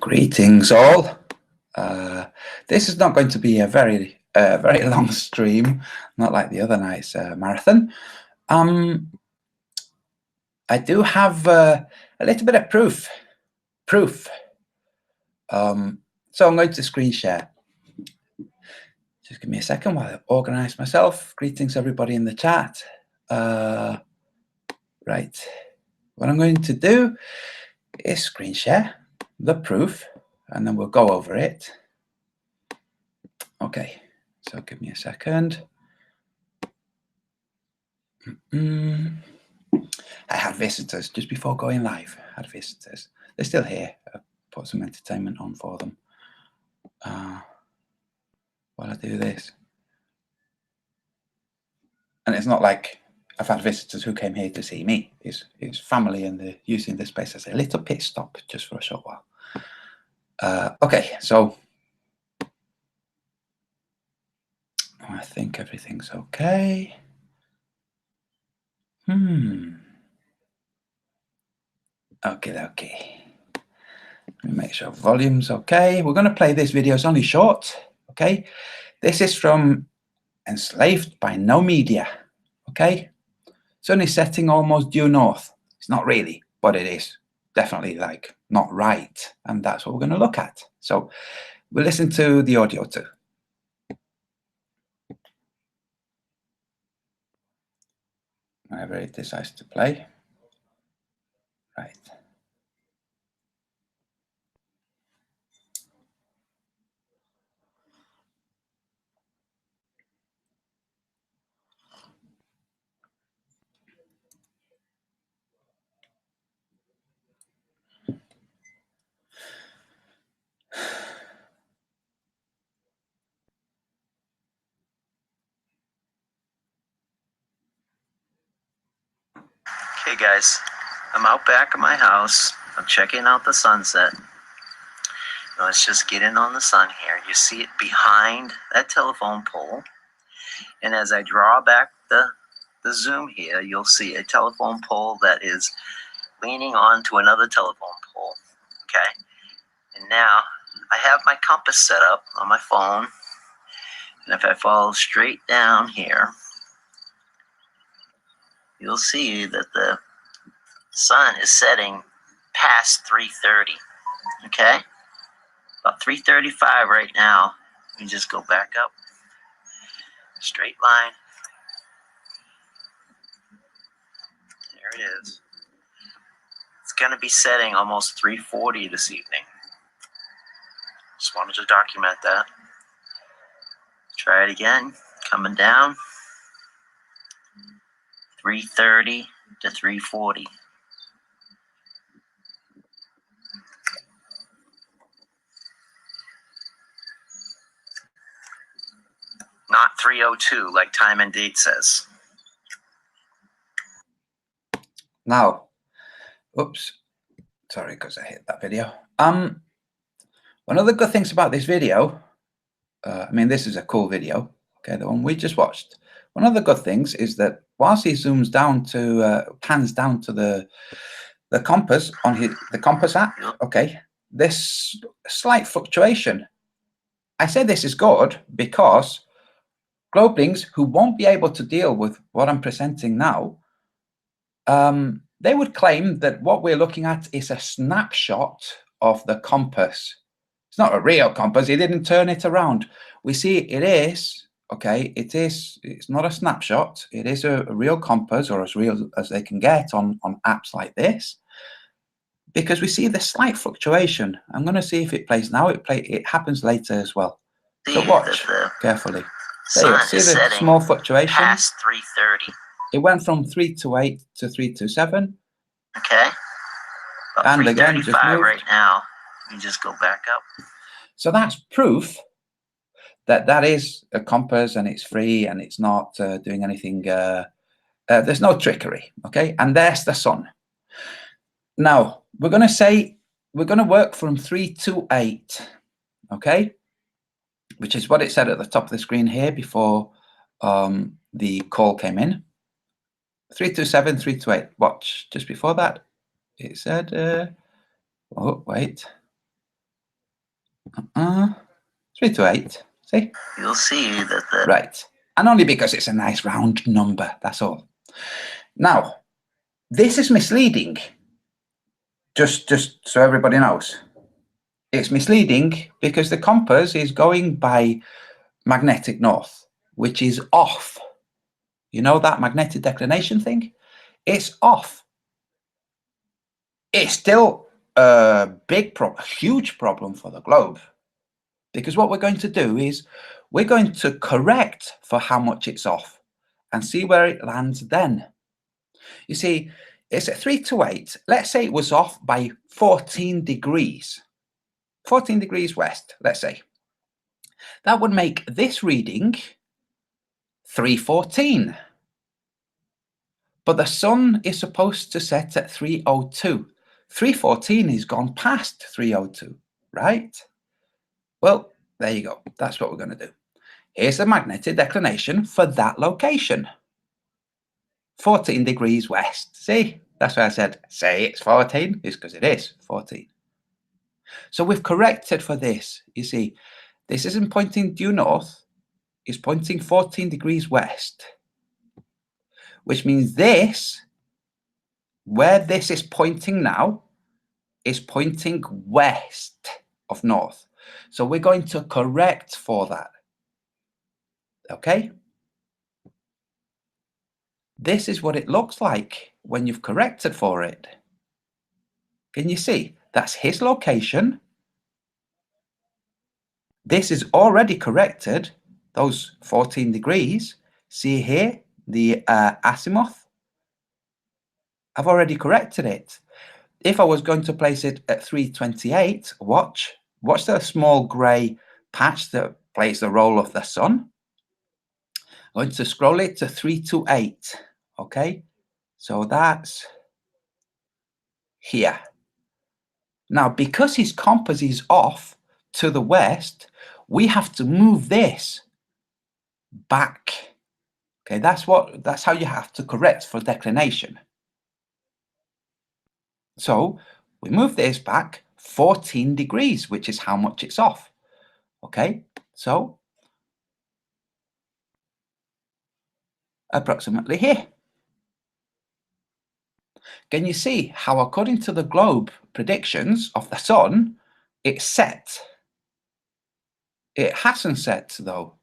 Greetings all. This is not going to be a very long stream, not like the other night's marathon. I do have a little bit of proof. So I'm going to screen share. Just give me a second while I organize myself. Greetings everybody in the chat. Right, what I'm going to do is screen share the proof and then we'll go over it. Okay, so give me a second. I had visitors just before going live. I had visitors. They're still here. I put some entertainment on for them while I do this. And it's not like I've had visitors who came here to see me. It's family and they're using this space as a little pit stop just for a short while. Okay, so I think everything's okay. Okay. Let me make sure volume's okay. We're going to play this video. It's only short. Okay. This is from Enslaved by No Media. Okay. It's only setting almost due north. It's not really, but it is definitely like not right. And that's what we're going to look at. So we'll listen to the audio too. Whenever it decides to play. Right. Hey guys, I'm out back at my house. I'm checking out the sunset. Let's just get in on the sun here. You see it behind that telephone pole. And as I draw back the zoom here, you'll see a telephone pole that is leaning onto another telephone pole. Okay? And now I have my compass set up on my phone. And if I follow straight down here, you'll see that the sun is setting past 3:30. Okay? About 3:35 right now. Let me just go back up. Straight line. There it is. It's going to be setting almost 3:40 this evening. Just wanted to document that. Try it again. Coming down. 3:30 to 3:40. Not 3:02 like time and date says. Now, oops, sorry, because I hit that video. One of the good things about this video, I mean, this is a cool video, okay, the one we just watched. One of the good things is that whilst he zooms down to, pans down to the compass on the compass app, okay, this slight fluctuation. I say this is good because Globelings who won't be able to deal with what I'm presenting now, they would claim that what we're looking at is a snapshot of the compass. It's not a real compass. He didn't turn it around. We see it is, okay, it's not a snapshot. It is a real compass, or as real as they can get on apps like this, because we see the slight fluctuation. I'm going to see if it plays now. It happens later as well. So watch carefully. There you see the small fluctuation. Past 3:30. It went from 328 to 327. Okay. About And again, just moved. right now. You just go back up. So that's proof that that is a compass and it's free and it's not doing anything. There's no trickery. Okay. And there's the sun. Now we're going to work from 328. Okay. Which is what it said at the top of the screen here before the call came in. 327, 328. Watch. Just before that, it said, oh, wait. 3 to 8. See? You'll see that the Right. And only because it's a nice round number, that's all. Now, this is misleading. Just so everybody knows. It's misleading because the compass is going by magnetic north, which is off. You know that magnetic declination thing? It's off. It's still a big problem, a huge problem for the globe. Because what we're going to do is we're going to correct for how much it's off and see where it lands then. You see, it's at 3 to 8. Let's say it was off by 14 degrees. 14 degrees west, let's say. That would make this reading 3:14. But the sun is supposed to set at 3:02. 3:14 is gone past 3:02, right? Well, there you go. That's what we're going to do. Here's the magnetic declination for that location. 14 degrees west. See? That's why I said, say it's 14. It's because it is 14. So we've corrected for this. You see, this isn't pointing due north. It's pointing 14 degrees west. Which means this, where this is pointing now, is pointing west of north. So we're going to correct for that. Okay? This is what it looks like when you've corrected for it. Can you see? That's his location. This is already corrected, those 14 degrees. See here, the azimuth? I've already corrected it. If I was going to place it at 3:28, watch the small grey patch that plays the role of the sun. I'm going to scroll it to 328, okay? So that's here. Now, because his compass is off to the west, we have to move this back. Okay, that's how you have to correct for declination. So we move this back 14 degrees, which is how much it's off. Okay, so approximately here. Can you see how, according to the globe predictions of the sun, it's set? It hasn't set, though.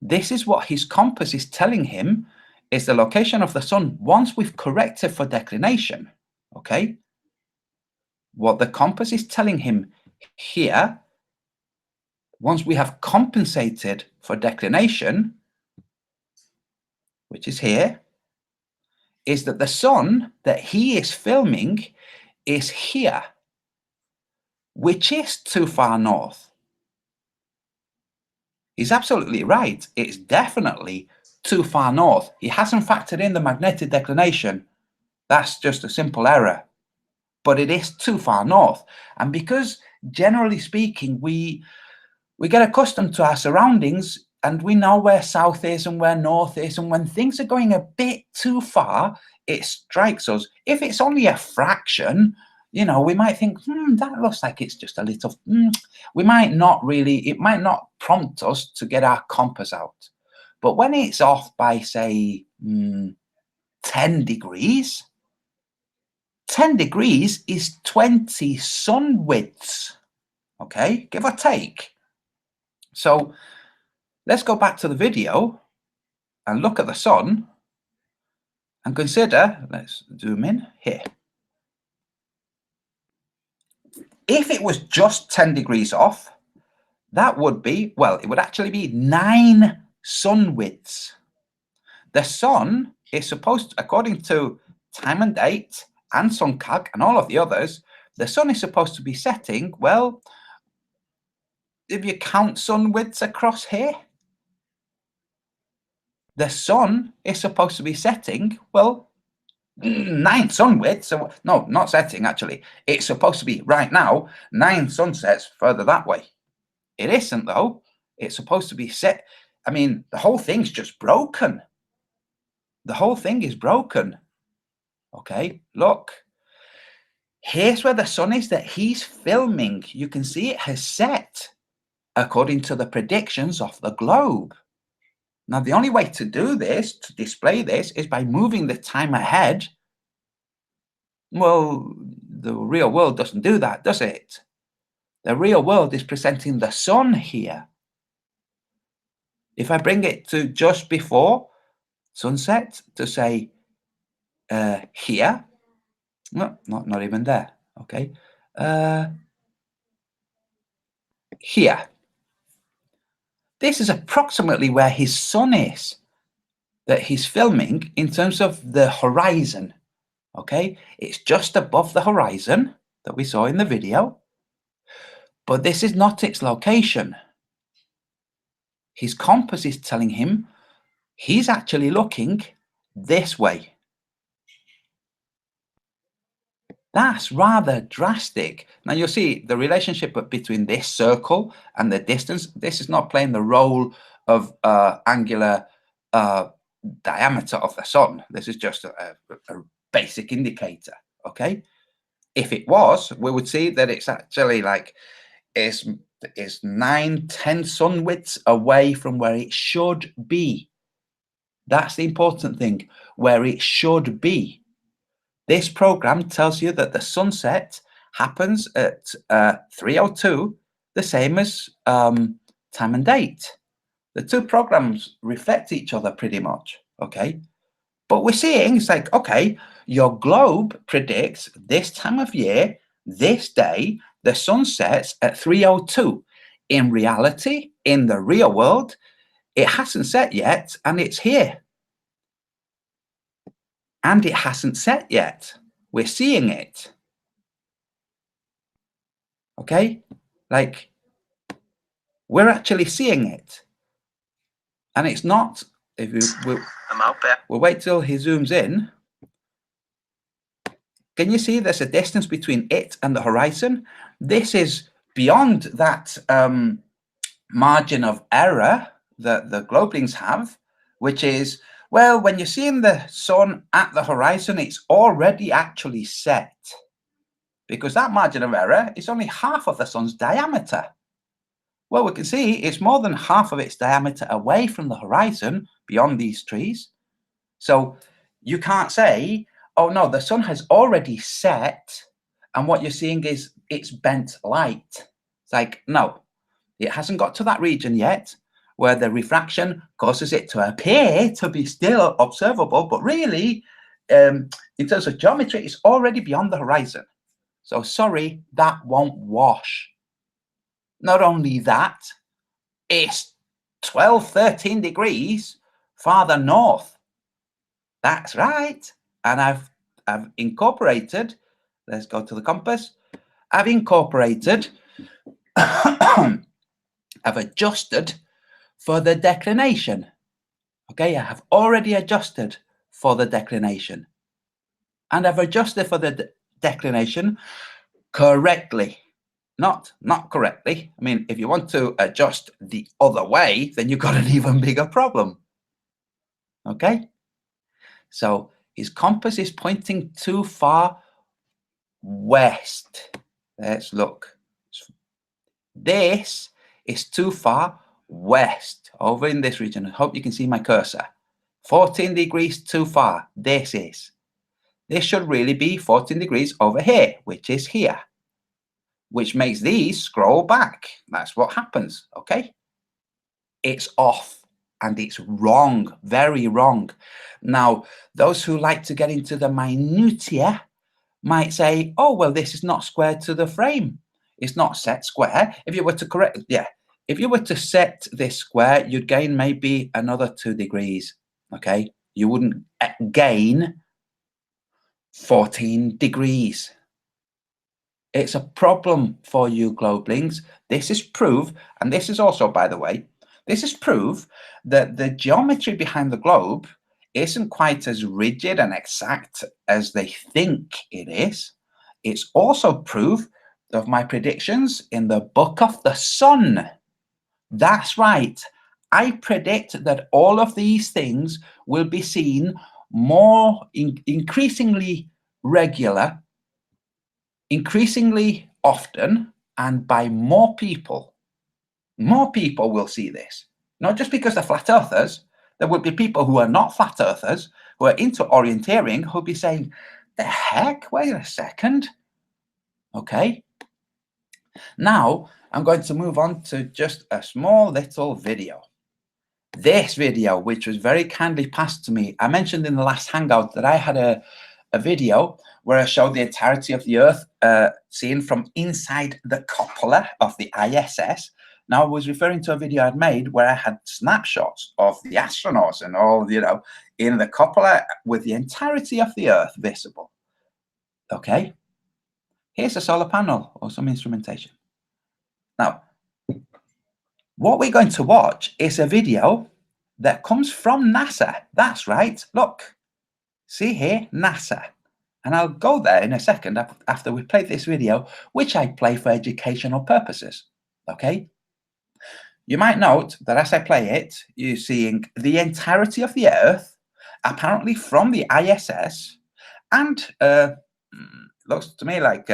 This is what his compass is telling him is the location of the sun once we've corrected for declination. Okay? What the compass is telling him here, once we have compensated for declination, which is here, is that the sun that he is filming is here, which is too far north. He's absolutely right. It's definitely too far north. He hasn't factored in the magnetic declination. That's just a simple error. But it is too far north. And because, generally speaking, we get accustomed to our surroundings and we know where south is and where north is. And when things are going a bit too far, it strikes us. If it's only a fraction, you know, we might think, that looks like it's just a little, we might not really, it might not prompt us to get our compass out. But when it's off by, say, 10 degrees, 10 degrees is 20 sun widths, okay, give or take. So let's go back to the video and look at the sun and consider, let's zoom in here. If it was just 10 degrees off, that would be, well, it would actually be 9 sun widths. The sun is supposed to, according to Time and Date and SunCalc and all of the others, the sun is supposed to be setting, well, if you count sun widths across here, the sun is supposed to be setting, well, 9 sun widths. So, no, not setting, actually. It's supposed to be, right now, 9 sunsets further that way. It isn't, though. It's supposed to be set. I mean, the whole thing's just broken. The whole thing is broken. Okay, look. Here's where the sun is that he's filming. You can see it has set according to the predictions of the globe. Now, the only way to do this, to display this, is by moving the time ahead. Well, the real world doesn't do that, does it? The real world is presenting the sun here. If I bring it to just before sunset, to say here, no, not even there, okay? Here. This is approximately where his sun is that he's filming in terms of the horizon, okay? It's just above the horizon that we saw in the video, but this is not its location. His compass is telling him he's actually looking this way. That's rather drastic. Now you'll see the relationship between this circle and the distance. This is not playing the role of angular diameter of the sun. This is just a basic indicator, okay? If it was, we would see that it's actually like is 9-10 sun widths away from where it should be. That's the important thing, where it should be. This program tells you that the sunset happens at 3:02, the same as time and date. The two programs reflect each other pretty much, okay? But we're seeing, it's like, okay, your globe predicts this time of year, this day, the sun sets at 3:02. In reality, in the real world, it hasn't set yet, and it's here. And it hasn't set yet. We're seeing it. Okay? Like, we're actually seeing it. And it's not, if I'm out back. we'll wait till he zooms in. Can you see there's a distance between it and the horizon? This is beyond that margin of error that the globelings have, which is, well, when you're seeing the sun at the horizon, it's already actually set, because that margin of error is only half of the sun's diameter. Well, we can see it's more than half of its diameter away from the horizon beyond these trees. So you can't say, oh no, the sun has already set and what you're seeing is it's bent light. It's like, no, it hasn't got to that region yet where the refraction causes it to appear to be still observable, but really, in terms of geometry, it's already beyond the horizon. So sorry, that won't wash. Not only that, it's 12, 13 degrees farther north. That's right. And I've incorporated, let's go to the compass. I've incorporated, I've adjusted for the declination. Okay, I have already adjusted for the declination. And I've adjusted for the declination correctly. Not correctly. I mean, if you want to adjust the other way, then you've got an even bigger problem. Okay? So his compass is pointing too far west. Let's look. This is too far west, over in this region. I hope you can see my cursor. 14 degrees too far. This should really be 14 degrees over here, which is here, which makes these scroll back. That's what happens, okay? It's off and it's wrong, very wrong. Now, those who like to get into the minutiae might say, oh, well, this is not square to the frame. It's not set square. If you were to correct, if you were to set this square, you'd gain maybe another 2 degrees, okay? You wouldn't gain 14 degrees. It's a problem for you globelings. This is proof, and this is also, by the way, this is proof that the geometry behind the globe isn't quite as rigid and exact as they think it is. It's also proof of my predictions in the Book of the Sun. That's right. I predict that all of these things will be seen more increasingly regular increasingly often and by more people will see this. Not just because they're flat earthers, there will be people who are not flat earthers, who are into orienteering, who'll be saying, the heck, wait a second. Okay. Now I'm going to move on to just a small little video. This video, which was very kindly passed to me, I mentioned in the last Hangout that I had a video where I showed the entirety of the Earth seen from inside the cupola of the ISS. Now, I was referring to a video I'd made where I had snapshots of the astronauts and all, you know, in the cupola with the entirety of the Earth visible. Okay, here's a solar panel or some instrumentation. Now, what we're going to watch is a video that comes from NASA. That's right. Look, see here, NASA. And I'll go there in a second after we play this video, which I play for educational purposes. Okay. You might note that as I play it, you're seeing the entirety of the Earth, apparently from the ISS, and looks to me like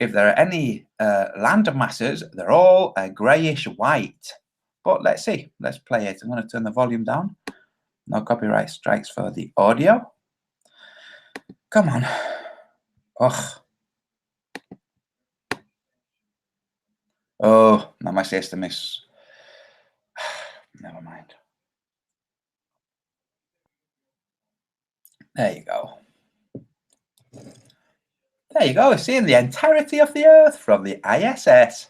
if there are any land masses, they're all grayish white. But let's see. Let's play it. I'm going to turn the volume down. No copyright strikes for the audio. Come on. Ugh. Oh, now my system is... Never mind. There you go. There you go. Seeing the entirety of the Earth from the ISS.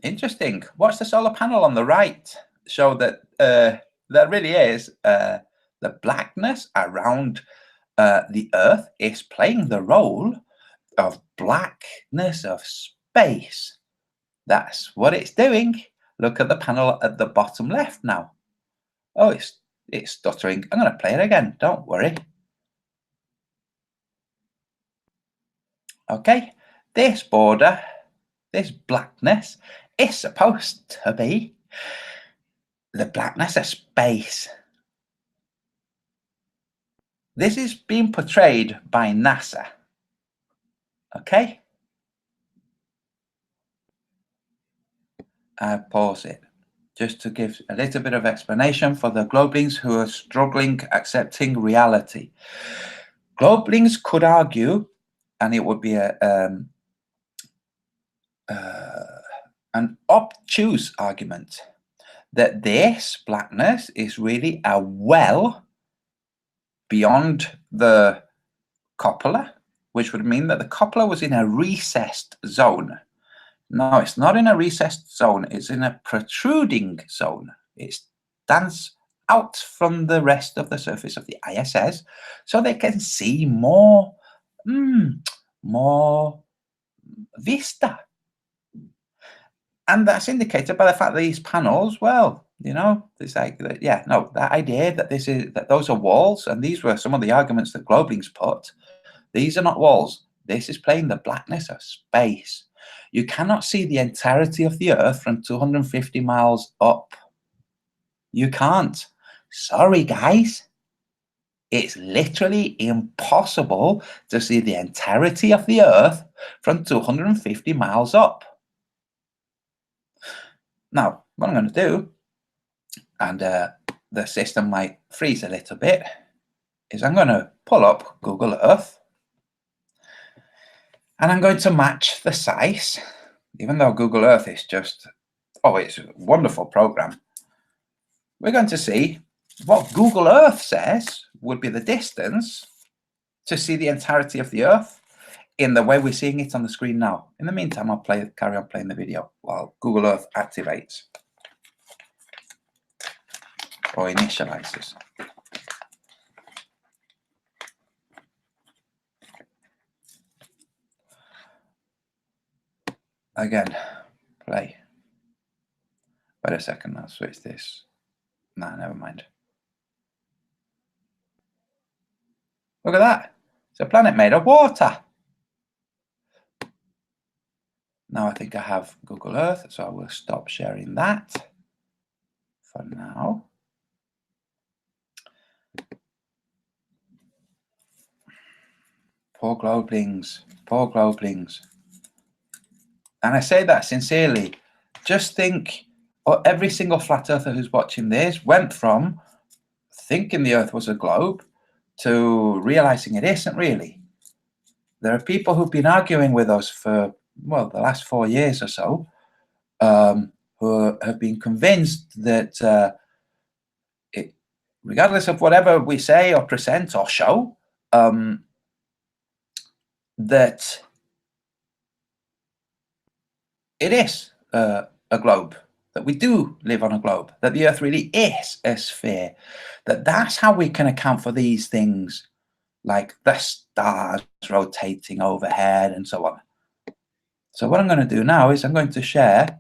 Interesting. Watch the solar panel on the right. Show that there really is the blackness around the Earth is playing the role of blackness of space. That's what it's doing. Look at the panel at the bottom left now. Oh, it's stuttering. I'm going to play it again. Don't worry. Okay, this border, this blackness is supposed to be the blackness of space. This is being portrayed by NASA. Okay? I pause it just to give a little bit of explanation for the Globelings who are struggling accepting reality. Globelings could argue, and it would be an obtuse argument, that this blackness is really a well beyond the cupola, which would mean that the cupola was in a recessed zone. No, it's not in a recessed zone. It's in a protruding zone. It stands out from the rest of the surface of the ISS so they can see more vista. And that's indicated by the fact that these panels, well, you know, it's like, yeah, no, that idea that those are walls, and these were some of the arguments that Globelings put. These are not walls. This is playing the blackness of space. You cannot see the entirety of the Earth from 250 miles up. You can't. Sorry, guys. It's literally impossible to see the entirety of the Earth from 250 miles up. Now, what I'm going to do, and the system might freeze a little bit, is I'm going to pull up Google Earth. And I'm going to match the size, even though Google Earth is just, oh, it's a wonderful program. We're going to see what Google Earth says would be the distance to see the entirety of the Earth in the way we're seeing it on the screen now. In the meantime, I'll carry on playing the video while Google Earth activates or initializes. Again, play. Wait a second, I'll switch this. Nah, never mind. Look at that. It's a planet made of water. Now I think I have Google Earth, so I will stop sharing that for now. Poor globelings, poor globelings. And I say that sincerely. Just think, every single flat earther who's watching this went from thinking the earth was a globe to realizing it isn't really. There are people who've been arguing with us for, well, the last 4 years or so, who have been convinced that regardless of whatever we say or present or show, that it is a globe, that we do live on a globe, that the earth really is a sphere, that's how we can account for these things like the stars rotating overhead and so on. So what I'm going to do now is I'm going to share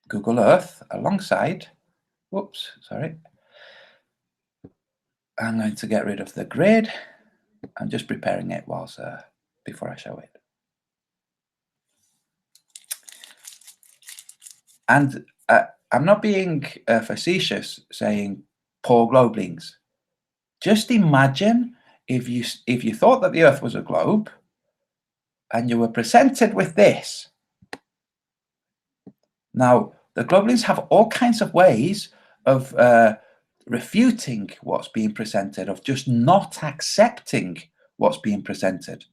Google Earth alongside, whoops, sorry. I'm going to get rid of the grid. I'm just preparing it whilst before I show it. And I'm not being facetious saying poor globelings. Just imagine if you thought that the Earth was a globe and you were presented with this. Now, the globelings have all kinds of ways of refuting what's being presented, of just not accepting what's being presented.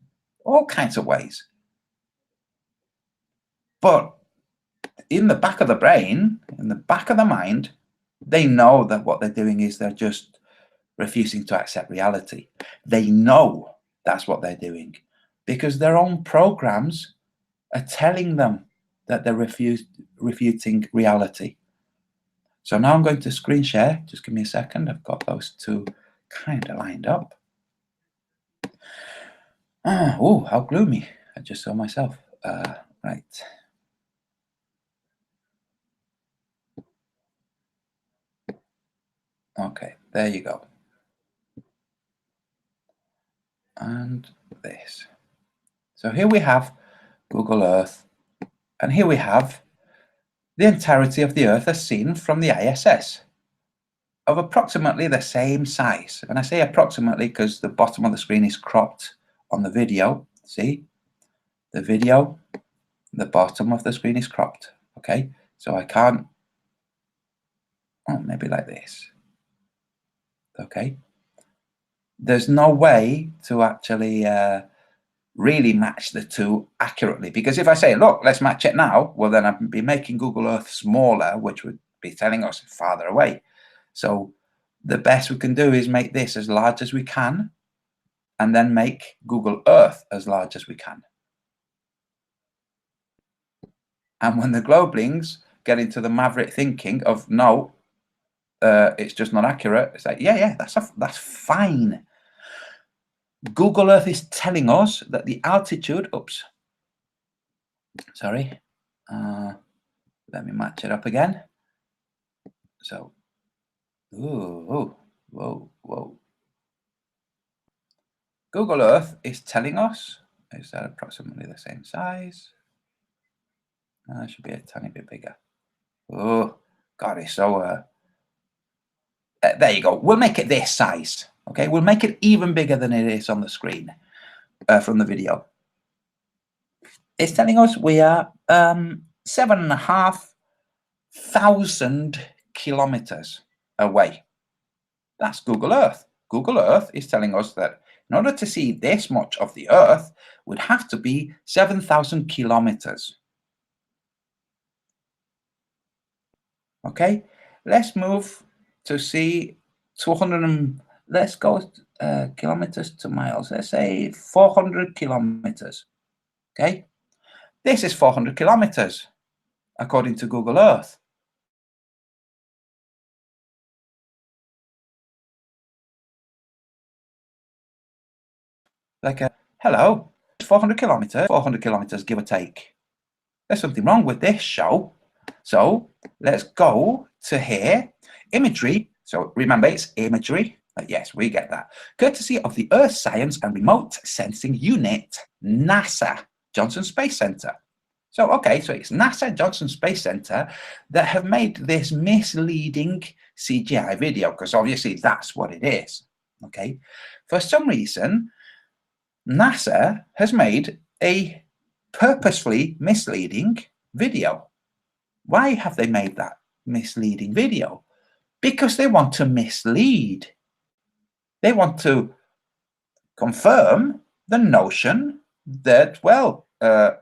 All kinds of ways. But in the back of the brain, in the back of the mind, they know that what they're doing is they're just refusing to accept reality. They know that's what they're doing because their own programs are telling them that they're refuting reality. So now I'm going to screen share. Just give me a second. I've got those two kind of lined up. Oh, how gloomy. I just saw myself. Right. Okay, there you go. And this. So here we have Google Earth, and here we have the entirety of the Earth as seen from the ISS of approximately the same size. And I say approximately because the bottom of the screen is cropped on the video. See, the video, the bottom of the screen is cropped. Okay, so I can't, oh, maybe like this. Okay, there's no way to actually really match the two accurately, because if I say, look, let's match it now, well, then I'd be making Google Earth smaller, which would be telling us farther away. So the best we can do is make this as large as we can and then make Google Earth as large as we can. And when the globelings get into the maverick thinking of no, it's just not accurate, it's like, yeah, that's fine. Google Earth is telling us that the altitude, oops, sorry, let me match it up again. So, ooh, whoa. Google Earth is telling us, is that approximately the same size? It should be a tiny bit bigger. Oh, God, it's so, there you go. We'll make it this size, okay? We'll make it even bigger than it is on the screen from the video. It's telling us we are 7,500 kilometers away. That's Google Earth. Google Earth is telling us that in order to see this much of the Earth, would have to be 7,000 kilometers. Okay, let's move to see 200, let's go kilometers to miles. Let's say 400 kilometers. Okay, this is 400 kilometers according to Google Earth. Like, hello, 400 kilometers, give or take. There's something wrong with this show. So let's go to here, imagery. So remember, it's imagery. Yes, we get that. Courtesy of the Earth Science and Remote Sensing Unit, NASA, Johnson Space Center. So, okay, so it's NASA Johnson Space Center that have made this misleading CGI video, because obviously that's what it is. Okay, for some reason, NASA has made a purposefully misleading video. Why have they made that misleading video? Because they want to mislead. They want to confirm the notion that, well, the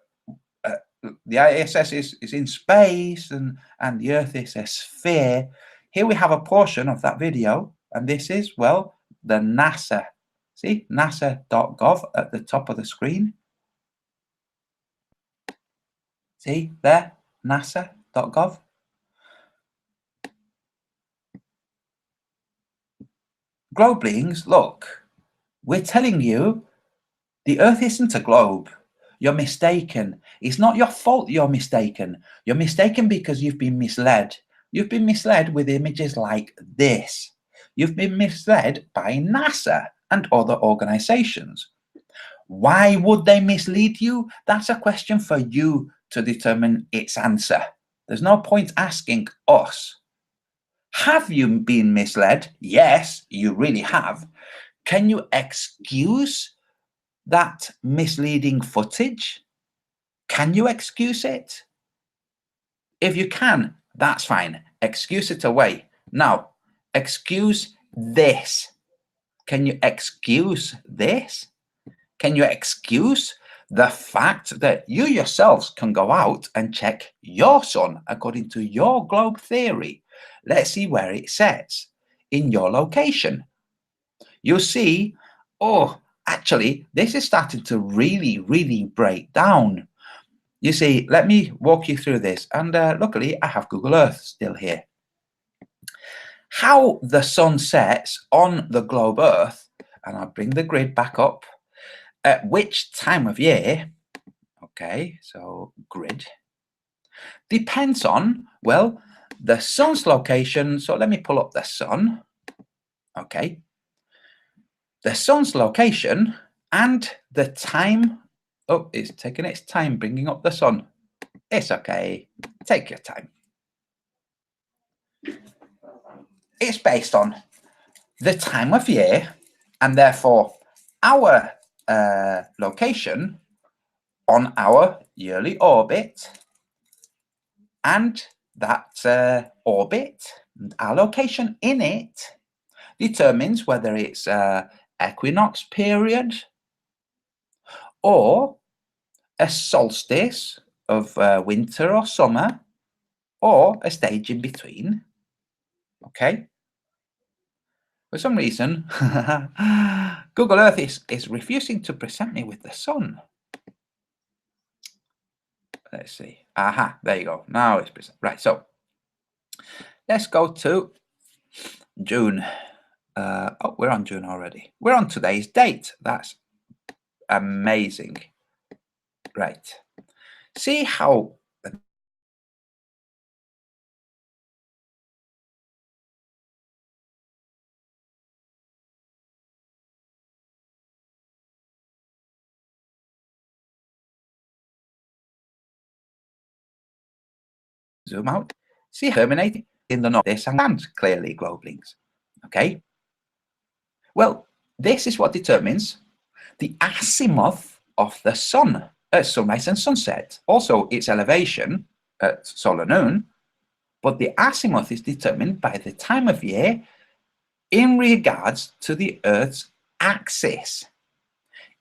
ISS is in space and the Earth is a sphere. Here we have a portion of that video, and this is, well, the NASA. See, nasa.gov at the top of the screen. See there, nasa.gov. Globelings, look, we're telling you the Earth isn't a globe. You're mistaken. It's not your fault you're mistaken. You're mistaken because you've been misled. You've been misled with images like this. You've been misled by NASA and other organizations. Why would they mislead you? That's a question for you to determine its answer. There's no point asking us. Have you been misled? Yes, you really have. Can you excuse that misleading footage? Can you excuse it? If you can, that's fine. Excuse it away. Now, excuse this. Can you excuse this? Can you excuse the fact that you yourselves can go out and check your sun according to your globe theory? Let's see where it says in your location. You'll see, oh, actually, this is starting to really break down. You see, let me walk you through this. And luckily, I have Google Earth still here. How the sun sets on the globe Earth, and I'll bring the grid back up, at which time of year, okay, so grid, depends on, well, the sun's location. So let me pull up the sun, okay. The sun's location and the time. Oh, it's taking its time bringing up the sun. It's okay. Take your time. It's based on the time of year and therefore our location on our yearly orbit, and that orbit and our location in it determines whether it's equinox period or a solstice of winter or summer or a stage in between. Okay, for some reason Google Earth is refusing to present me with the sun. Let's see. Aha, there you go. Now it's present. Right, so let's go to June. Oh, we're on June already. We're on today's date. That's amazing. Right. See how zoom out. See terminating in the north. This and clearly globelings. Okay. Well, this is what determines the azimuth of the sun at sunrise and sunset. Also, its elevation at solar noon, but the azimuth is determined by the time of year in regards to the Earth's axis.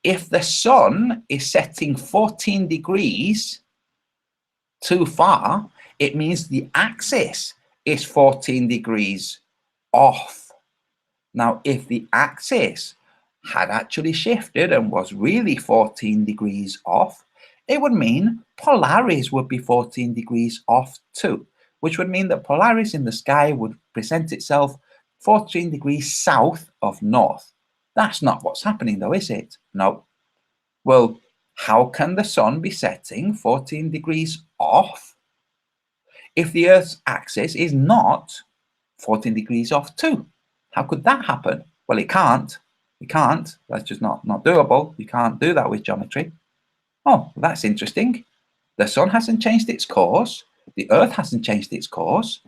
If the sun is setting 14 degrees too far, it means the axis is 14 degrees off. Now, if the axis had actually shifted and was really 14 degrees off, it would mean Polaris would be 14 degrees off too, which would mean that Polaris in the sky would present itself 14 degrees south of north. That's not what's happening though, is it? No. Well, how can the sun be setting 14 degrees off if the Earth's axis is not 14 degrees off too? How could that happen? Well, it can't. It can't. That's just not doable. You can't do that with geometry. Oh, that's interesting. The sun hasn't changed its course. The Earth hasn't changed its course.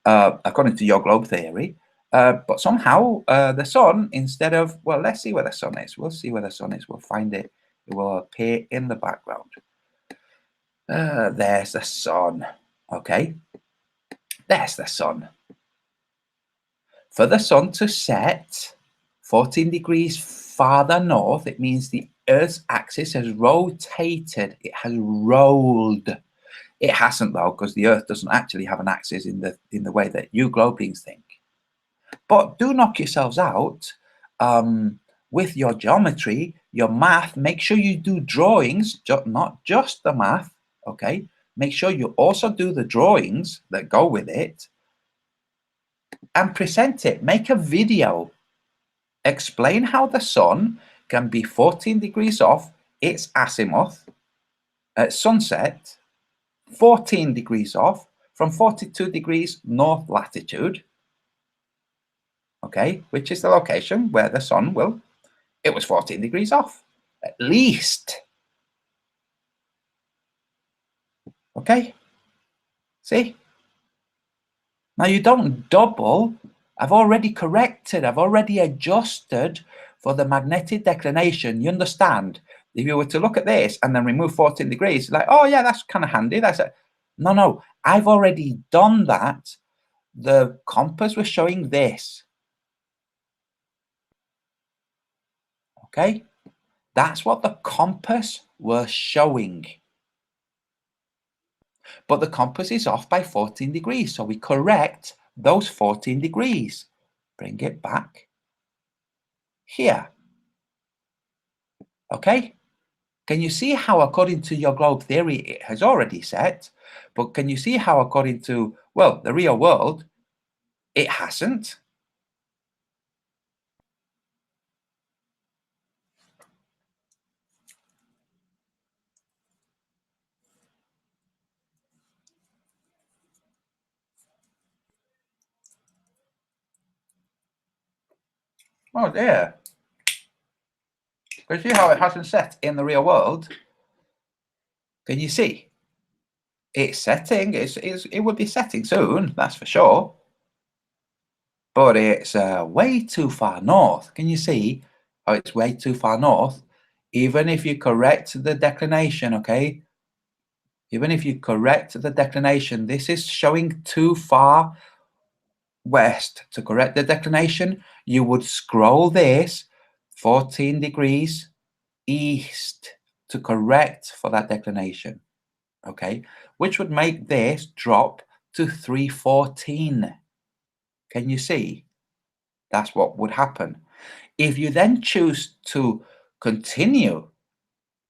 according to your globe theory. But somehow the sun, instead of, well, let's see where the sun is. We'll see where the sun is. We'll find it. It will appear in the background. There's the sun. Okay. There's the sun. For the sun to set 14 degrees farther north, it means the Earth's axis has rotated. It has rolled. It hasn't, though, because the Earth doesn't actually have an axis in the way that you globe beings think. But do knock yourselves out with your geometry, your math. Make sure you do drawings, not just the math. Okay. Make sure you also do the drawings that go with it and present it. Make a video. Explain how the sun can be 14 degrees off its azimuth at sunset, 14 degrees off from 42 degrees north latitude, okay, which is the location where the sun will, it was 14 degrees off, at least. Okay, see? Now you don't double. I've already corrected, I've already adjusted for the magnetic declination. You understand? If you were to look at this and then remove 14 degrees, like, oh yeah, that's kind of handy. That's it. No, I've already done that. The compass was showing this. Okay, that's what the compass was showing. But the compass is off by 14 degrees. So we correct those 14 degrees. Bring it back here. Okay. Can you see how, according to your globe theory, it has already set? But can you see how, according to, well, the real world, it hasn't? Oh dear. Can you see how it hasn't set in the real world? Can you see? It's setting. It would be setting soon, that's for sure. But it's way too far north. Can you see how it's way too far north? Even if you correct the declination, okay? Even if you correct the declination, this is showing too far west. To correct the declination, you would scroll this 14 degrees east to correct for that declination, okay? Which would make this drop to 314. Can you see? That's what would happen. If you then choose to continue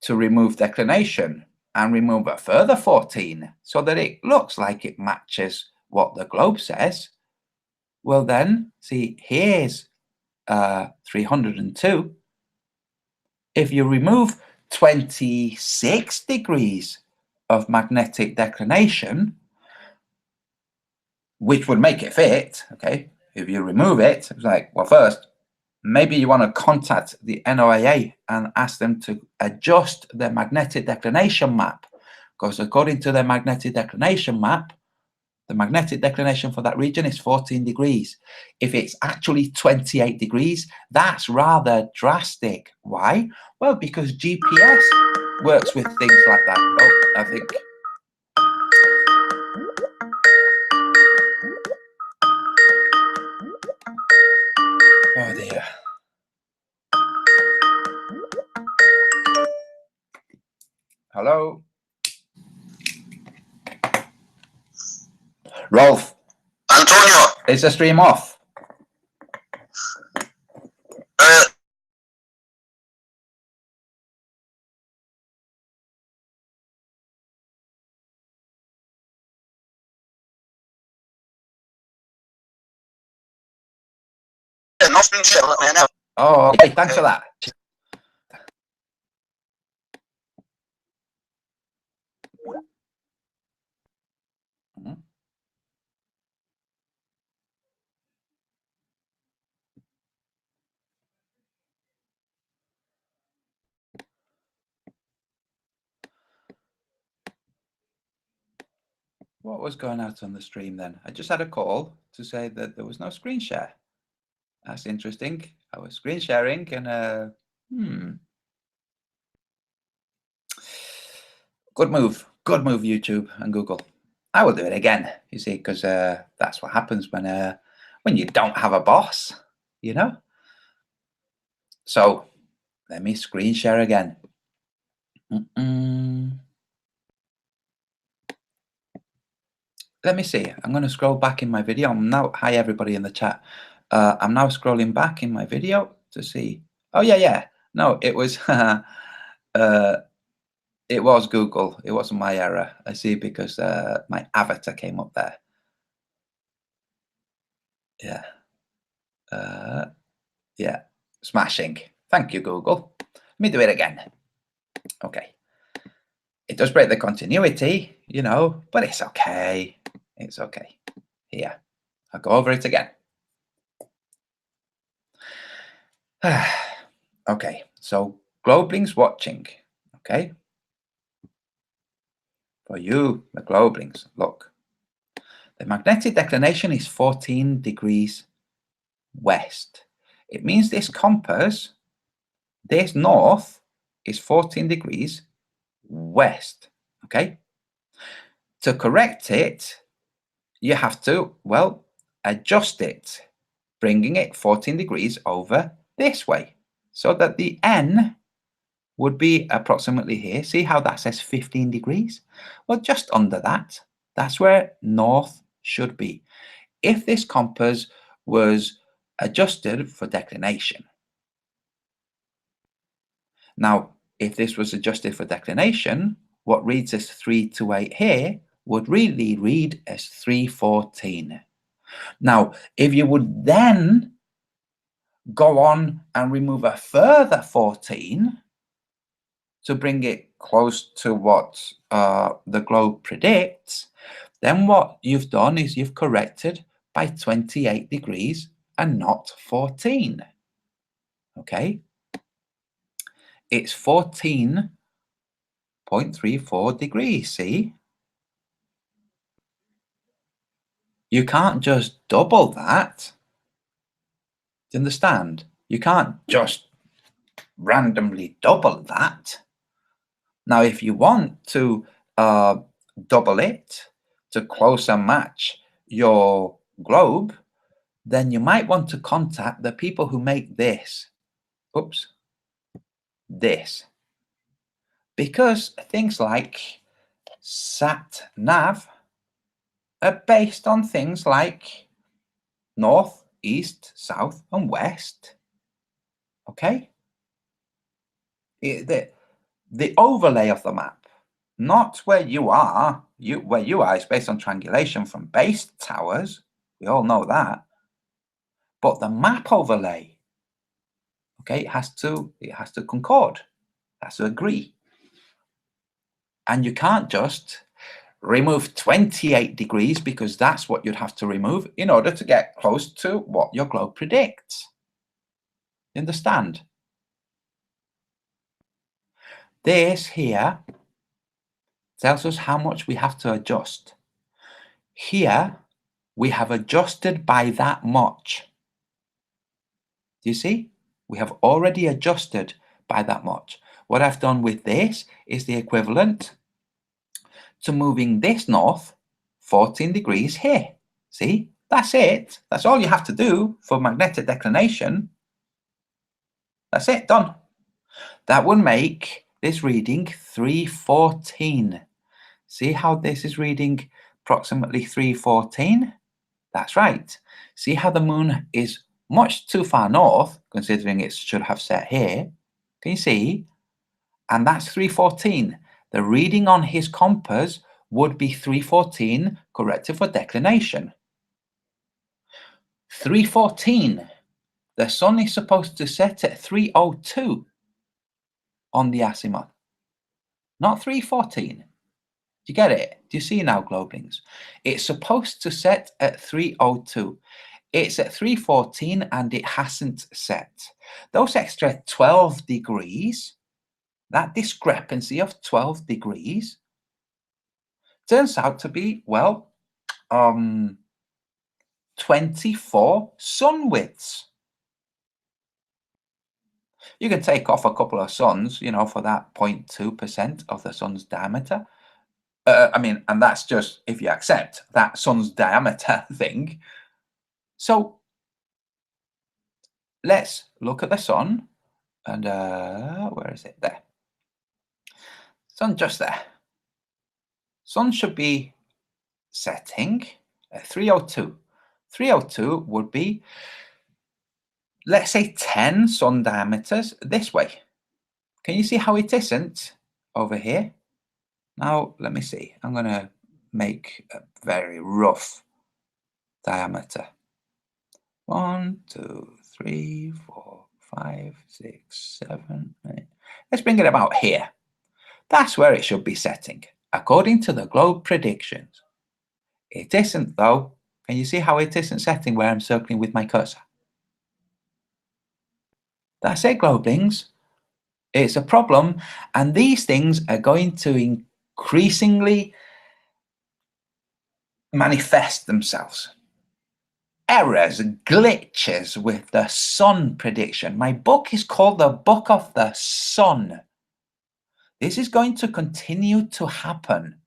to remove declination and remove a further 14 so that it looks like it matches what the globe says, well then, see, here's 302. If you remove 26 degrees of magnetic declination, which would make it fit, okay, if you remove it, it's like, well, first, maybe you want to contact the NOAA and ask them to adjust their magnetic declination map, because according to their magnetic declination map, the magnetic declination for that region is 14 degrees. If it's actually 28 degrees, that's rather drastic. Why? Well, because GPS works with things like that. Oh, I think. Oh dear. Hello? Rolf. Antonio. Is the stream off? Oh, okay. Thanks for that. What was going out on the stream then? I just had a call to say that there was no screen share. That's interesting. I was screen sharing and good move, YouTube and Google. I will do it again, you see, because that's what happens when you don't have a boss, you know. So let me screen share again. Let me see. I'm going to scroll back in my video. Hi everybody in the chat. I'm now scrolling back in my video to see. Oh yeah. No, it was it was Google. It wasn't my error. I see, because my avatar came up there. Yeah. Yeah. Smashing. Thank you, Google. Let me do it again. Okay. It does break the continuity, you know, but it's okay. It's okay. Here. I'll go over it again. Okay, so Globlings watching, okay? For you, the Globlings, look. The magnetic declination is 14 degrees west. It means this compass, this north, is 14 degrees west, okay? To correct it, you have to, well, adjust it, bringing it 14 degrees over this way, so that the N would be approximately here. See how that says 15 degrees? Well, just under that, that's where north should be. If this compass was adjusted for declination. Now, if this was adjusted for declination, what reads as 328 here would really read as 314. Now, if you would then go on and remove a further 14 to bring it close to what the globe predicts, then what you've done is you've corrected by 28 degrees and not 14. Okay? It's 14.34 degrees, see? You can't just double that. Do you understand? You can't just randomly double that. Now, if you want to double it to closer match your globe, then you might want to contact the people who make this. Oops. This. Because things like sat nav are based on things like north, east, south, and west. Okay? The overlay of the map, not where you are. Where you are is based on triangulation from base towers. We all know that. But the map overlay, okay, it has to concord. It has to agree. And you can't just remove 28 degrees, because that's what you'd have to remove in order to get close to what your globe predicts. You understand? This here tells us how much we have to adjust. Here, we have adjusted by that much. Do you see? We have already adjusted by that much. What I've done with this is the equivalent to moving this north 14 degrees here. See? That's it. That's all you have to do for magnetic declination. That's it. Done. That would make this reading 314. See how this is reading approximately 314? That's right. See how the moon is much too far north, considering it should have set here? Can you see? And that's 314. The reading on his compass would be 314 corrected for declination. 314. The sun is supposed to set at 302 on the azimuth, not 314. Do you get it? Do you see now, Globlings? It's supposed to set at 302. It's at 314 and it hasn't set. Those extra 12 degrees, that discrepancy of 12 degrees, turns out to be, well, 24 sun widths. You can take off a couple of suns, you know, for that 0.2% of the sun's diameter. I mean, and that's just if you accept that sun's diameter thing. So let's look at the sun, and where is it? There. Sun just there. Sun should be setting at 302. 302 would be, let's say, 10 sun diameters this way. Can you see how it isn't over here? Now, let me see. I'm going to make a very rough diameter. 1, 2, 3, 4, 5, 6, 7, 8. Let's bring it about here. That's where it should be setting, according to the globe predictions. It isn't, though. Can you see how it isn't setting where I'm circling with my cursor? That's it, globelings. It's a problem, and these things are going to increasingly manifest themselves. Errors, glitches with the sun prediction. My book is called The Book of the Sun. This is going to continue to happen.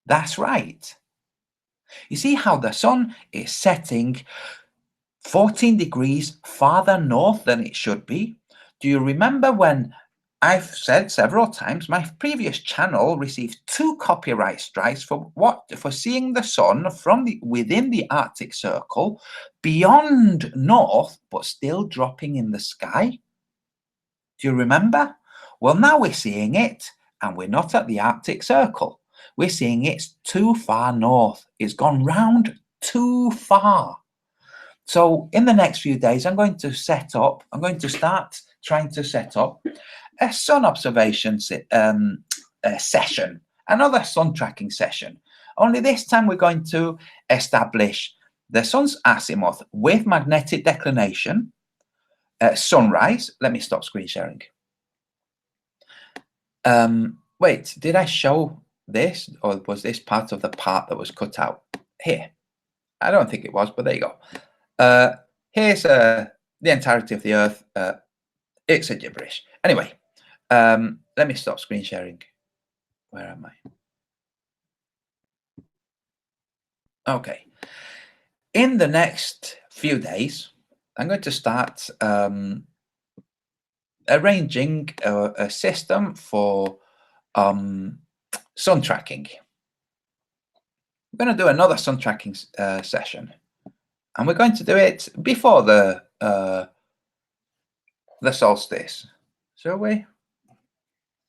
That's right. You see how the sun is setting 14 degrees farther north than it should be? Do you remember when I've said several times my previous channel received 2 copyright strikes for seeing the sun from within the Arctic Circle beyond north but still dropping in the sky? Do you remember? Well, now we're seeing it, and we're not at the Arctic Circle. We're seeing it's too far north. It's gone round too far. So in the next few days, I'm going to start trying to set up a sun observation session, another sun tracking session. Only this time we're going to establish the sun's azimuth with magnetic declination, sunrise. Let me stop screen sharing. Wait, did I show this, or was this part of the part that was cut out? Here. I don't think it was, but there you go. Here's the entirety of the Earth. It's a gibberish. Anyway, let me stop screen sharing. Where am I? Okay. In the next few days, I'm going to start arranging a system for sun tracking. We're going to do another sun tracking session, and we're going to do it before the solstice. Shall we?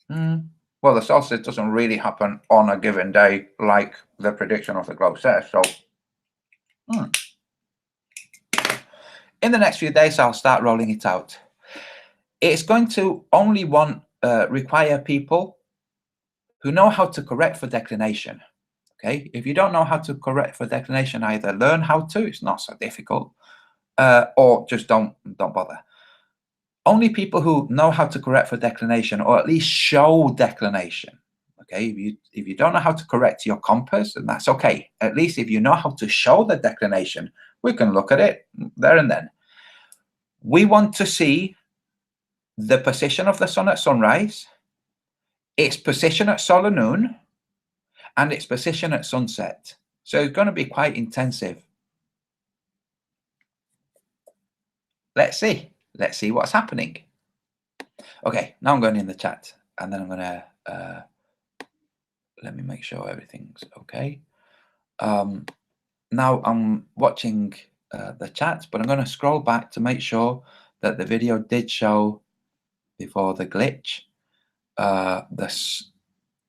Well, the solstice doesn't really happen on a given day like the prediction of the globe says. So in the next few days, I'll start rolling it out. It's going to only require people who know how to correct for declination. Okay, if you don't know how to correct for declination, either learn how to, it's not so difficult, or just don't bother. Only people who know how to correct for declination, or at least show declination. Okay, if you don't know how to correct your compass, then that's okay. At least if you know how to show the declination, we can look at it there and then. We want to see the position of the sun at sunrise, its position at solar noon, and its position at sunset. So it's going to be quite intensive. Let's see what's happening. Okay, now I'm going in the chat, and then I'm going to let me make sure everything's okay. Now I'm watching the chat, but I'm going to scroll back to make sure that the video did show before the glitch.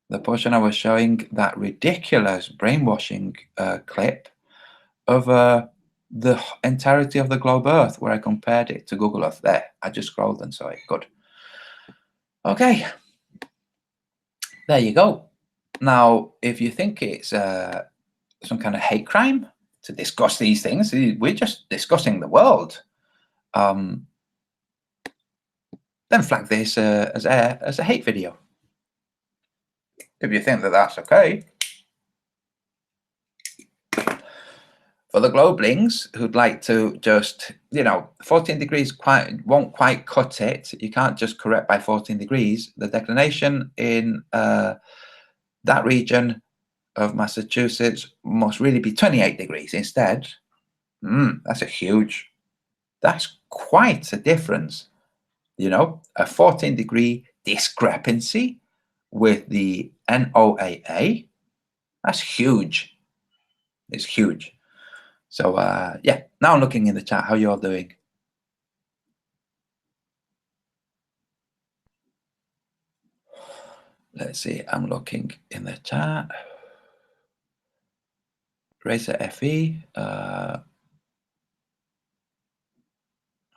The portion I was showing, that ridiculous brainwashing clip of the entirety of the globe Earth, where I compared it to Google Earth. There, I just scrolled and saw it. Good. Okay. There you go. Now, if you think it's some kind of hate crime to discuss these things, we're just discussing the world. Then flag this as a hate video. if you think that that's okay. For the globelings who'd like to just, 14 degrees won't quite cut it. You can't just correct by 14 degrees. The declination in that region of Massachusetts must really be 28 degrees instead. That's quite a difference. A 14 degree discrepancy with the NOAA. That's huge. It's huge. So yeah, now I'm looking in the chat. How you all doing? Let's see. I'm looking in the chat. Racer FE. I'm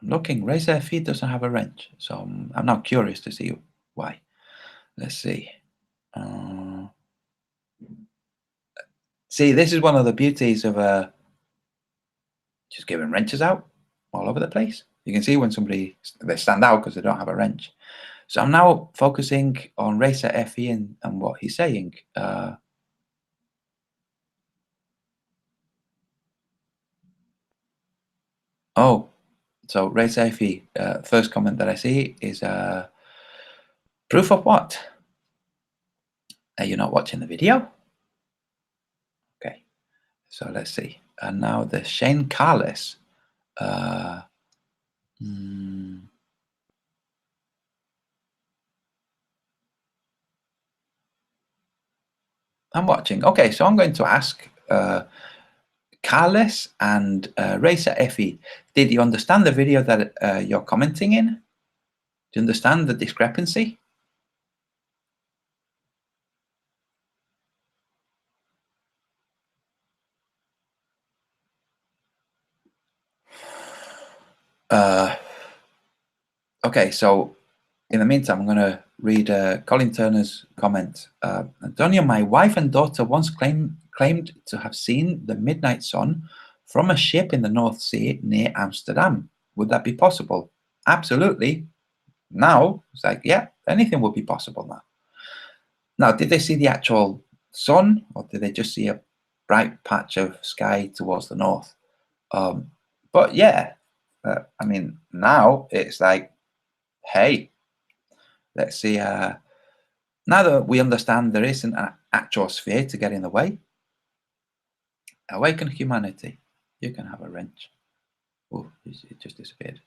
looking. Racer FE doesn't have a wrench, so I'm now curious to see why. Let's see. See, this is one of the beauties of just giving wrenches out all over the place. You can see when they stand out because they don't have a wrench. So I'm now focusing on Racer FE and what he's saying. So Racer FE, first comment that I see is proof of what? Are you not watching the video? Okay, so let's see. And now the Shane Carless. I'm watching. Okay, so I'm going to ask Carless and Racer FE, did you understand the video that you're commenting in? Do you understand the discrepancy? Okay, so in the meantime, I'm going to read Colin Turner's comment. Antonio, my wife and daughter once claimed to have seen the midnight sun from a ship in the North Sea near Amsterdam. Would that be possible? Absolutely. Now, it's like, yeah, anything would be possible now. Now, did they see the actual sun, or did they just see a bright patch of sky towards the north? But yeah, I mean, now it's like, hey, let's see. Now that we understand there isn't an actual sphere to get in the way, awaken humanity. You can have a wrench. Oh, it just disappeared.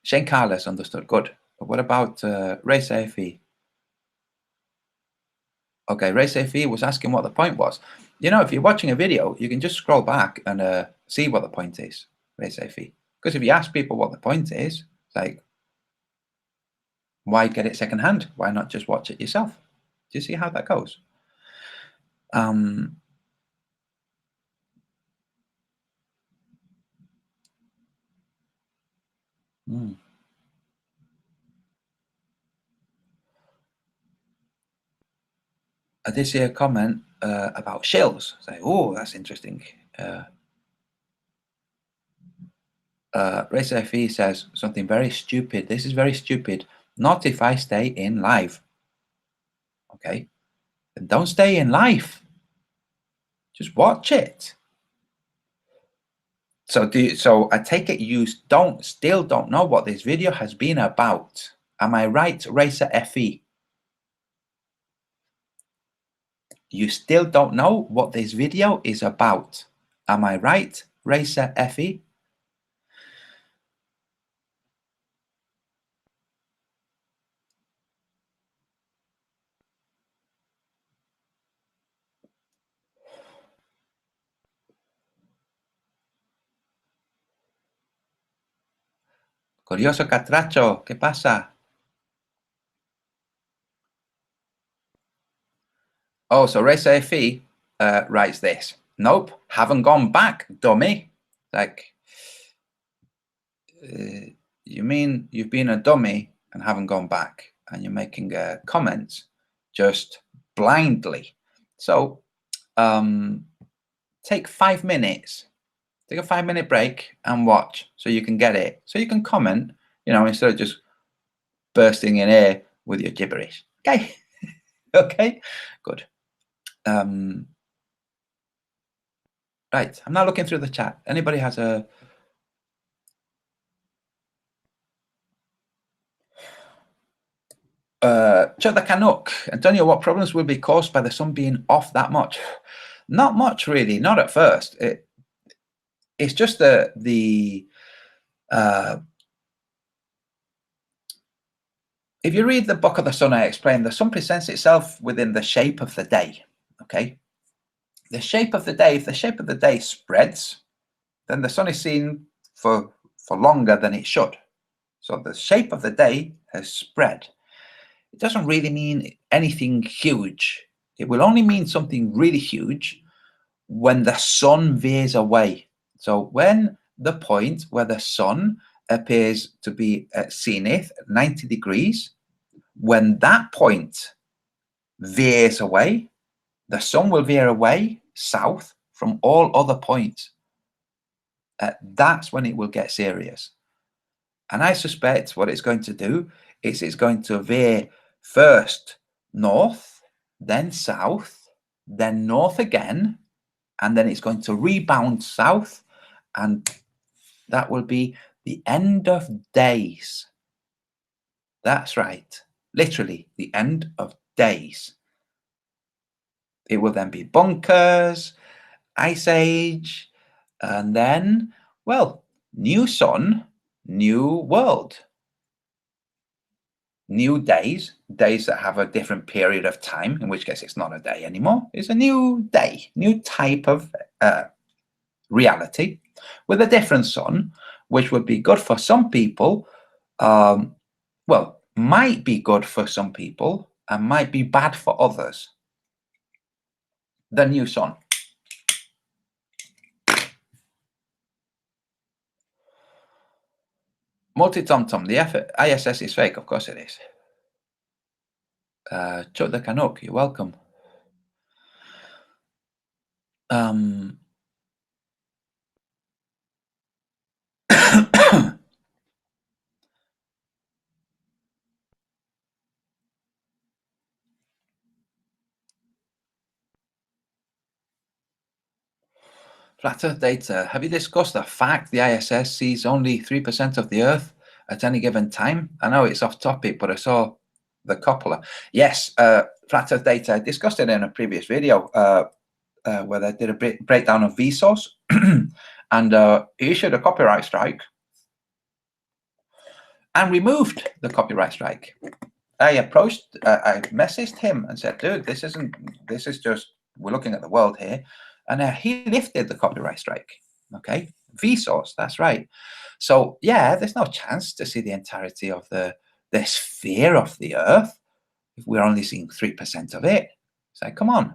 Shane Carless understood. Good. But what about Racer FE? Okay, Racer FE was asking what the point was. If you're watching a video, you can just scroll back and see what the point is, Racer FE. Because if you ask people what the point is, it's like, why get it secondhand? Why not just watch it yourself? Do you see how that goes? I did see a comment about shills. Say, oh, that's interesting. Racer FE says something very stupid. This is very stupid. Not if I stay in live. Okay, then don't stay in live. Just watch it. So I take it you still don't know what this video has been about. Am I right, Racer FE? You still don't know what this video is about. Am I right, Racer FE? Curioso Catracho, ¿qué pasa? Oh, so Racer FE writes this. Nope, haven't gone back, dummy. Like, you mean you've been a dummy and haven't gone back, and you're making comments just blindly. So take 5 minutes. Take a 5-minute break and watch so you can get it. So you can comment, instead of just bursting in air with your gibberish. Okay? Okay, good. Right, I'm now looking through the chat. Anybody has a... Chuck the Canuck. Antonio, what problems will be caused by the sun being off that much? Not much, really. Not at first. It's just the if you read the Book of the Sun, I explain the sun presents itself within the shape of the day. Okay, the shape of the day. If the shape of the day spreads, then the sun is seen for longer than it should. So the shape of the day has spread. It doesn't really mean anything huge. It will only mean something really huge when the sun veers away. So when the point where the sun appears to be at zenith, 90 degrees, when that point veers away, the sun will veer away south from all other points. That's when it will get serious. And I suspect what it's going to do is it's going to veer first north, then south, then north again, and then it's going to rebound south, and that will be the end of days. That's right, literally the end of days. It will then be bunkers, ice age, and then, well, new sun, new world. New days that have a different period of time, in which case it's not a day anymore. It's a new day, new type of reality with a different sun, which would be good for some people. Well, might be good for some people and might be bad for others. The new sun. Multi-tom-tom, the ISS is fake. Of course it is. Chuck the Canuck, you're welcome. Flat Earth data. Have you discussed the fact the ISS sees only 3% of the Earth at any given time? I know it's off topic, but I saw the Coppola. Yes, Flat Earth data. I discussed it in a previous video where I did a breakdown of Vsauce and he issued a copyright strike and removed the copyright strike. I messaged him and said, dude, this is just, we're looking at the world here. And he lifted the copyright strike. Okay, Vsauce, that's right. So yeah, there's no chance to see the entirety of the sphere of the Earth if we're only seeing 3% of it. It's like, come on.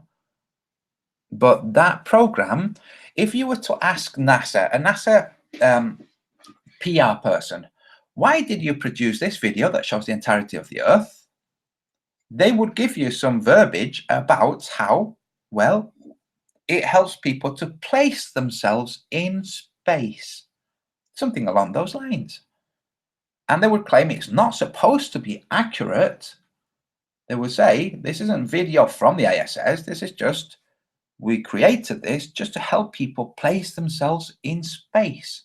But that program, if you were to ask NASA, a NASA PR person, why did you produce this video that shows the entirety of the Earth? They would give you some verbiage about how, well, it helps people to place themselves in space, something along those lines. And they would claim it's not supposed to be accurate. They would say, this isn't video from the ISS, this is just, we created this just to help people place themselves in space.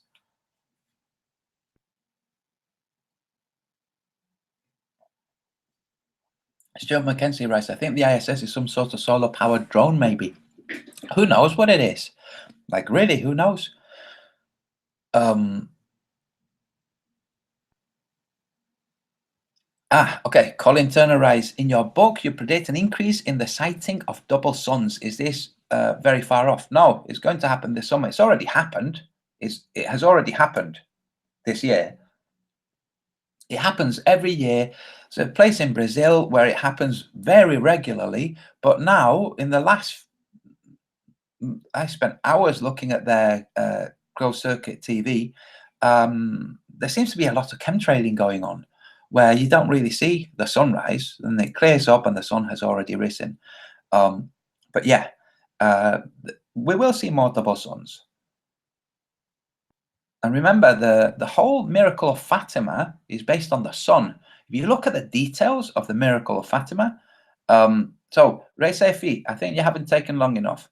Stuart McKenzie writes, I think the ISS is some sort of solar-powered drone, maybe. Who knows what it is? Like, really, who knows? Okay. Colin Turner writes, in your book, you predict an increase in the sighting of double suns. Is this very far off? No, it's going to happen this summer. It's already happened. It has already happened this year. It happens every year. It's a place in Brazil where it happens very regularly. But now, in the last, I spent hours looking at their closed circuit TV. There seems to be a lot of chemtrailing going on, where you don't really see the sunrise, and it clears up and the sun has already risen. But yeah, we will see more double suns. And remember, the whole miracle of Fatima is based on the sun. If you look at the details of the miracle of Fatima, so So, Ray Sefi, I think you haven't taken long enough.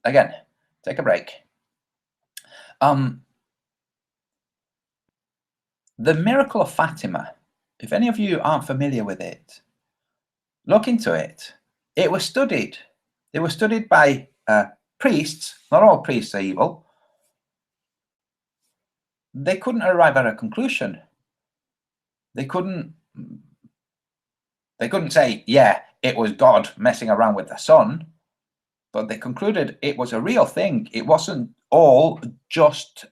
Again, take a break. The Miracle of Fatima, if any of you aren't familiar with it, look into it. It was studied. It was studied by priests. Not all priests are evil. They couldn't arrive at a conclusion. They couldn't say, yeah, it was God messing around with the sun, but they concluded it was a real thing. It wasn't all just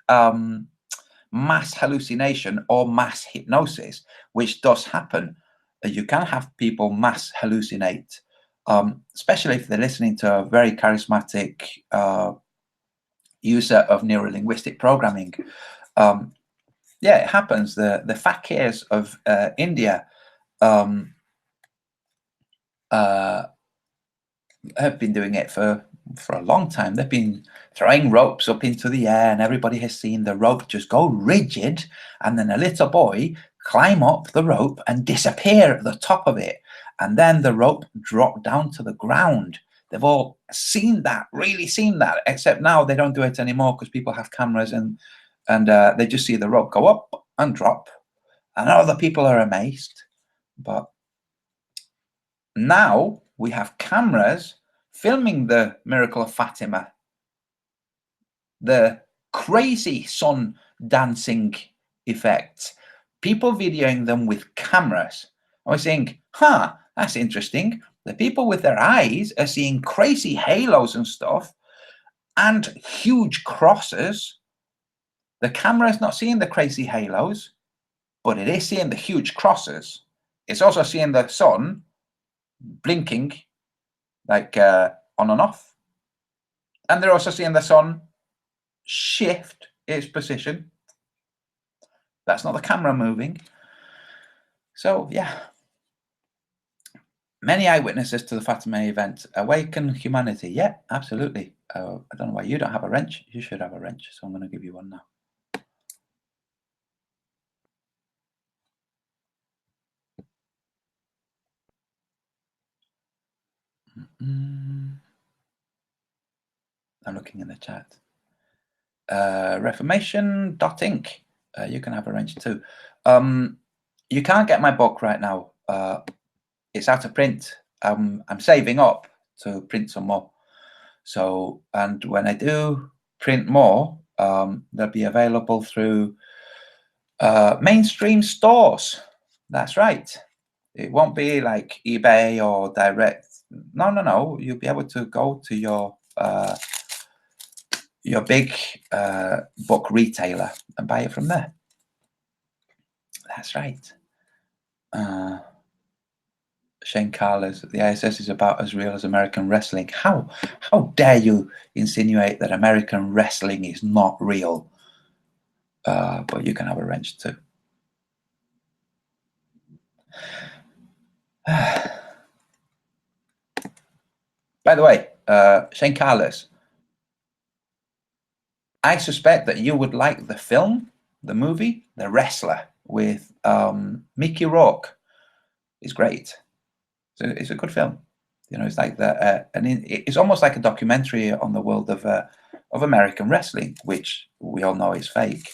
mass hallucination or mass hypnosis, which does happen. You can have people mass hallucinate, especially if they're listening to a very charismatic user of neurolinguistic programming. Yeah, it happens. The fakirs of India have been doing it for a long time. They've been throwing ropes up into the air, and everybody has seen the rope just go rigid, and then a little boy climb up the rope and disappear at the top of it, and then the rope drop down to the ground. They've all seen that, really seen that, except now they don't do it anymore because people have cameras, and they just see the rope go up and drop, and other people are amazed. But now we have cameras filming the Miracle of Fatima, the crazy sun dancing effects, people videoing them with cameras. I was saying, that's interesting. The people with their eyes are seeing crazy halos and stuff and huge crosses. The camera is not seeing the crazy halos, but it is seeing the huge crosses. It's also seeing the sun blinking like on and off. And they're also seeing the sun shift its position. That's not the camera moving. So, yeah. Many eyewitnesses to the Fatima event awaken humanity. Yeah, absolutely. I don't know why you don't have a wrench. You should have a wrench. So I'm going to give you one now. I'm looking in the chat. Reformation.inc. You can have a wrench too. You can't get my book right now. It's out of print. I'm saving up to print some more. So, and when I do print more, they'll be available through mainstream stores. That's right. It won't be like eBay or direct. No. You'll be able to go to your big book retailer and buy it from there. That's right. Shane Carlos, the ISS is about as real as American wrestling. How dare you insinuate that American wrestling is not real? But you can have a wrench too. By the way, Shane Carlos, I suspect that you would like the film, the movie, The Wrestler with Mickey Rourke. It's great. It's a good film. You know, it's like it's almost like a documentary on the world of American wrestling, which we all know is fake.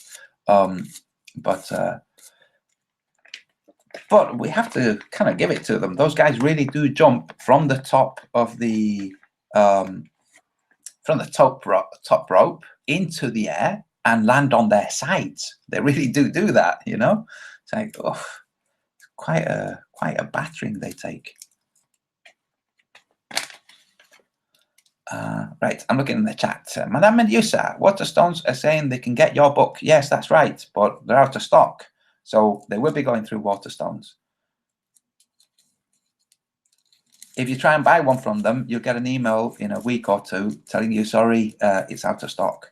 But we have to kind of give it to them. Those guys really do jump from the top of the top rope into the air and land on their sides. They really do that. You know, it's like quite a battering they take. Right, I'm looking in the chat. Madame Medusa, Waterstones are saying they can get your book. Yes, that's right, but they're out of stock. So they will be going through Waterstones. If you try and buy one from them, you'll get an email in a week or two telling you, sorry, it's out of stock.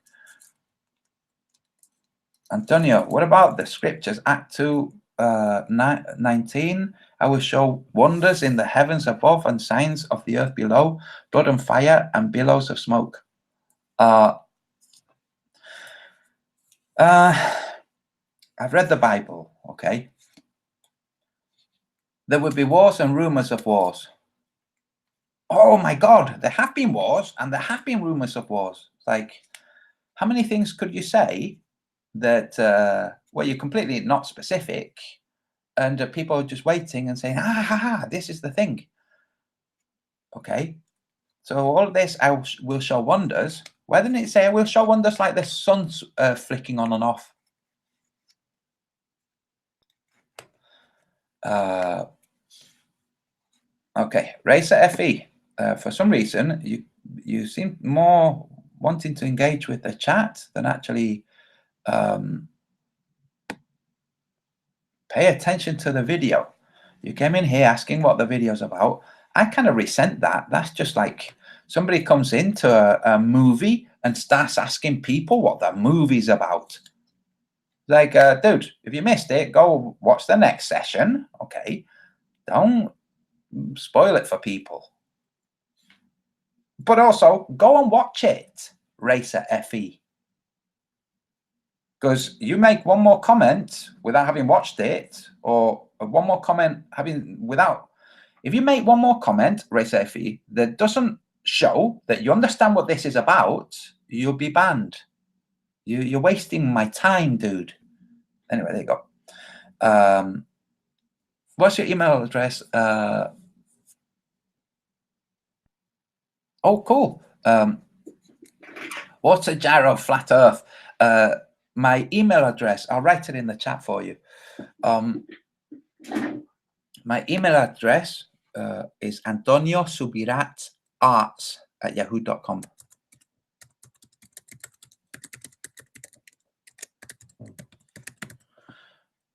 Antonio, what about the scriptures? Act 2, 19. I will show wonders in the heavens above and signs of the earth below, blood and fire and billows of smoke. I've read the Bible, okay, there would be wars and rumors of wars. Oh my God, there have been wars and there have been rumors of wars. Like, how many things could you say that where you're completely not specific and people are just waiting and saying, this is the thing. Okay, so all of this, I will show wonders. Why didn't it say I will show wonders like the sun's flicking on and off? Okay, Racer FE. For some reason, you seem more wanting to engage with the chat than actually pay attention to the video. You came in here asking what the video's about. I kind of resent that. That's just like somebody comes into a movie and starts asking people what the movie's about. Like, dude, if you missed it, go watch the next session. Okay, don't spoil it for people. But also, go and watch it, Racer FE. Because you make one more comment without having watched it, or one more comment if you make one more comment, Racer FE, that doesn't show that you understand what this is about, you'll be banned. You're wasting my time, dude. Anyway, there you go. What's your email address? Oh, cool. What's a gyro flat Earth? My email address, I'll write it in the chat for you. My email address is antoniosubiratarts@yahoo.com.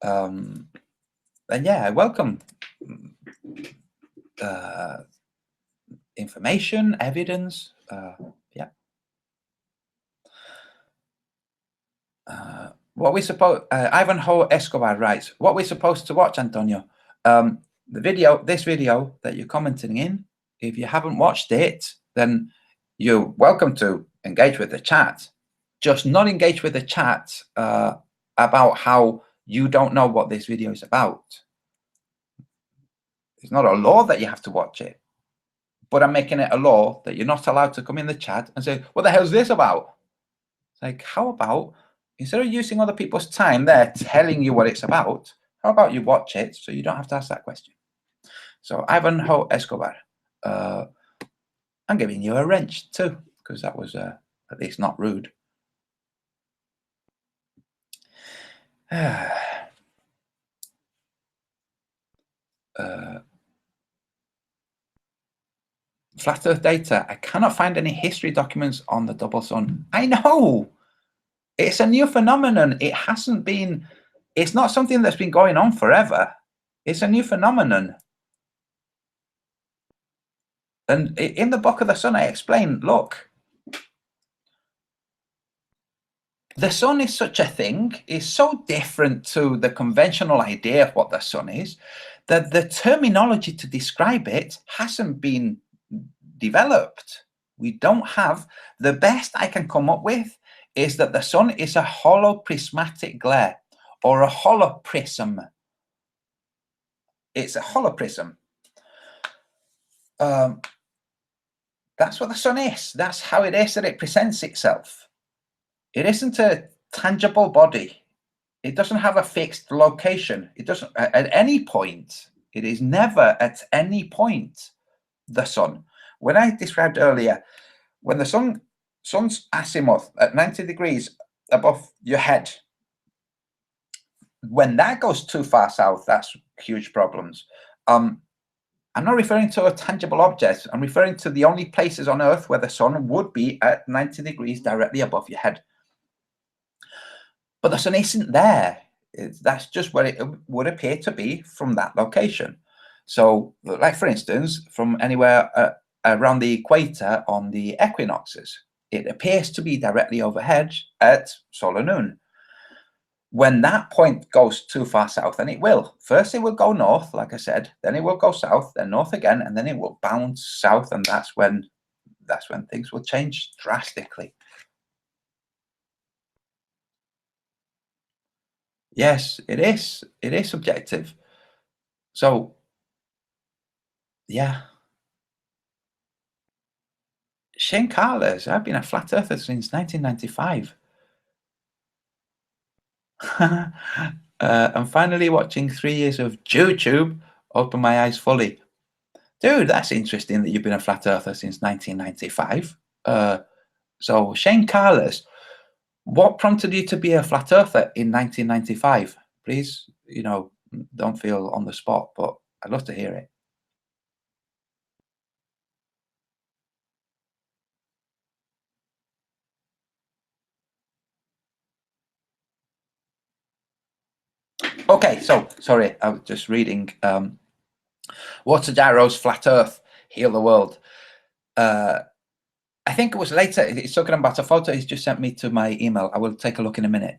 And yeah, I welcome information, evidence. Yeah. What we suppose, Ivanhoe Escobar writes, what we're supposed to watch, Antonio. This video that you're commenting in, if you haven't watched it, then you're welcome to engage with the chat. Just not engage with the chat about how you don't know what this video is about. It's not a law that you have to watch it, but I'm making it a law that you're not allowed to come in the chat and say, what the hell is this about? It's like, how about, instead of using other people's time there telling you what it's about, how about you watch it so you don't have to ask that question? So Ivanhoe Escobar, I'm giving you a wrench too, because that was at least not rude. Flat Earth data. I cannot find any history documents on the double sun. I know. It's a new phenomenon. It hasn't been, it's not something that's been going on forever. It's a new phenomenon. And in the Book of the Sun, I explain, look, the sun is such a thing, is so different to the conventional idea of what the sun is, that the terminology to describe it hasn't been developed. We don't have, the best I can come up with is that the sun is a hollow prismatic glare or a holoprism. It's a holoprism. That's what the sun is. That's how it is that it presents itself. It isn't a tangible body. It doesn't have a fixed location. It doesn't, at any point, it is never at any point the sun. When I described earlier, when the sun's azimuth at 90 degrees above your head, when that goes too far south, that's huge problems. I'm not referring to a tangible object. I'm referring to the only places on Earth where the sun would be at 90 degrees directly above your head. But the sun isn't there. That's just where it would appear to be from that location. So, like for instance, from anywhere around the equator on the equinoxes, it appears to be directly overhead at solar noon. When that point goes too far south, and it will. First, it will go north, like I said. Then it will go south, then north again, and then it will bounce south, and that's when things will change drastically. Yes, it is. It is subjective. So, yeah. Shane Carlos, I've been a flat earther since 1995. I'm finally watching 3 years of YouTube. Open my eyes fully. Dude, that's interesting that you've been a flat earther since 1995. So, Shane Carlos, what prompted you to be a flat earther in 1995? Please, don't feel on the spot, but I'd love to hear it. Okay, so sorry, I was just reading Water Gyro's Flat Earth, Heal the World. I think it was later. He's talking about a photo he's just sent me to my email. I will take a look in a minute.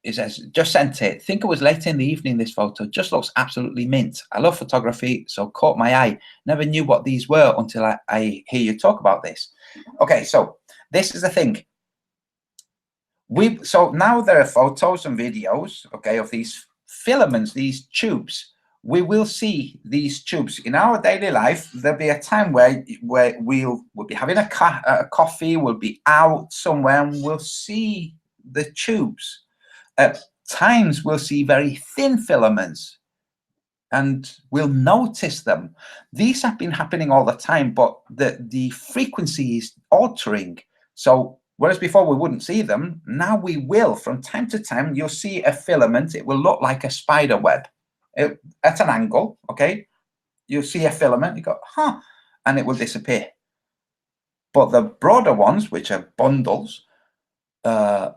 It says, just sent it. Think it was late in the evening, this photo. Just looks absolutely mint. I love photography, so caught my eye. Never knew what these were until I hear you talk about this. Okay, so this is the thing. So now there are photos and videos, okay, of these filaments, these tubes. We will see these tubes in our daily life. There'll be a time where we'll be having a coffee, we'll be out somewhere, and we'll see the tubes. At times, we'll see very thin filaments, and we'll notice them. These have been happening all the time, but the frequency is altering. So whereas before we wouldn't see them, now we will. From time to time, you'll see a filament. It will look like a spider web at an angle, okay? You'll see a filament, you go, huh, and it will disappear. But the broader ones, which are bundles, right,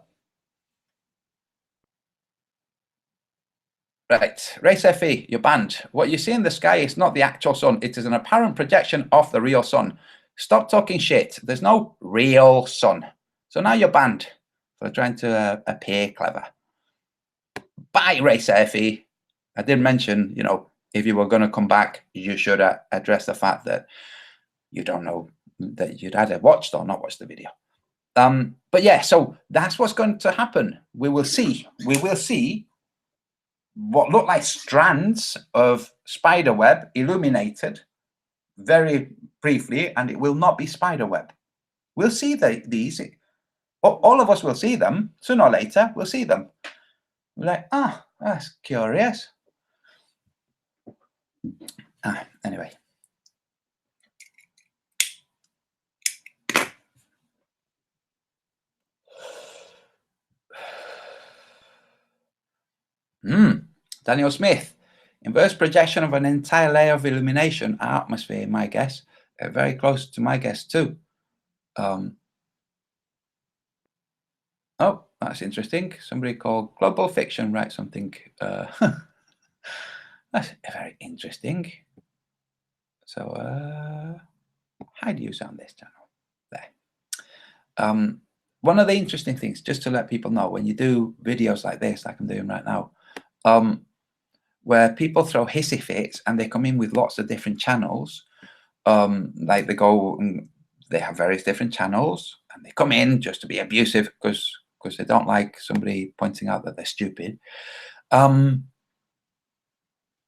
Race FE, you're banned. What you see in the sky is not the actual sun. It is an apparent projection of the real sun. Stop talking shit. There's no real sun. So now you're banned for trying to appear clever. Bye, Race FE. I did mention, if you were going to come back, you should address the fact that you don't know that you'd either watched or not watched the video. But yeah, so that's what's going to happen. We will see what look like strands of spider web illuminated very briefly, and it will not be spider web. We'll see these. All of us will see them sooner or later. We'll see them. We're like, that's curious. Anyway. Daniel Smith. Inverse projection of an entire layer of illumination, atmosphere, my guess. Very close to my guess too. Oh, that's interesting. Somebody called Global Fiction write something. That's very interesting. So, how do you sound this channel? There. One of the interesting things, just to let people know, when you do videos like this, like I'm doing right now, where people throw hissy fits and they come in with lots of different channels, like they go and they have various different channels and they come in just to be abusive because they don't like somebody pointing out that they're stupid,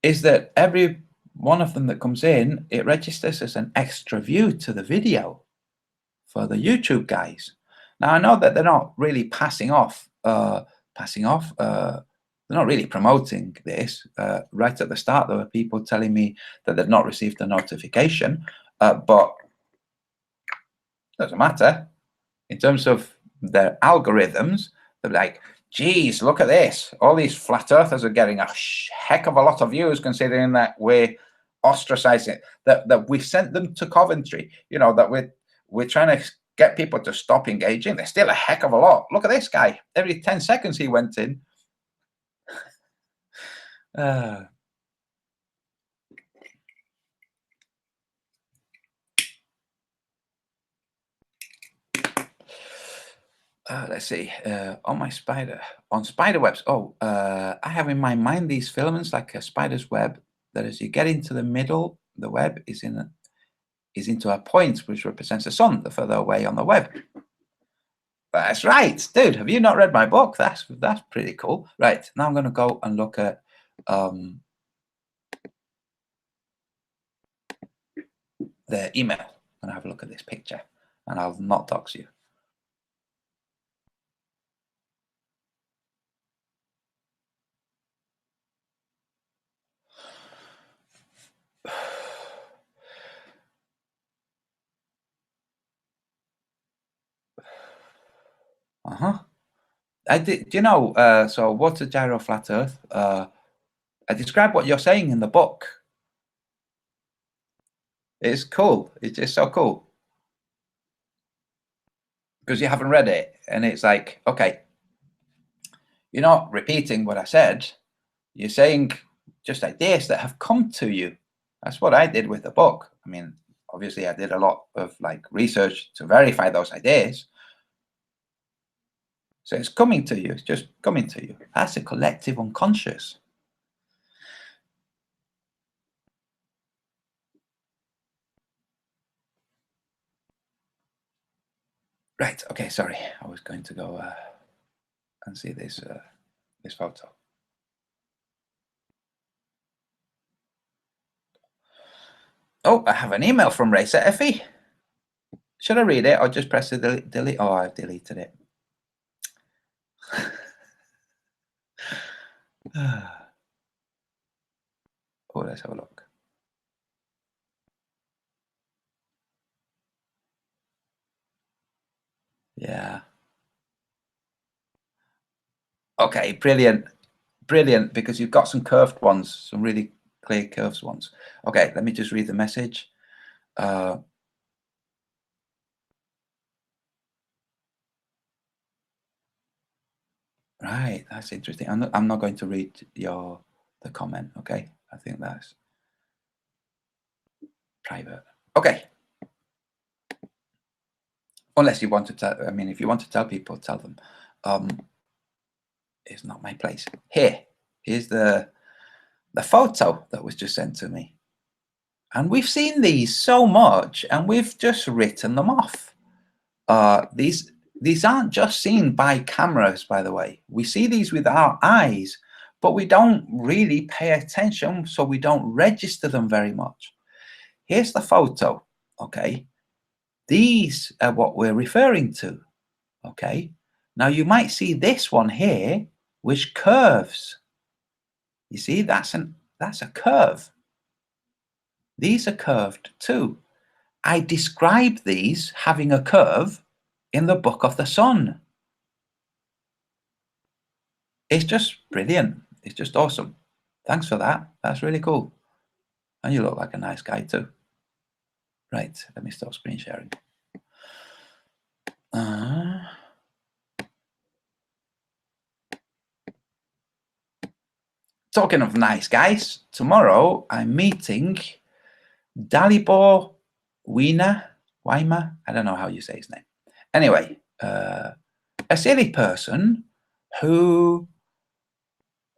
is that every one of them that comes in, it registers as an extra view to the video for the YouTube guys. Now, I know that they're not really passing off. They're not really promoting this. Right at the start, there were people telling me that they'd not received a notification, but it doesn't matter. In terms of their algorithms, they're like, geez, look at this. All these flat earthers are getting a heck of a lot of views, considering that we're ostracizing, that we've sent them to Coventry, that we're trying to get people to stop engaging. There's still a heck of a lot. Look at this guy. Every 10 seconds he went in. Let's see. On spider webs. I have in my mind these filaments like a spider's web, that as you get into the middle, the web is into a point which represents the sun, the further away on the web. That's right, dude. Have you not read my book? That's pretty cool. Right, now I'm going to go and look at the email. I'm going to have a look at this picture, and I'll not dox you. I did. Do you know? So, what's a gyro flat Earth? I describe what you're saying in the book. It's cool. It's just so cool because you haven't read it, and it's like, okay, you're not repeating what I said. You're saying just ideas that have come to you. That's what I did with the book. I mean, obviously, I did a lot of like research to verify those ideas. So it's coming to you. It's just coming to you. That's a collective unconscious. Right. Okay. Sorry. I was going to go and see this this photo. Oh, I have an email from Racer Effie. Should I read it or just press the delete? Oh, I've deleted it. Oh, let's have a look. Yeah. Okay, brilliant. Brilliant, because you've got some curved ones, some really clear curves ones. Okay, let me just read the message. Right, that's interesting. I'm not going to read the comment, okay? I think that's private. Okay. Unless you want to tell, I mean, if you want to tell people, tell them. It's not my place. Here's the photo that was just sent to me. And we've seen these so much, and we've just written them off. These aren't just seen by cameras, by the way. We see these with our eyes, but we don't really pay attention, so we don't register them very much. Here's the photo, okay? These are what we're referring to, okay? Now, you might see this one here, which curves. You see, that's a curve. These are curved too. I describe these having a curve in the Book of the Sun. It's just brilliant. It's just awesome. Thanks for that. That's really cool. And you look like a nice guy too. Right, let me stop screen sharing. Talking of nice guys, tomorrow I'm meeting Dalibor Weimer. I don't know how you say his name. Anyway, a silly person who,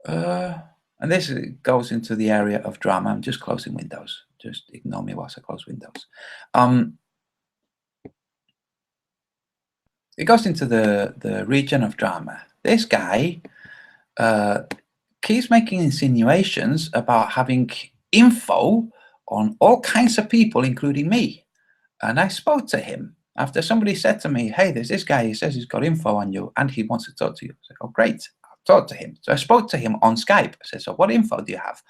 and this goes into the area of drama. I'm just closing windows. Just ignore me whilst I close windows. It goes into the region of drama. This guy keeps making insinuations about having info on all kinds of people, including me. And I spoke to him after somebody said to me, hey, there's this guy, he says he's got info on you and he wants to talk to you. I said, oh, great, I'll talk to him. So I spoke to him on Skype. I said, so what info do you have?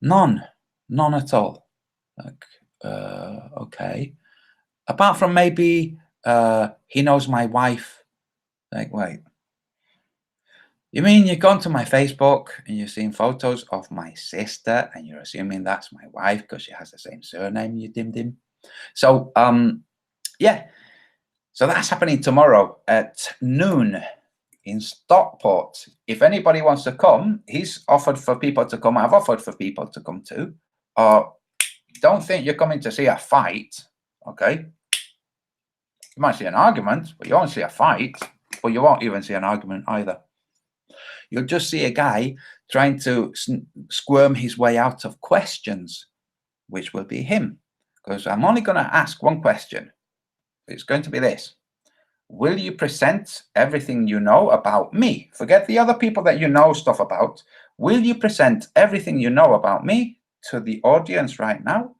None at all. Like, okay. Apart from maybe he knows my wife. Like, wait. You mean you've gone to my Facebook and you've seen photos of my sister and you're assuming that's my wife because she has the same surname, you dim. So, yeah. So that's happening tomorrow at noon in Stockport. If anybody wants to come, he's offered for people to come. I've offered for people to come too. Don't think you're coming to see a fight, okay? You might see an argument, but you won't see a fight, or you won't even see an argument either. You'll just see a guy trying to squirm his way out of questions, which will be him. Because I'm only going to ask one question. It's going to be this. will you present everything you know about me? Forget the other people that you know stuff about. Will you present everything you know about me to the audience right now?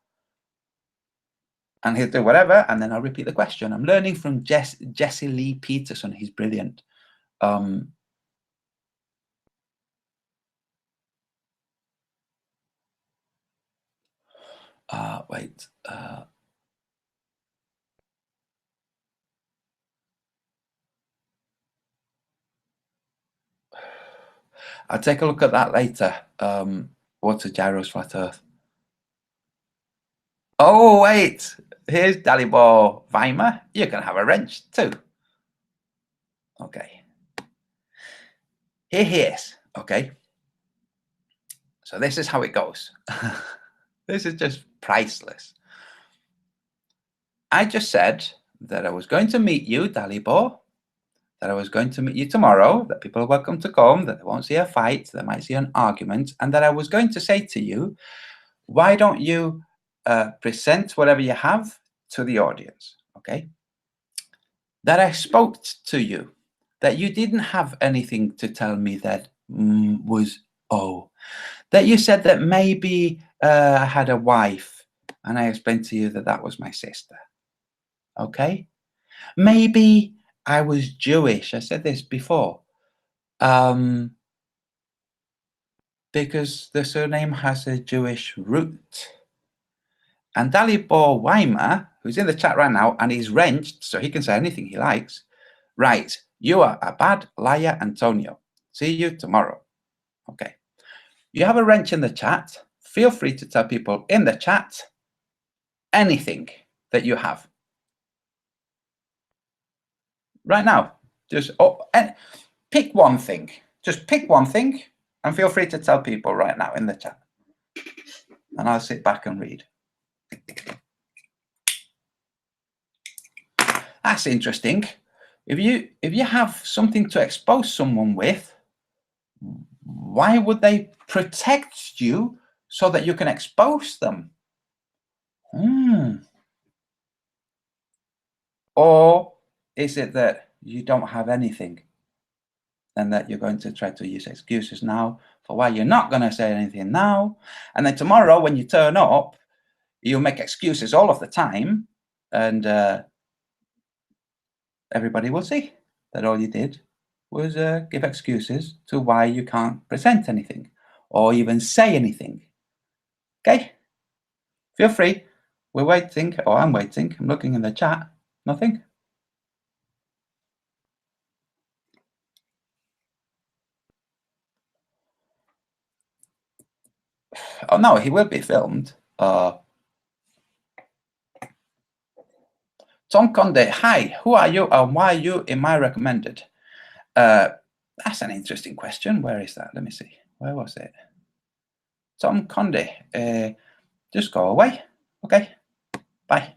And he'll do whatever, and then I'll repeat the question. I'm learning from Jesse Lee Peterson. He's brilliant. Wait. I'll take a look at that later. What's a gyros flat Earth? Oh, wait. Here's Dalibor Weimer. You can have a wrench too. Okay. Here he is. Okay. So this is how it goes. This is just priceless. I just said that I was going to meet you, Dalibor, that I was going to meet you tomorrow, that people are welcome to come, that they won't see a fight, they might see an argument, and that I was going to say to you, why don't you present whatever you have to the audience, okay? That I spoke to you, that you didn't have anything to tell me that was, that you said that maybe I had a wife, and I explained to you that that was my sister, okay? Maybe I was Jewish. I said this before. Because the surname has a Jewish root. And Dalibor Weimer, who's in the chat right now, and he's wrenched, so he can say anything he likes, writes, you are a bad liar, Antonio. See you tomorrow. Okay. You have a wrench in the chat. Feel free to tell people in the chat anything that you have. Right now, just pick one thing. Just pick one thing and feel free to tell people right now in the chat. And I'll sit back and read. That's interesting. If you have something to expose someone with, why would they protect you so that you can expose them? Or is it that you don't have anything and that you're going to try to use excuses now for why you're not going to say anything now, and then tomorrow when you turn up, you'll make excuses all of the time, and everybody will see that all you did was give excuses to why you can't present anything or even say anything. Okay? Feel free. We're waiting, or I'm waiting. I'm looking in the chat. Nothing. Oh no, he will be filmed. Tom Conde, hi, who are you and why are you in my recommended? That's an interesting question. Where is that? Let me see. Where was it? Tom Conde, just go away. Okay, bye.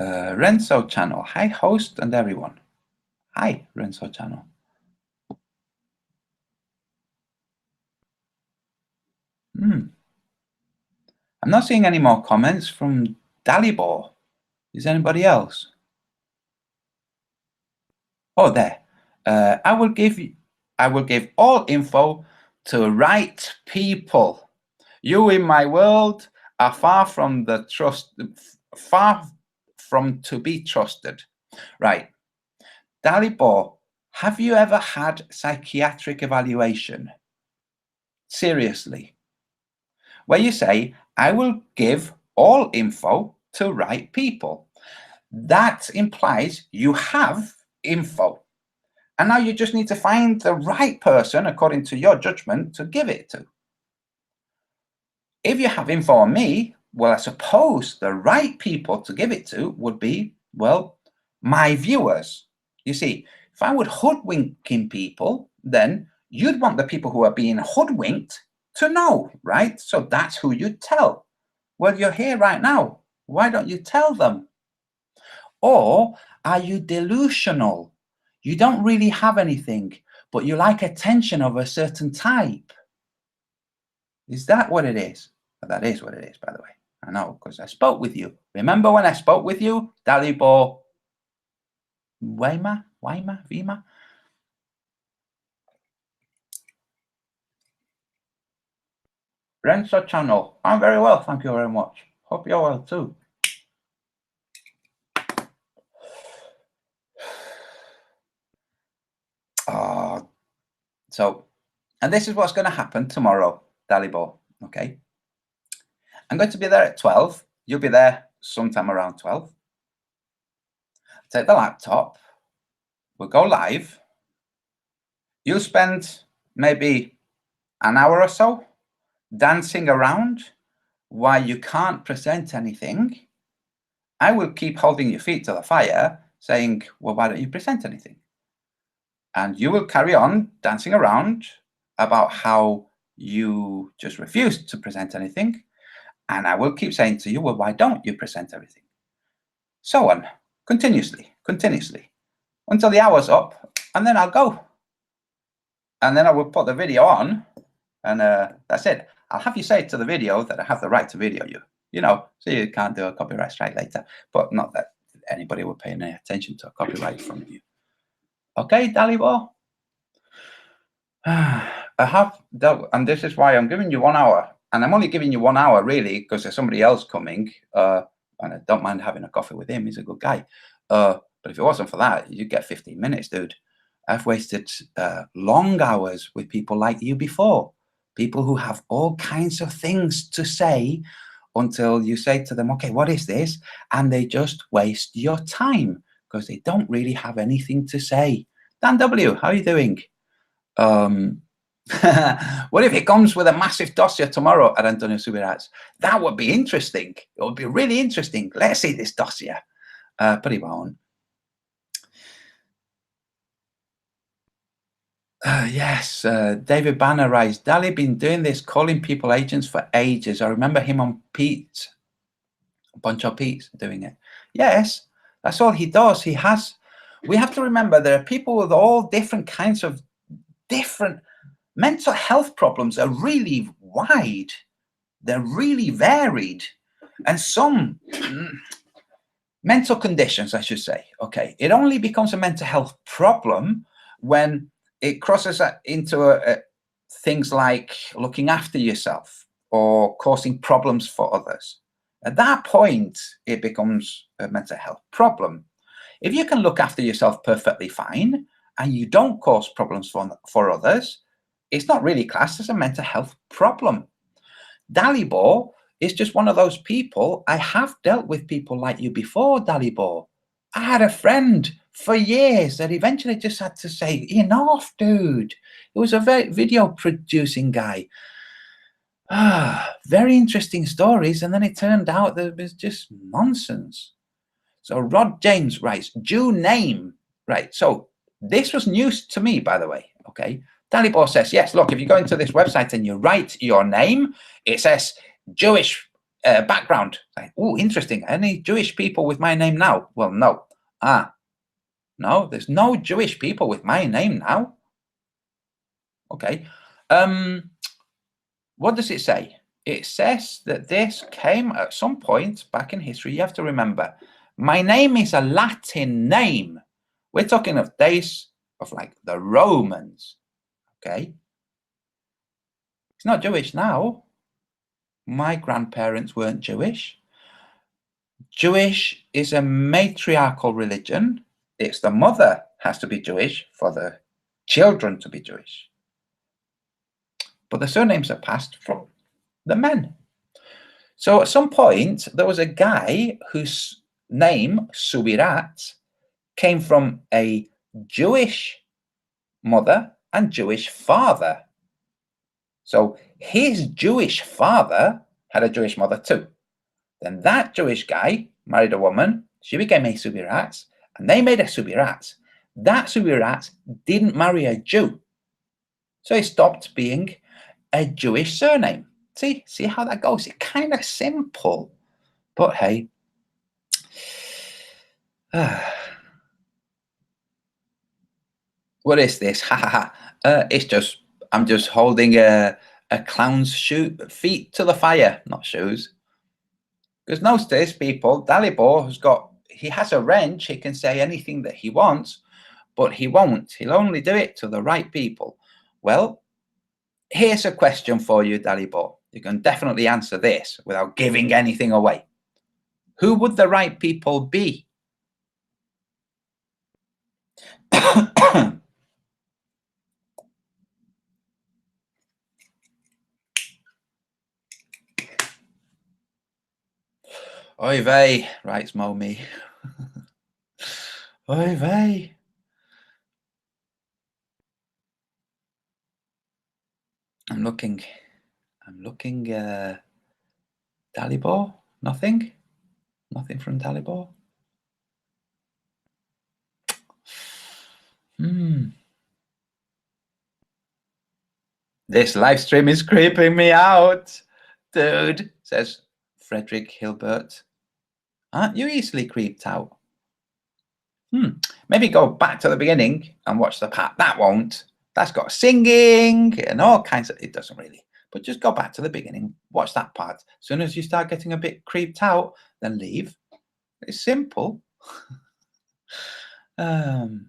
Renzo channel. Hi, host and everyone. Hi, Renzo channel. I'm not seeing any more comments from Dalibor. Is anybody else? Oh, there. I will give all info to right people. You in my world are far from to be trusted. Right. Dalibor, have you ever had psychiatric evaluation? Seriously. Where you say, I will give all info to right people. That implies you have info. And now you just need to find the right person, according to your judgment, to give it to. If you have info on me, well, I suppose the right people to give it to would be, well, my viewers. You see, if I would hoodwinking people, then you'd want the people who are being hoodwinked to know, right? So that's who you tell. Well, you're here right now. Why don't you tell them? Or are you delusional? You don't really have anything, but you like attention of a certain type. Is that what it is? Well, that is what it is, by the way. I know, because I spoke with you. Remember when I spoke with you? Dalibor Vima? Renzo Channel. I'm very well, thank you very much. Hope you're well too. So, and this is what's going to happen tomorrow, Dalibor. Okay. I'm going to be there at 12. You'll be there sometime around 12. Take the laptop. We'll go live. You'll spend maybe an hour or so dancing around while you can't present anything. I will keep holding your feet to the fire saying, well, why don't you present anything? And you will carry on dancing around about how you just refused to present anything. And I will keep saying to you, well, why don't you present everything? So on, continuously, until the hour's up, and then I'll go. And then I will put the video on, and that's it. I'll have you say to the video that I have the right to video you, so you can't do a copyright strike later. But not that anybody will pay any attention to a copyright from you. Okay, Dalibor? I have dealt, and this is why I'm giving you 1 hour. And I'm only giving you 1 hour, really, because there's somebody else coming. And I don't mind having a coffee with him. He's a good guy. But if it wasn't for that, you'd get 15 minutes, dude. I've wasted long hours with people like you before. People who have all kinds of things to say until you say to them, okay, what is this? And they just waste your time because they don't really have anything to say. Dan W., how are you doing? What if it comes with a massive dossier tomorrow at Antonio Subirats? That would be interesting. It would be really interesting. Let's see this dossier. But he won't. Yes, David Banner writes, Dali been doing this, calling people agents for ages. I remember him on Pete, Poncho Pete doing it. Yes, that's all he does. He has, we have to remember there are people with all different kinds of different mental health problems are really wide. They're really varied. And some mental conditions, I should say, okay, it only becomes a mental health problem when it crosses into things like looking after yourself or causing problems for others. At that point, it becomes a mental health problem. If you can look after yourself perfectly fine and you don't cause problems for others, it's not really classed as a mental health problem. Dalibor is just one of those people. I have dealt with people like you before, Dalibor. I had a friend for years that eventually just had to say, enough, dude. It was a very video producing guy. Very interesting stories. And then it turned out that it was just nonsense. So Rod James writes, due name. Right. So this was news to me, by the way. Okay. Dalibor says, yes, look, if you go into this website and you write your name, it says Jewish background. Like, oh, interesting. Any Jewish people with my name now? Well, no. No, there's no Jewish people with my name now. Okay. What does it say? It says that this came at some point back in history. You have to remember, my name is a Latin name. We're talking of days of like the Romans. Okay. It's not Jewish now. My grandparents weren't Jewish. Jewish is a matriarchal religion. It's the mother has to be Jewish for the children to be Jewish. But the surnames are passed from the men. So at some point, there was a guy whose name, Subirat, came from a Jewish mother and Jewish father. So his Jewish father had a Jewish mother too. Then that Jewish guy married a woman. She became a Subirat, and they made a Subirat. That Subirat didn't marry a Jew. So it stopped being a Jewish surname. See how that goes? It's kind of simple. But hey. What is this? Ha ha ha. It's just, I'm just holding a clown's feet to the fire, not shoes. Because notice, people, Dalibor he has a wrench. He can say anything that he wants, but he won't. He'll only do it to the right people. Well, here's a question for you, Dalibor. You can definitely answer this without giving anything away. Who would the right people be? Oy vey, writes Momi. Oy vey. I'm looking, Dalibor? Nothing from Dalibor? This live stream is creeping me out, dude, says Frederick Hilbert. Aren't you easily creeped out? Maybe go back to the beginning and watch the part. That won't. That's got singing and all kinds of, it doesn't really. But just go back to the beginning, watch that part. As soon as you start getting a bit creeped out, then leave. It's simple. Arab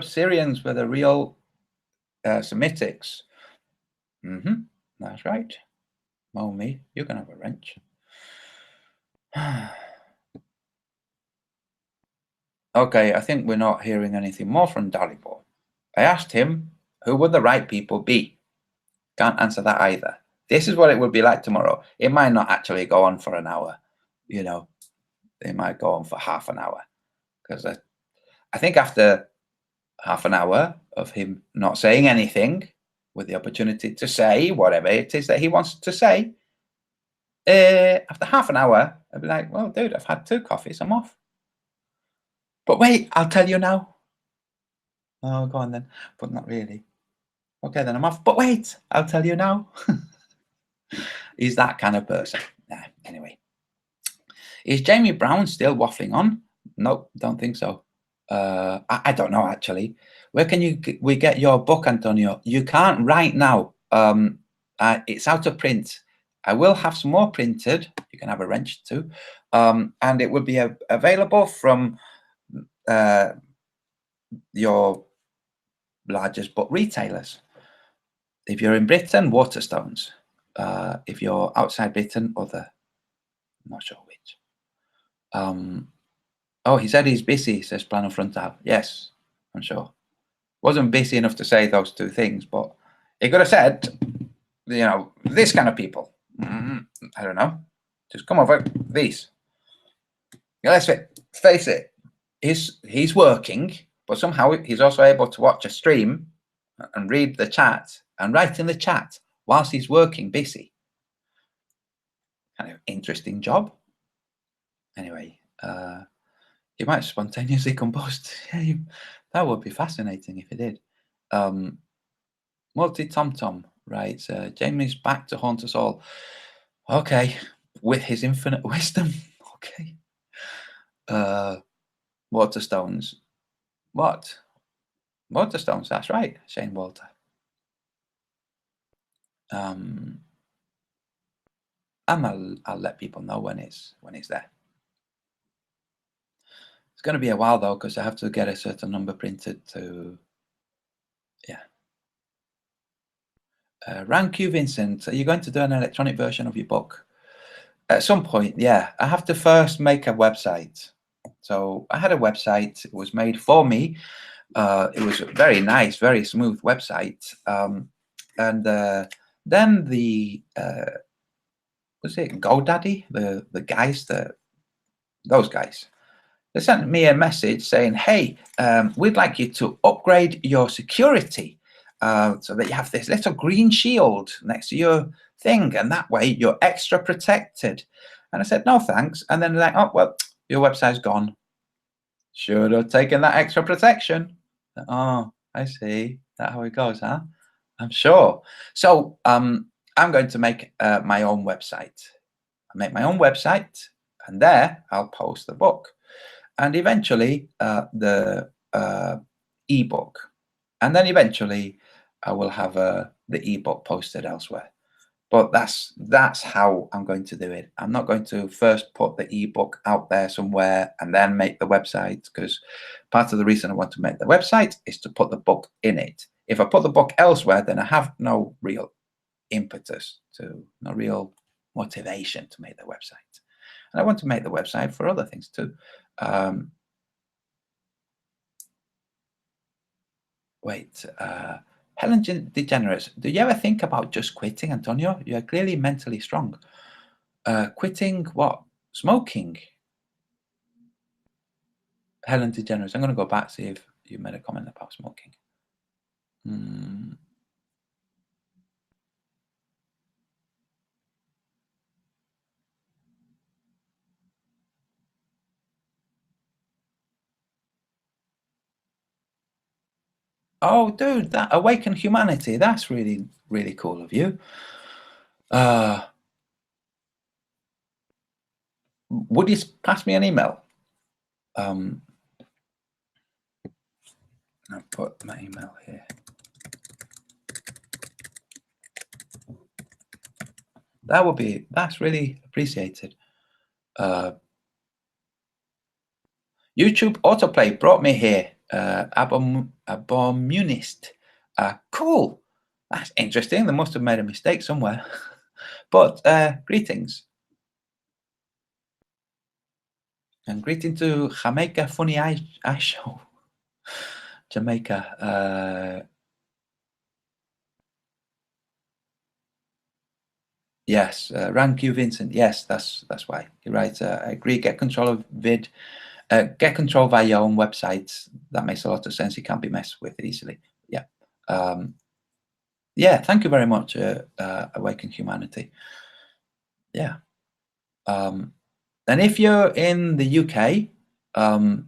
Syrians were the real Semitics. That's right. Momi, you can have a wrench. Okay, I think we're not hearing anything more from Dalibor. I asked him, who would the right people be? Can't answer that either. This is what it would be like tomorrow. It might not actually go on for an hour. You know, it might go on for half an hour. Because I think after half an hour of him not saying anything, with the opportunity to say whatever it is that he wants to say, after half an hour, I'd be like, well, dude, I've had 2 coffees, I'm off. But wait, I'll tell you now. Oh, go on then. But not really. Okay, then I'm off. But wait, I'll tell you now. He's that kind of person. Nah, anyway. Is Jamie Brown still waffling on? Nope, don't think so. I don't know, actually. Where can we get your book, Antonio? You can't right now. It's out of print. I will have some more printed. You can have a wrench too. And it will be available from your largest book retailers. If you're in Britain, Waterstones. If you're outside Britain, other. I'm not sure which. Oh, he said he's busy, says Plano Frontal. Yes, I'm sure. Wasn't busy enough to say those 2 things, but he could have said, you know, this kind of people. I don't know. Just come over. These. Yeah, let's face it. He's working, but somehow he's also able to watch a stream and read the chat and write in the chat whilst he's working, busy. Kind of interesting job. Anyway, he might spontaneously compost. Yeah, that would be fascinating if he did. Multi Tom writes, Jamie's back to haunt us all. Okay, with his infinite wisdom. Okay. Waterstones. What? Waterstones, that's right, Shane Walter. And I'll let people know when it's there. It's going to be a while though, because I have to get a certain number printed to. Yeah. Rank you, Vincent. Are you going to do an electronic version of your book? At some point, yeah. I have to first make a website. So I had a website. It was made for me. It was a very nice, very smooth website. And then the was it GoDaddy? The guys those guys. They sent me a message saying, "Hey, we'd like you to upgrade your security so that you have this little green shield next to your thing, and that way you're extra protected." And I said, "No, thanks." And then they're like, "Oh, well, your website's gone. Should have taken that extra protection." Oh, I see. That's how it goes, huh? I'm sure. So I'm going to make my own website. I make my own website, and there I'll post the book. And eventually, the ebook, and then eventually I will have the ebook posted elsewhere. But that's how I'm going to do it. I'm not going to first put the ebook out there somewhere and then make the website, because part of the reason I want to make the website is to put the book in it. If I put the book elsewhere, then I have no real impetus, no real motivation to make the website. And I want to make the website for other things too. Helen DeGeneres, do you ever think about just quitting, Antonio? You're clearly mentally strong. Quitting what? Smoking? Helen DeGeneres, I'm going to go back, see if you made a comment about smoking. Oh, dude, that Awaken Humanity, that's really, really cool of you. Would you pass me an email? I'll put my email here. That's really appreciated. YouTube autoplay brought me here. Abomunist. Cool. That's interesting. They must have made a mistake somewhere. But greetings. And greeting to Jamaica Funny Eye Show. Jamaica. Yes, Rank you, Vincent. Yes, that's why. You're right. I agree. Get control of vid. Get control via your own website. That makes a lot of sense. It can't be messed with easily. Yeah. Yeah, thank you very much, Awaken Humanity. Yeah. And if you're in the UK, I'll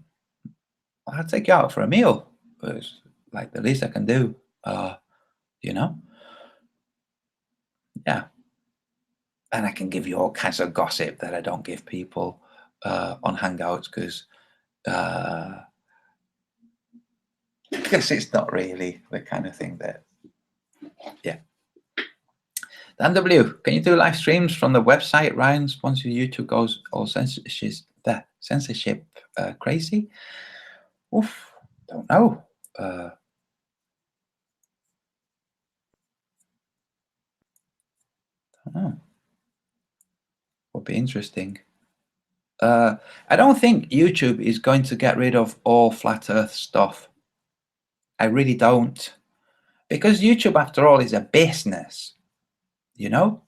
take you out for a meal. It's like the least I can do, you know? Yeah. And I can give you all kinds of gossip that I don't give people on Hangouts, because it's not really the kind of thing that, yeah. Dan W, can you do live streams from the website? Ryan's once your YouTube goes all censorship crazy. Oof, don't know. Don't know. Would be interesting. I don't think YouTube is going to get rid of all flat Earth stuff. I really don't, because YouTube, after all, is a business. You know,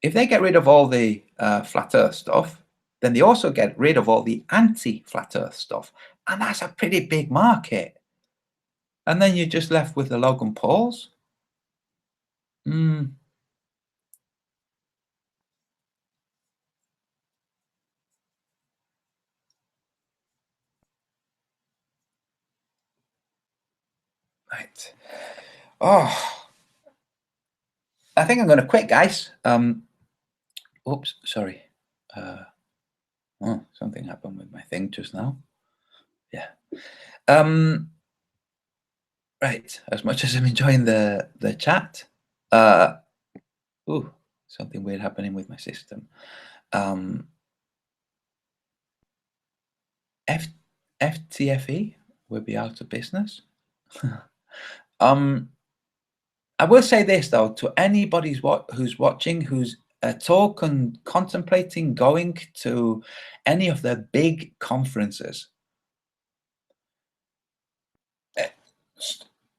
if they get rid of all the flat Earth stuff, then they also get rid of all the anti-flat Earth stuff, and that's a pretty big market. And then you're just left with the Logan Pauls. Right. Oh, I think I'm going to quit, guys. Oops, sorry. Oh, something happened with my thing just now. Yeah. Right. As much as I'm enjoying the chat, something weird happening with my system. FTFE will be out of business. I will say this though, to anybody who's watching, who's at all contemplating going to any of the big conferences,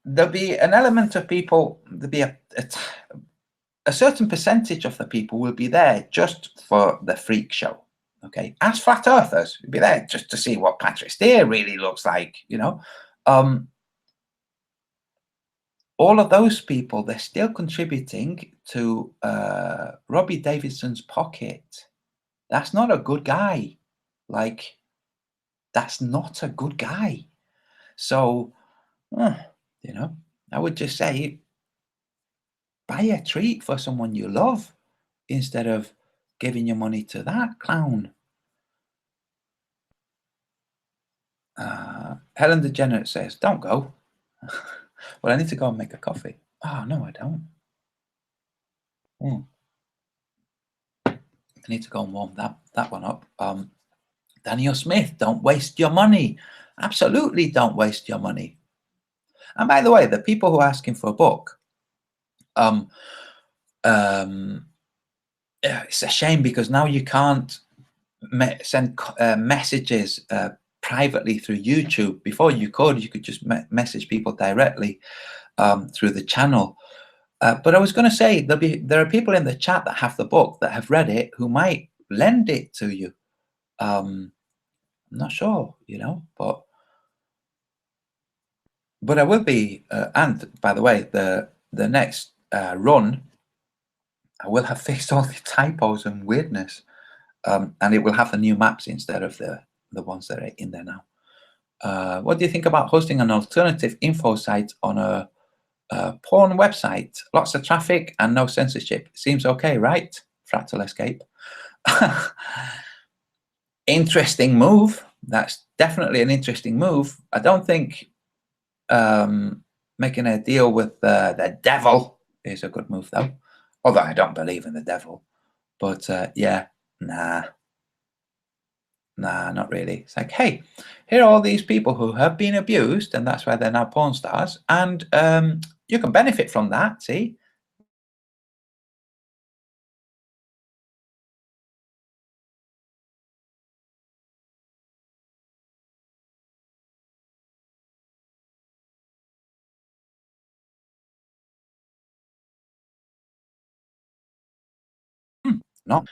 there'll be an element of people. There'll be a certain percentage of the people will be there just for the freak show. Okay, as flat earthers, you'll be there just to see what Patrick Steer really looks like. You know. All of those people, they're still contributing to Robbie Davidson's pocket. That's not a good guy. Like, that's not a good guy. So, you know, I would just say, buy a treat for someone you love instead of giving your money to that clown. Helen DeGenerate says, don't go. Well, I need to go and make a coffee. Oh, no, I don't. I need to go and warm that one up. Daniel Smith, don't waste your money. Absolutely don't waste your money. And by the way, the people who are asking for a book, it's a shame because now you can't send messages privately through YouTube. Before you could just message people directly through the channel. But I was going to say there are people in the chat that have the book that have read it who might lend it to you. I'm not sure, but I will be. And by the way, the next run, I will have fixed all the typos and weirdness, and it will have the new maps instead of the ones that are in there now. What do you think about hosting an alternative info site on a porn website? Lots of traffic and no censorship. Seems okay, right? Fractal Escape. Interesting move. That's definitely an interesting move. I don't think making a deal with the devil is a good move, though. Although I don't believe in the devil. But yeah, nah, not really. It's like, hey, here are all these people who have been abused, and that's why they're now porn stars, and you can benefit from that, see? No,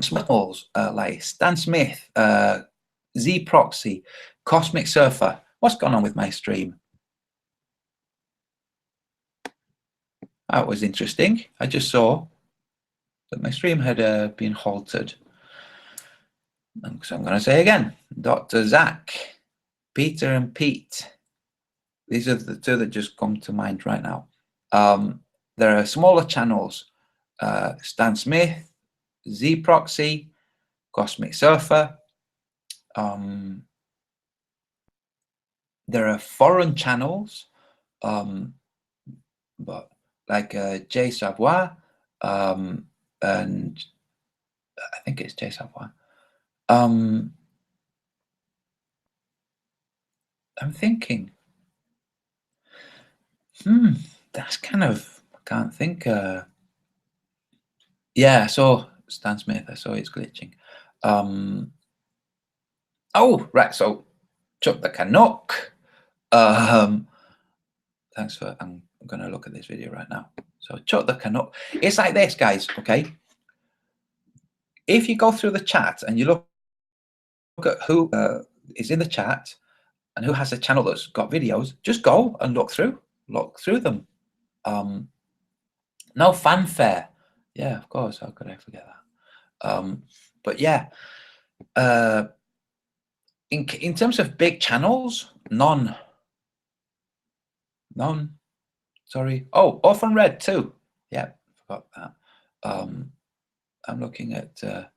Smittles, like Stan Smith, Z Proxy, Cosmic Surfer. What's gone on with my stream? That was interesting. I just saw that my stream had been halted. And so I'm going to say again, Dr. Zach, Peter and Pete. These are the two that just come to mind right now. There are smaller channels, Stan Smith, Z Proxy, Cosmic Surfer. There are foreign channels, but like Jay Savoy, and I think it's Jay Savoy. I'm thinking, that's kind of, I can't think. Yeah, I saw Stan Smith. I saw it's glitching. Oh, right. So Chuck the Canuck. Thanks for. I'm going to look at this video right now. So Chuck the Canuck. It's like this, guys. Okay. If you go through the chat and you look at who is in the chat and who has a channel that's got videos, just go and look through them. No fanfare. Yeah, of course. How could I forget that? But yeah, in terms of big channels, none. Sorry. Oh, Orphan Red too. Yeah, forgot that. I'm looking at the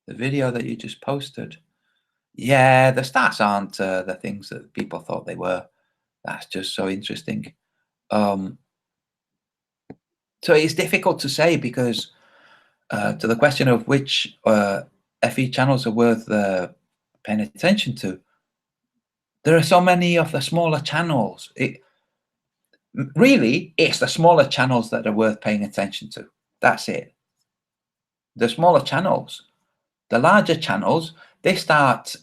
video that you just posted. Yeah, the stats aren't the things that people thought they were. That's just so interesting. So it's difficult to say because to the question of which FE channels are worth paying attention to, there are so many of the smaller channels. Really, it's the smaller channels that are worth paying attention to. That's it. The smaller channels. The larger channels, they start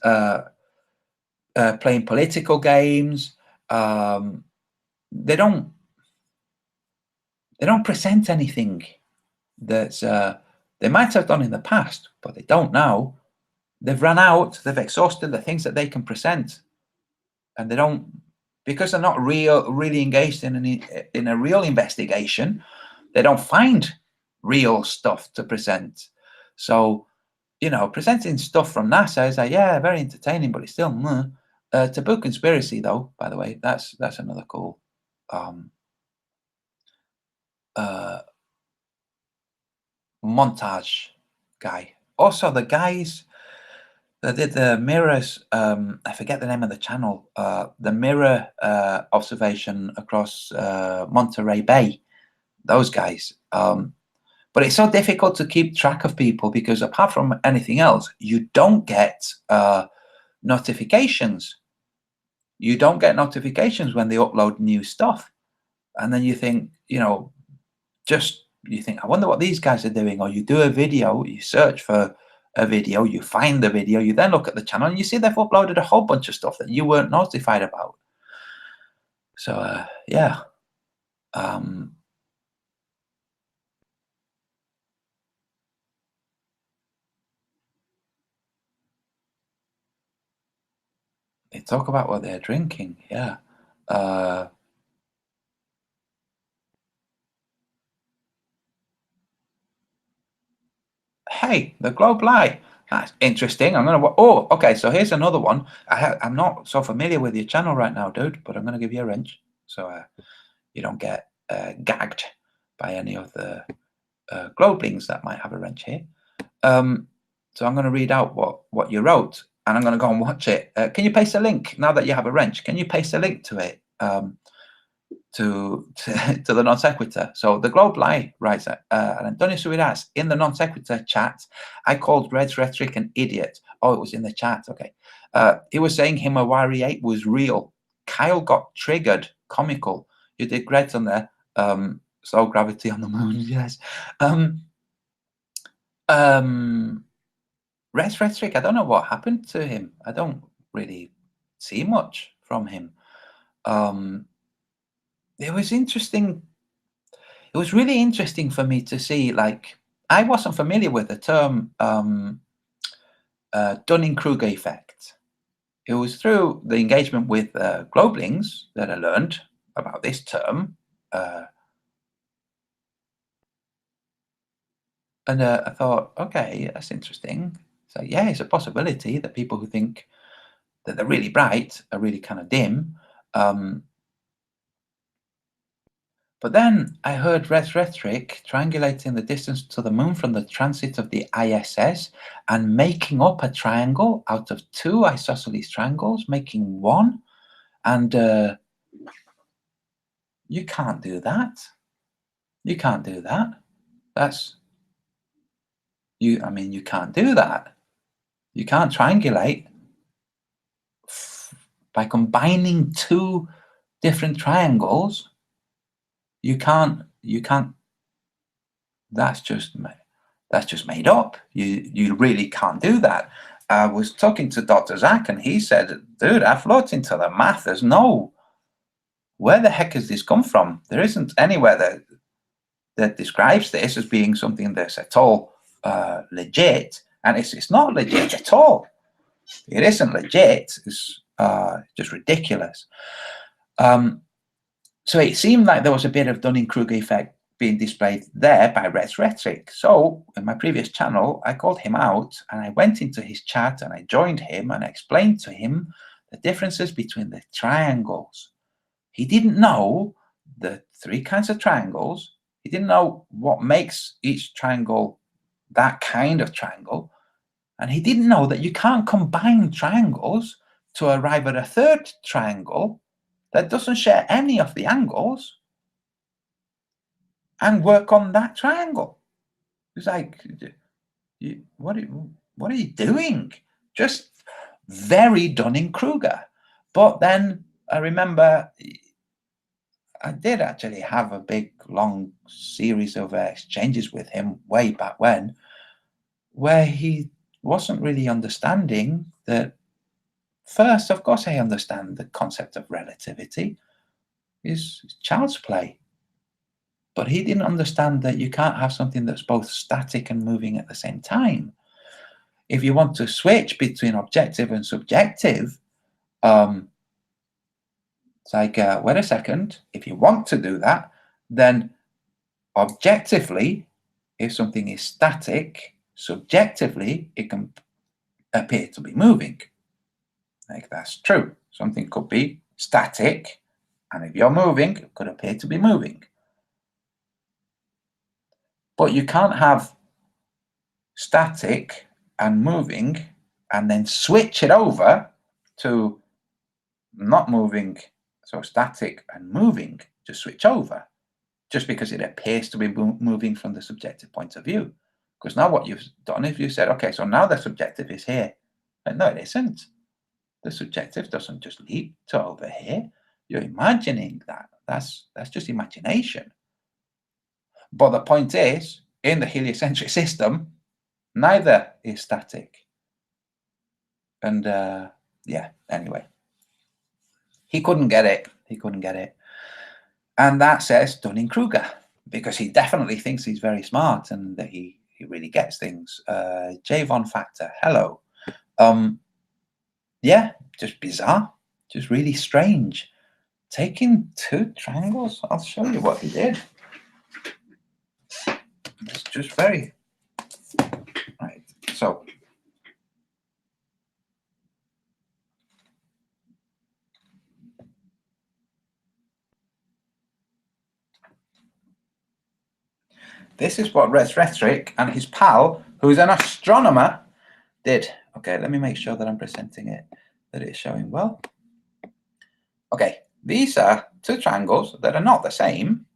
playing political games. They don't present anything that's they might have done in the past, but they don't now. They've run out. They've exhausted the things that they can present, and they don't, because they're not really engaged in a real investigation. They don't find real stuff to present. So, presenting stuff from NASA is like, yeah, very entertaining, but it's still Taboo Conspiracy, though. By the way, that's another cool montage guy. Also, the guys They did the mirrors. I forget the name of the channel. The mirror observation across Monterey Bay. Those guys. But it's so difficult to keep track of people because apart from anything else, you don't get notifications. You don't get notifications when they upload new stuff. And then you think, you think, I wonder what these guys are doing. Or you do a video, you search for a video, you find the video, you then look at the channel and you see they've uploaded a whole bunch of stuff that you weren't notified about. So, yeah. They talk about what they're drinking, yeah. Hey, the Globe Light. That's interesting. I'm gonna. Oh, okay. So here's another one. I'm not so familiar with your channel right now, dude, but I'm gonna give you a wrench so you don't get gagged by any of the Globelings that might have a wrench here. So I'm going to read out what you wrote, and I'm going to go and watch it. Can you paste a link now that you have a wrench? Can you paste a link to it to the non sequitur? So the Globe Light writes, Antonio Subiras, in the non sequitur chat, I called Red's Rhetoric an idiot. Oh, it was in the chat. Okay. He was saying Himawari 8 was real. Kyle got triggered. Comical. You did great on there. Slow gravity on the moon. Yes. Red's Rhetoric, I don't know what happened to him. I don't really see much from him. It was interesting. It was really interesting for me to see, like, I wasn't familiar with the term Dunning-Kruger effect. It was through the engagement with Globelings that I learned about this term. And I thought, okay, that's interesting. So yeah, it's a possibility that people who think that they're really bright are really kind of dim. But then I heard Red's Rhetoric triangulating the distance to the moon from the transit of the ISS and making up a triangle out of two isosceles triangles, making one. And you can't do that. You can't do that. I mean, you can't do that. You can't triangulate by combining two different triangles. You can't. That's just made up. You really can't do that. I was talking to Dr. Zach, and he said, "Dude, I've looked into the math. There's no. Where the heck has this come from? There isn't anywhere that describes this as being something that's at all legit, and it's not legit at all. It isn't legit. It's just ridiculous." So it seemed like there was a bit of Dunning-Kruger effect being displayed there by Red's Rhetoric. So in my previous channel, I called him out and I went into his chat and I joined him and I explained to him the differences between the triangles. He didn't know the three kinds of triangles. He didn't know what makes each triangle that kind of triangle. And he didn't know that you can't combine triangles to arrive at a third triangle that doesn't share any of the angles and work on that triangle. It's like, what are you doing? Just very Dunning-Kruger. But then I remember I did actually have a big, long series of exchanges with him way back when, where he wasn't really understanding that. First, of course, I understand the concept of relativity is child's play. But he didn't understand that you can't have something that's both static and moving at the same time. If you want to switch between objective and subjective, it's like, wait a second, if you want to do that, then objectively, if something is static, subjectively, it can appear to be moving. Like, that's true. Something could be static, and if you're moving, it could appear to be moving. But you can't have static and moving and then switch it over to not moving, so static and moving, to switch over, just because it appears to be moving from the subjective point of view. Because now what you've done is you said, okay, so now the subjective is here. But no, it isn't. The subjective doesn't just leap to over here. You're imagining that. That's just imagination. But the point is, in the heliocentric system, neither is static. And yeah, anyway, he couldn't get it. He couldn't get it. And that says Dunning-Kruger, because he definitely thinks he's very smart and that he really gets things. Javon Factor, hello. Yeah, just bizarre, just really strange. Taking two triangles, I'll show you what he did. It's just very, right, so. This is what Reds Rhetoric and his pal, who's an astronomer, did. Okay, let me make sure that I'm presenting it, that it's showing well. Okay, these are two triangles that are not the same.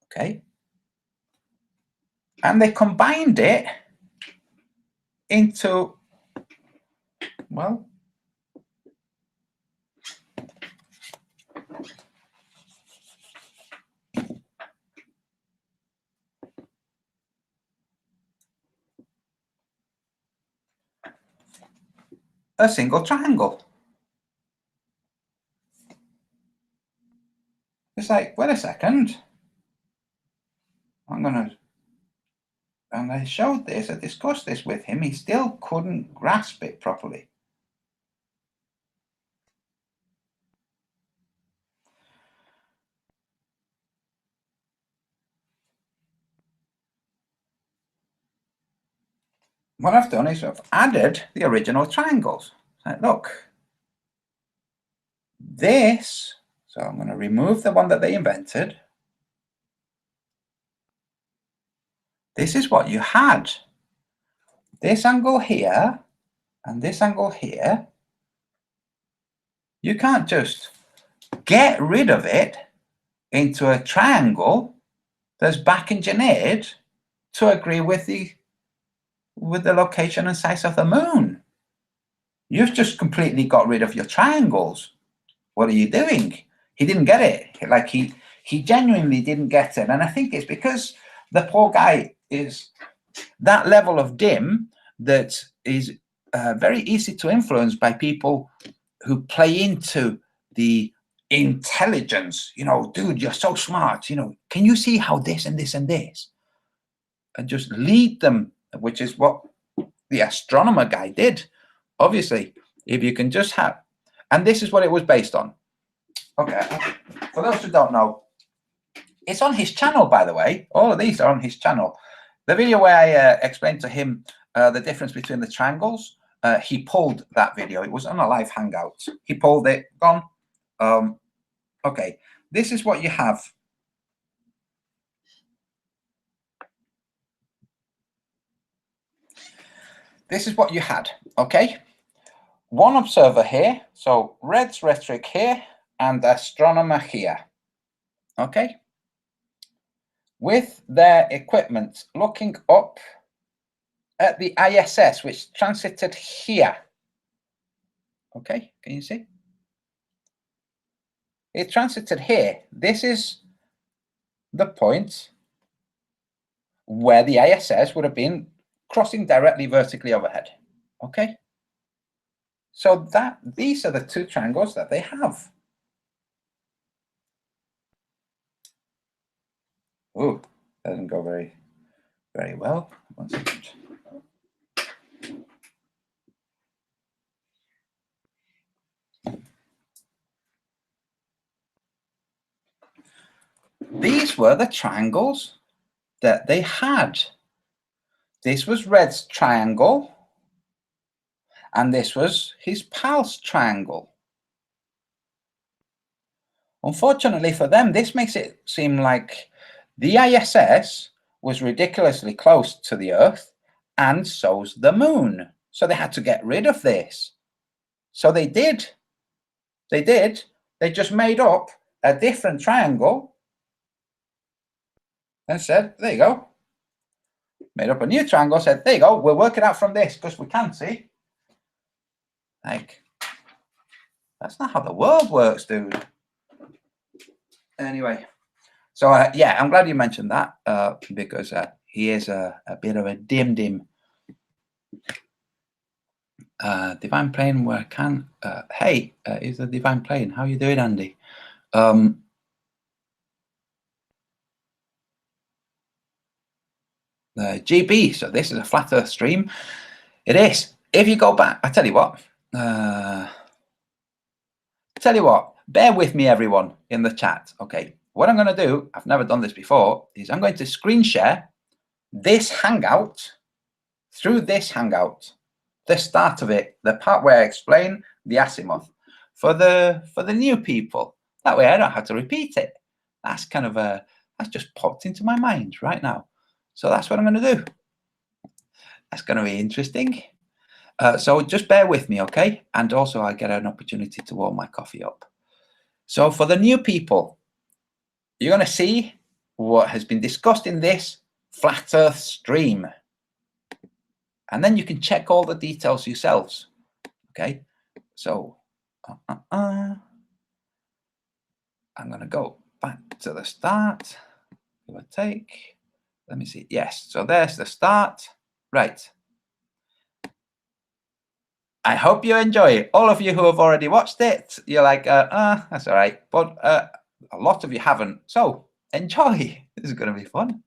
Okay. And they combined it into, well, a single triangle. It's like, wait a second. And I showed this, I discussed this with him. He still couldn't grasp it properly. What I've done is I've added the original triangles. Like, look, this, so I'm going to remove the one that they invented. This is what you had. This angle here and this angle here. You can't just get rid of it into a triangle that's back engineered to agree with the location and size of the moon. You've just completely got rid of your triangles. What are you doing? He didn't get it. Like he genuinely didn't get it. And I think it's because the poor guy is that level of dim that is very easy to influence by people who play into the intelligence. You know, dude, you're so smart. You know, can you see how this and this and this? And just lead them, which is what the astronomer guy did. Obviously, if you can just have, and this is what it was based on. Okay, for those who don't know, it's on his channel, by the way. All of these are on his channel. The video where I explained to him the difference between the triangles, he pulled that video. It was on a live hangout. He pulled it, gone. Okay, this is what you have. This is what you had, okay? One observer here, so Reds Rhetoric here, and astronomer here, okay? With their equipment looking up at the ISS, which transited here. Okay, can you see? It transited here. This is the point where the ISS would have been crossing directly vertically overhead. Okay? So these are the two triangles that they have. Ooh, doesn't go very, very well. 1 second. These were the triangles that they had. This was Red's triangle, and this was his pal's triangle. Unfortunately for them, this makes it seem like the ISS was ridiculously close to the Earth, and so's the moon. So they had to get rid of this. So they did. They did. They just made up a different triangle and said, there you go. Made up a new triangle, said, there you go. We'll work it out from this because we can see. Like, that's not how the world works, dude. Anyway, so yeah, I'm glad you mentioned that because he is a bit of a dim. Divine Plane where I can. Hey, is the Divine Plane? How you doing, Andy? GB, so this is a flat earth stream. It is. If you go back, I tell you what, bear with me, everyone in the chat. Okay, what I'm going to do, I've never done this before, is I'm going to screen share this Hangout through this Hangout, the start of it, the part where I explain the azimuth for the new people. That way I don't have to repeat it. That's kind of that's just popped into my mind right now. So that's what I'm going to do. That's going to be interesting. So just bear with me, okay? And also I get an opportunity to warm my coffee up. So for the new people, you're going to see what has been discussed in this Flat Earth stream. And then you can check all the details yourselves, okay? So I'm going to go back to the start. Give a take. Let me see. Yes, so there's the start. Right. I hope you enjoy it. All of you who have already watched it, you're like, that's all right. But a lot of you haven't. So enjoy. This is going to be fun.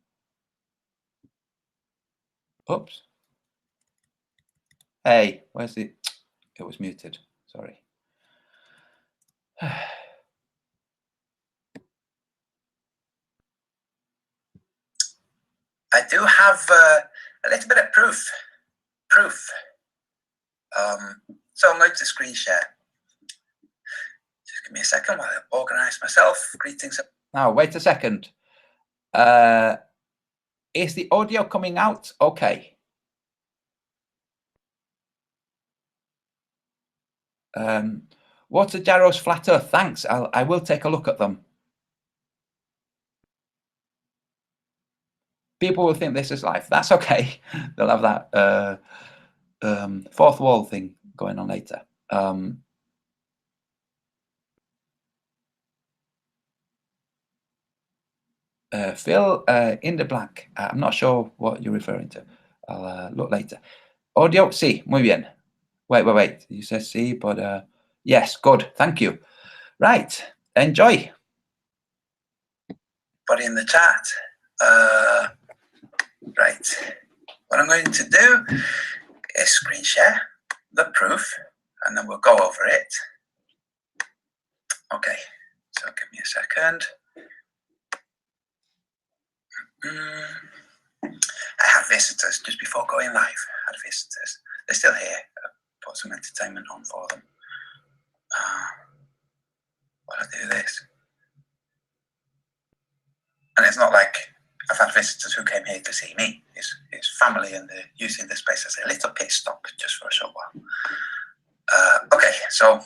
Oops. Hey, where's the... It was muted. Sorry. I do have a little bit of proof. So I'm going to screen share. Just give me a second while I organize myself. Greetings. Now, wait a second. Is the audio coming out okay? Water Jarrow's Flat Earth, thanks. I will take a look at them. People will think this is live. That's okay. They'll have that fourth wall thing going on later. Phil, in the black. I'm not sure what you're referring to. I'll look later. Audio, sí, muy bien. Wait. You said sí, but yes, good. Thank you. Right, enjoy. But in the chat, right. What I'm going to do is screen share the proof, and then we'll go over it. Okay, so give me a second. I had visitors just before going live. I had visitors. They're still here. I put some entertainment on for them. While I do this. And it's not like I've had visitors who came here to see me. It's family, and they're using this space as a little pit stop just for a short while. Okay, so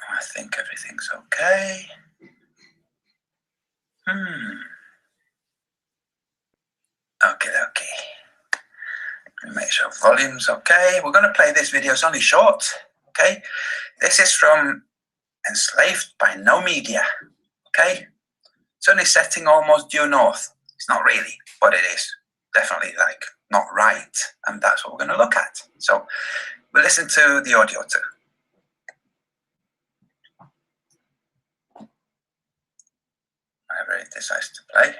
I think everything's okay. Okay. Make sure volume's okay. We're going to play this video. It's only short. Okay. This is from Enslaved by No Media. Okay. It's only setting almost due north. It's not really, but it is definitely like not right. And that's what we're going to look at. So we'll listen to the audio too. Whenever it decides to play. Right.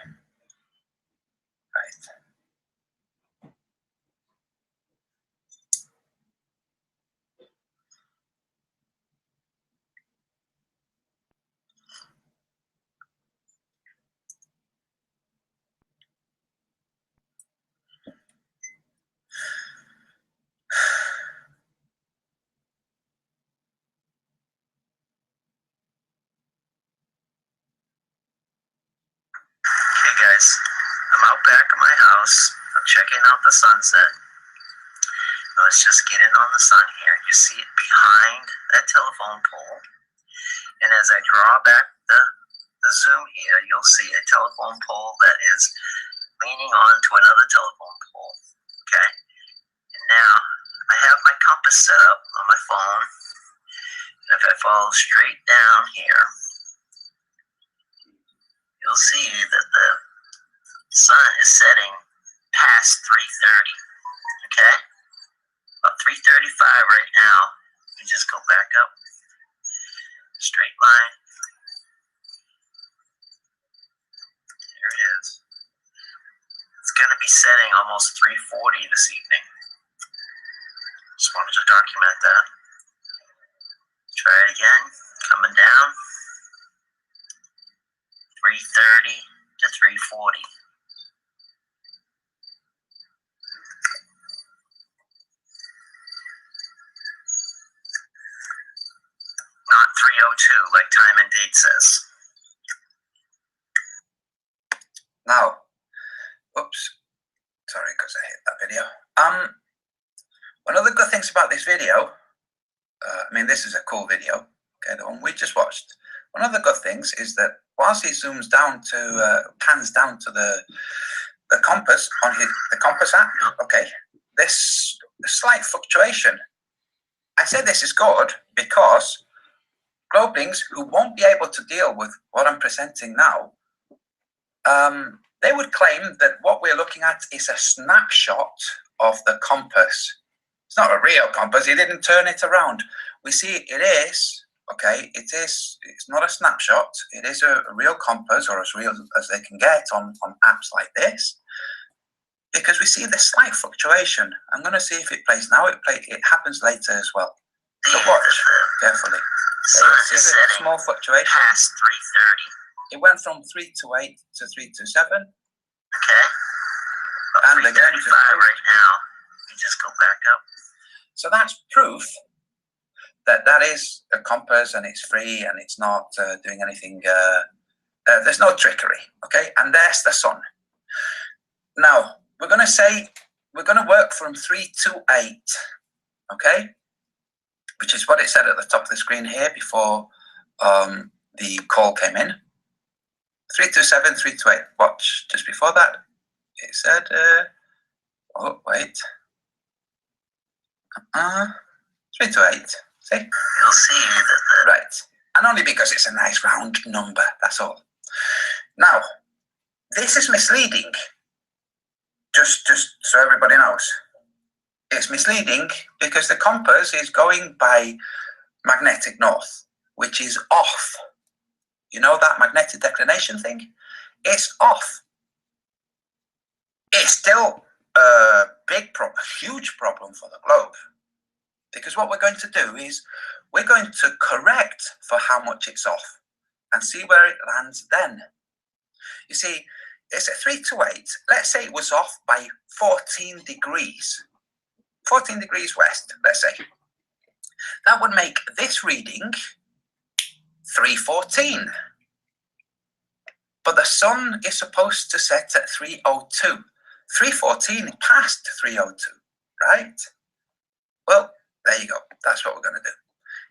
Hey guys, I'm out back at my house. I'm checking out the sunset. It's just getting on the sun here. You see it behind that telephone pole. And as I draw back the zoom here, you'll see a telephone pole that is leaning onto another telephone pole. Okay? And now I have my compass set up on my phone. And if I follow straight down here, you'll see that the sun is setting past 3:30. Okay? About 3:35 right now. You just go back up. Straight line. There it is. It's going to be setting almost 3:40 this evening. Just wanted to document that. Try it again. Coming down. 3:30 to 3:40. Not 3:02 like time and date says. Now, oops, sorry because I hit that video. One of the good things about this video, I mean, this is a cool video, okay, the one we just watched. One of the good things is that whilst he zooms down to, pans down to the compass on the compass app, okay, this slight fluctuation. I say this is good because Globelings who won't be able to deal with what I'm presenting now, they would claim that what we're looking at is a snapshot of the compass. It's not a real compass. He didn't turn it around. We see it is, okay, it's not a snapshot. It is a real compass, or as real as they can get on apps like this, because we see this slight fluctuation. I'm going to see if it plays now. It happens later as well. So watch carefully. Sun See is the setting small fluctuation. past 3:30. It went from 328 to 327. Okay. About And again, 3:35 right now. You just go back up. So that's proof that that is a compass and it's free and it's not doing anything. There's no trickery, okay? And there's the sun. Now, we're going to work from 328, okay? Which is what it said at the top of the screen here before the call came in. 327, 328. Watch, just before that, it said, oh, wait. 328, see? You'll see that Right, and only because it's a nice round number, that's all. Now, this is misleading, just so everybody knows. It's misleading because the compass is going by magnetic north, which is off. You know that magnetic declination thing? It's off. It's still a big problem, a huge problem for the globe. Because what we're going to do is we're going to correct for how much it's off and see where it lands then. You see, it's at 328. Let's say it was off by 14 degrees. 14 degrees west, let's say. That would make this reading 314. But the sun is supposed to set at 302. 314 past 302, right? Well, there you go. That's what we're going to do.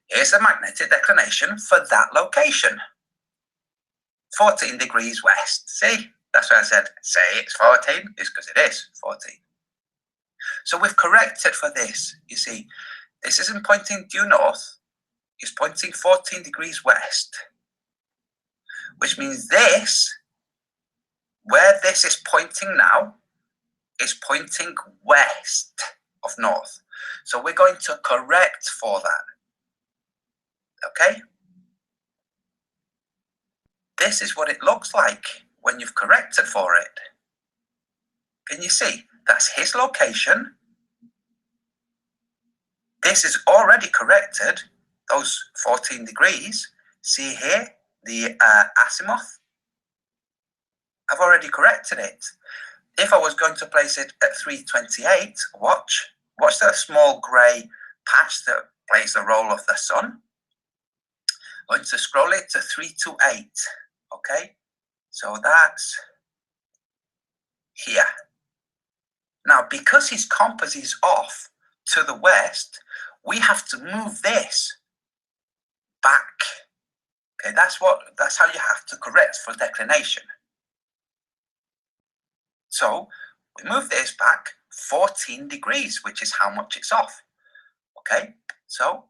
Here's the magnetic declination for that location. 14 degrees west. See? That's why I said, say it's 14. It's because it is 14. So we've corrected for this. You see, this isn't pointing due north. It's pointing 14 degrees west. Which means this, where this is pointing now, is pointing west of north. So we're going to correct for that. Okay? This is what it looks like when you've corrected for it. Can you see? That's his location. This is already corrected, those 14 degrees. See here, the azimuth? I've already corrected it. If I was going to place it at 328, watch the small grey patch that plays the role of the sun. I'm going to scroll it to 328, okay? So that's here. Now, because his compass is off to the west, we have to move this back. Okay, that's how you have to correct for declination. So we move this back 14 degrees, which is how much it's off. Okay, so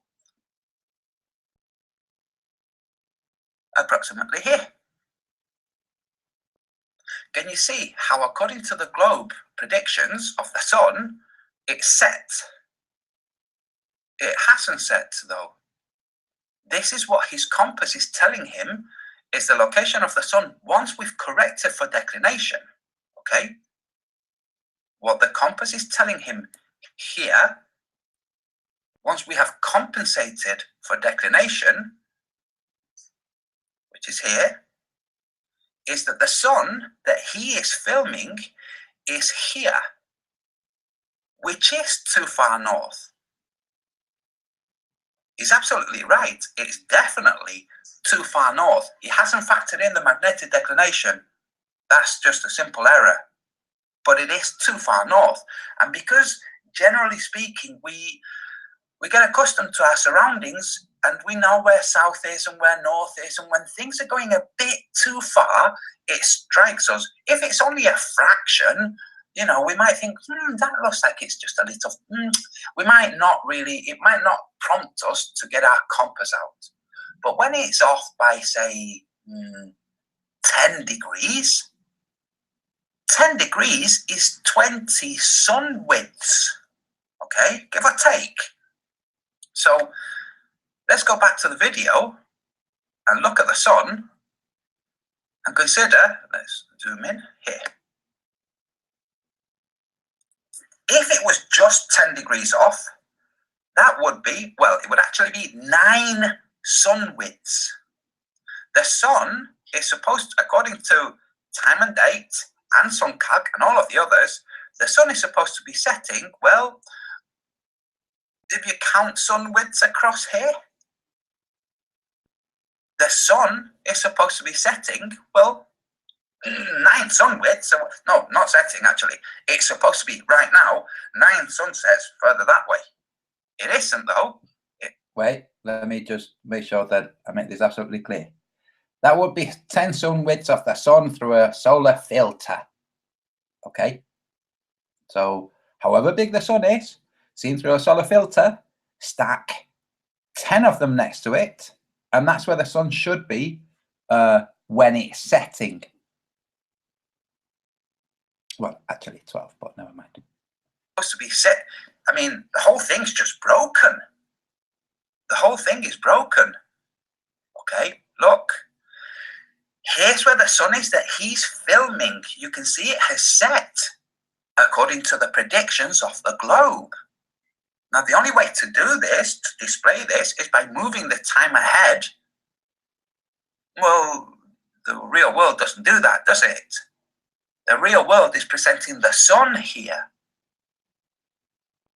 approximately here. Can you see how, according to the globe predictions of the sun, it's set? It hasn't set, though. This is what his compass is telling him is the location of the sun once we've corrected for declination. Okay? What the compass is telling him here, once we have compensated for declination, which is here, is that the sun that he is filming is here, which is too far north. He's absolutely right. It's definitely too far north. He hasn't factored in the magnetic declination. That's just a simple error. But it is too far north. And because, generally speaking, we get accustomed to our surroundings and we know where south is and where north is. And when things are going a bit too far, it strikes us. If it's only a fraction, you know, we might think, that looks like it's just a little, we might not really, it might not prompt us to get our compass out. But when it's off by, say, 10 degrees, 10 degrees is 20 sun widths, okay, give or take. So let's go back to the video and look at the sun and consider, let's zoom in here. If it was just 10 degrees off, that would be, well, it would actually be 9 sun widths. The sun is supposed to, according to Time and Date and SunCAG and all of the others, the sun is supposed to be setting, well, if you count sun widths across here, the sun is supposed to be setting, well, 9 sun widths. So, no, not setting, actually. It's supposed to be, right now, 9 sunsets further that way. It isn't, though. Wait, let me just make sure that I make this absolutely clear. That would be 10 sun widths of the sun through a solar filter. Okay? So, however big the sun is, seen through a solar filter, stack 10 of them next to it, and that's where the sun should be when it's setting. Well, actually 12, but never mind. Supposed to be set. I mean, the whole thing's just broken. The whole thing is broken. Okay, look. Here's where the sun is that he's filming. You can see it has set according to the predictions of the globe. Now, the only way to do this, to display this, is by moving the time ahead. Well, the real world doesn't do that, does it? The real world is presenting the sun here.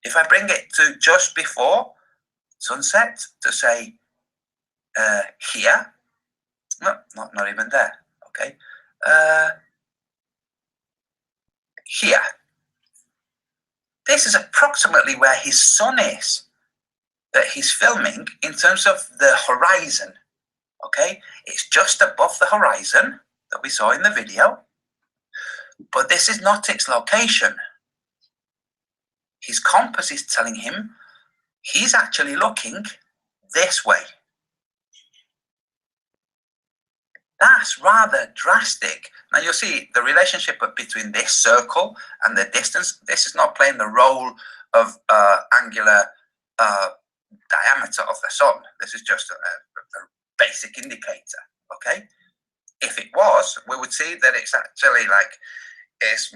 If I bring it to just before sunset, to say here, no, not even there, okay, here. This is approximately where his sun is that he's filming in terms of the horizon, okay? It's just above the horizon that we saw in the video, but this is not its location. His compass is telling him he's actually looking this way. That's rather drastic. Now you'll see the relationship between this circle and the distance. This is not playing the role of angular diameter of the sun. This is just a basic indicator, okay? If it was, we would see that it's actually like, it's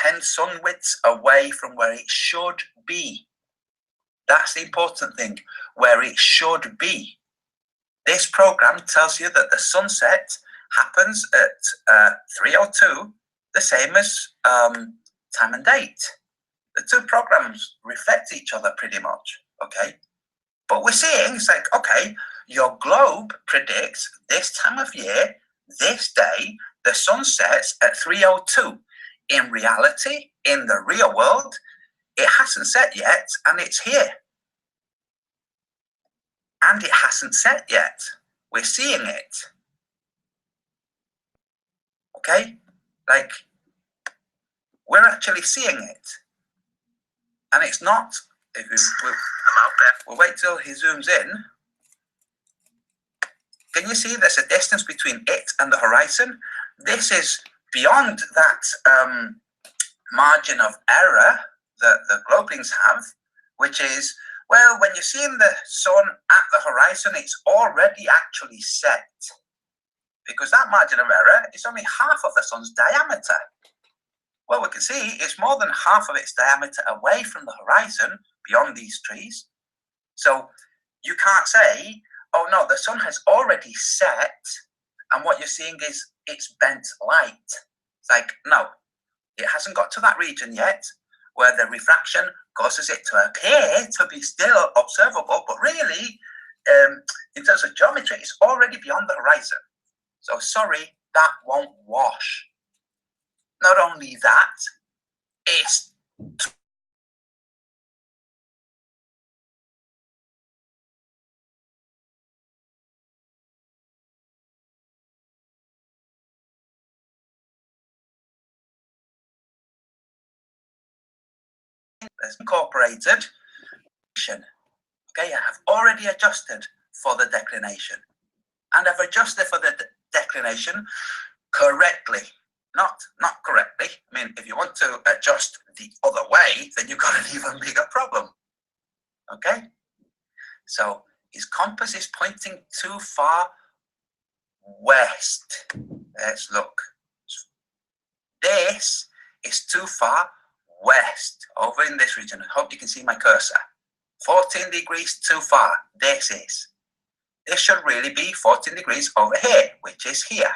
9-10 sun widths away from where it should be. That's the important thing, where it should be. This program tells you that the sunset happens at 3:02, the same as Time and Date. The two programs reflect each other pretty much, okay? But we're seeing, it's like, okay, your globe predicts this time of year, this day, the sun sets at 3:02. In reality, in the real world, it hasn't set yet, and it's here. And it hasn't set yet. We're seeing it. Okay? Like, we're actually seeing it. And it's not, if we'll wait till he zooms in. Can you see there's a distance between it and the horizon? This is beyond that margin of error that the globelings have, which is, well, when you're seeing the sun at the horizon, it's already actually set. Because that margin of error is only half of the sun's diameter. Well, we can see it's more than half of its diameter away from the horizon, beyond these trees. So you can't say, oh no, the sun has already set, and what you're seeing is it's bent light. It's like, no, it hasn't got to that region yet, where the refraction causes it to appear to be still observable, but really, in terms of geometry, it's already beyond the horizon. So sorry, that won't wash. Not only that, it's incorporated. Okay, I have already adjusted for the declination. And I've adjusted for the declination correctly. Not correctly. I mean, if you want to adjust the other way, then you've got an even bigger problem. Okay? So his compass is pointing too far west. Let's look. This is too far west, over in this region. I hope you can see my cursor. 14 degrees too far. This is. This should really be 14 degrees over here, which is here.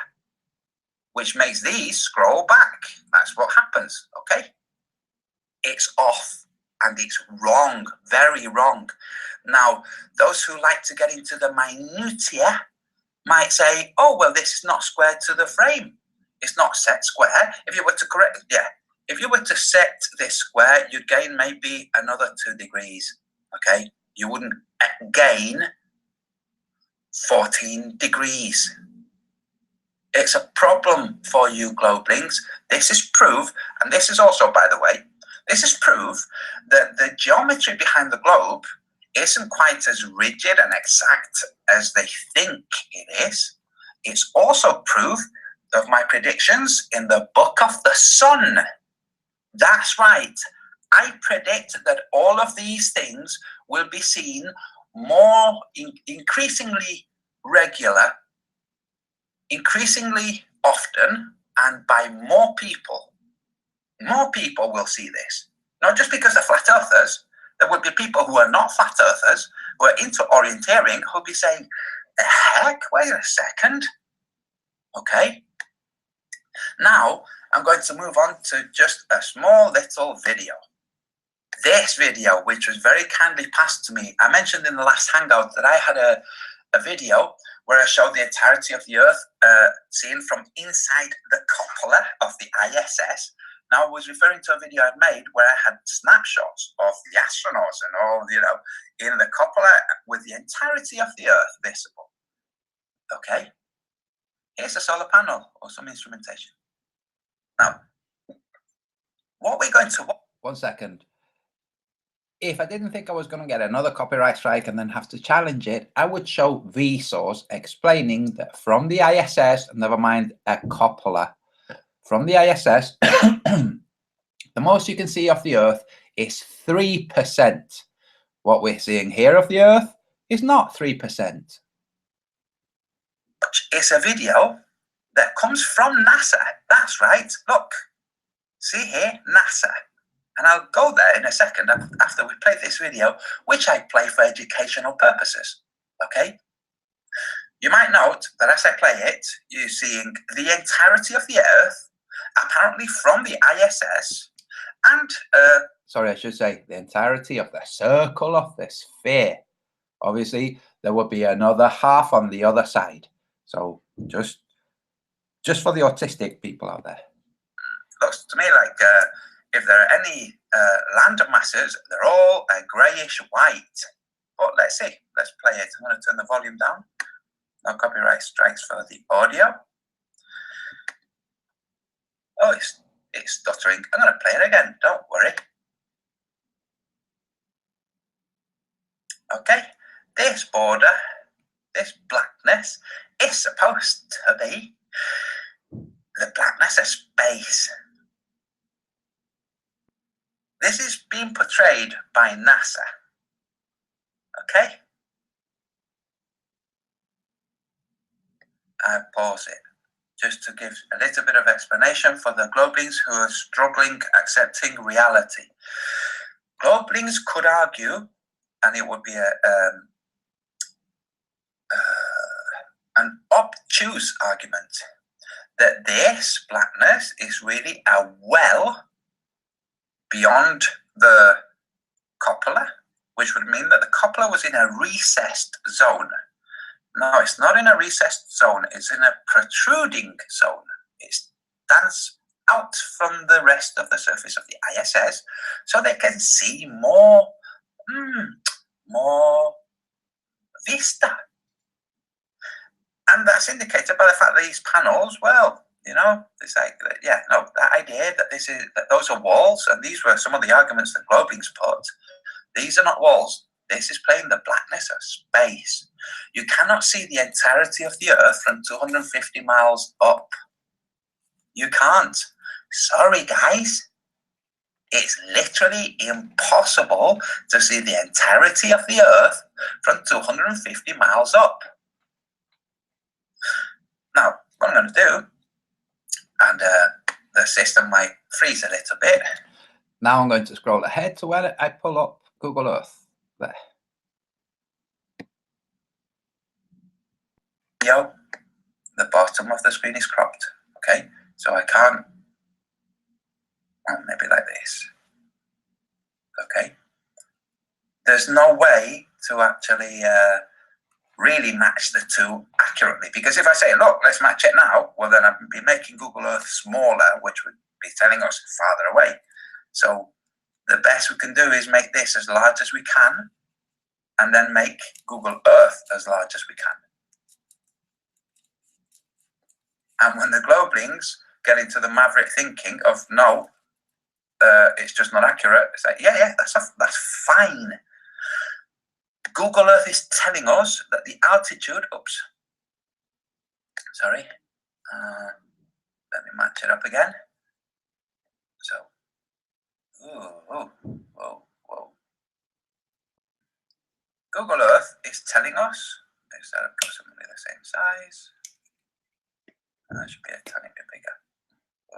Which makes these scroll back. That's what happens, okay? It's off, and it's wrong, very wrong. Now, those who like to get into the minutiae might say, oh, well, this is not square to the frame. It's not set square. If you were to correct, if you were to set this square, you'd gain maybe another 2 degrees, okay? You wouldn't gain 14 degrees. It's a problem for you globelings. This is proof, and this is also, by the way, this is proof that the geometry behind the globe isn't quite as rigid and exact as they think it is. It's also proof of my predictions in the Book of the Sun. That's right. I predict that all of these things will be seen more increasingly regular, increasingly often, and by more people. More people will see this. Not just because they're flat earthers. There will be people who are not flat earthers, who are into orienteering, who'll be saying, the heck, wait a second. Okay. Now, I'm going to move on to just a small little video. This video, which was very kindly passed to me, I mentioned in the last Hangout that I had a video where I showed the entirety of the Earth seen from inside the cupola of the ISS. Now, I was referring to a video I'd made where I had snapshots of the astronauts and all, in the cupola with the entirety of the Earth visible. Okay, here's a solar panel or some instrumentation. Now, what we're going to... 1 second. If I didn't think I was going to get another copyright strike and then have to challenge it, I would show Vsauce explaining that from the ISS, never mind a cupola, from the ISS, the most you can see of the Earth is 3%. What we're seeing here of the Earth is not 3%. It's a video that comes from NASA. That's right. Look. See here, NASA. And I'll go there in a second after we play this video, which I play for educational purposes. Okay? You might note that as I play it, you're seeing the entirety of the Earth, apparently from the ISS, and... sorry, I should say the entirety of the circle of the sphere. Obviously, there would be another half on the other side. So just for the autistic people out there. Looks to me like if there are any land masses, they're all greyish white. But let's see. Let's play it. I'm going to turn the volume down. No copyright strikes for the audio. Oh, it's stuttering. I'm going to play it again. Don't worry. Okay. This border, this blackness, is supposed to be the blackness of space. This is being portrayed by NASA. Okay? I pause it just to give a little bit of explanation for the Globelings who are struggling accepting reality. Globelings could argue, and it would be an obtuse argument, that this blackness is really a well beyond the copula, which would mean that the copula was in a recessed zone. No, it's not in a recessed zone, it's in a protruding zone. It stands out from the rest of the surface of the ISS so they can see more vista. And that's indicated by the fact that these panels, well, you know, it's like, yeah, no, that idea that those are walls, and these were some of the arguments that Globelings put. These are not walls. This is playing the blackness of space. You cannot see the entirety of the Earth from 250 miles up. You can't. Sorry, guys. It's literally impossible to see the entirety of the Earth from 250 miles up. Now, what I'm going to do, and the system might freeze a little bit. Now I'm going to scroll ahead to where I pull up Google Earth. There. The bottom of the screen is cropped. Okay, so I can't. Well, maybe like this. Okay. There's no way to actually really match the two accurately, because if I say, look, let's match it now, well, then I'd be making Google Earth smaller, which would be telling us farther away. So the best we can do is make this as large as we can, and then make Google Earth as large as we can. And when the Globelings get into the maverick thinking of, no, it's just not accurate, it's like, yeah, that's fine. Google Earth is telling us that the altitude, sorry, let me match it up again. So, whoa. Google Earth is telling us, is that approximately the same size? That should be a tiny bit bigger.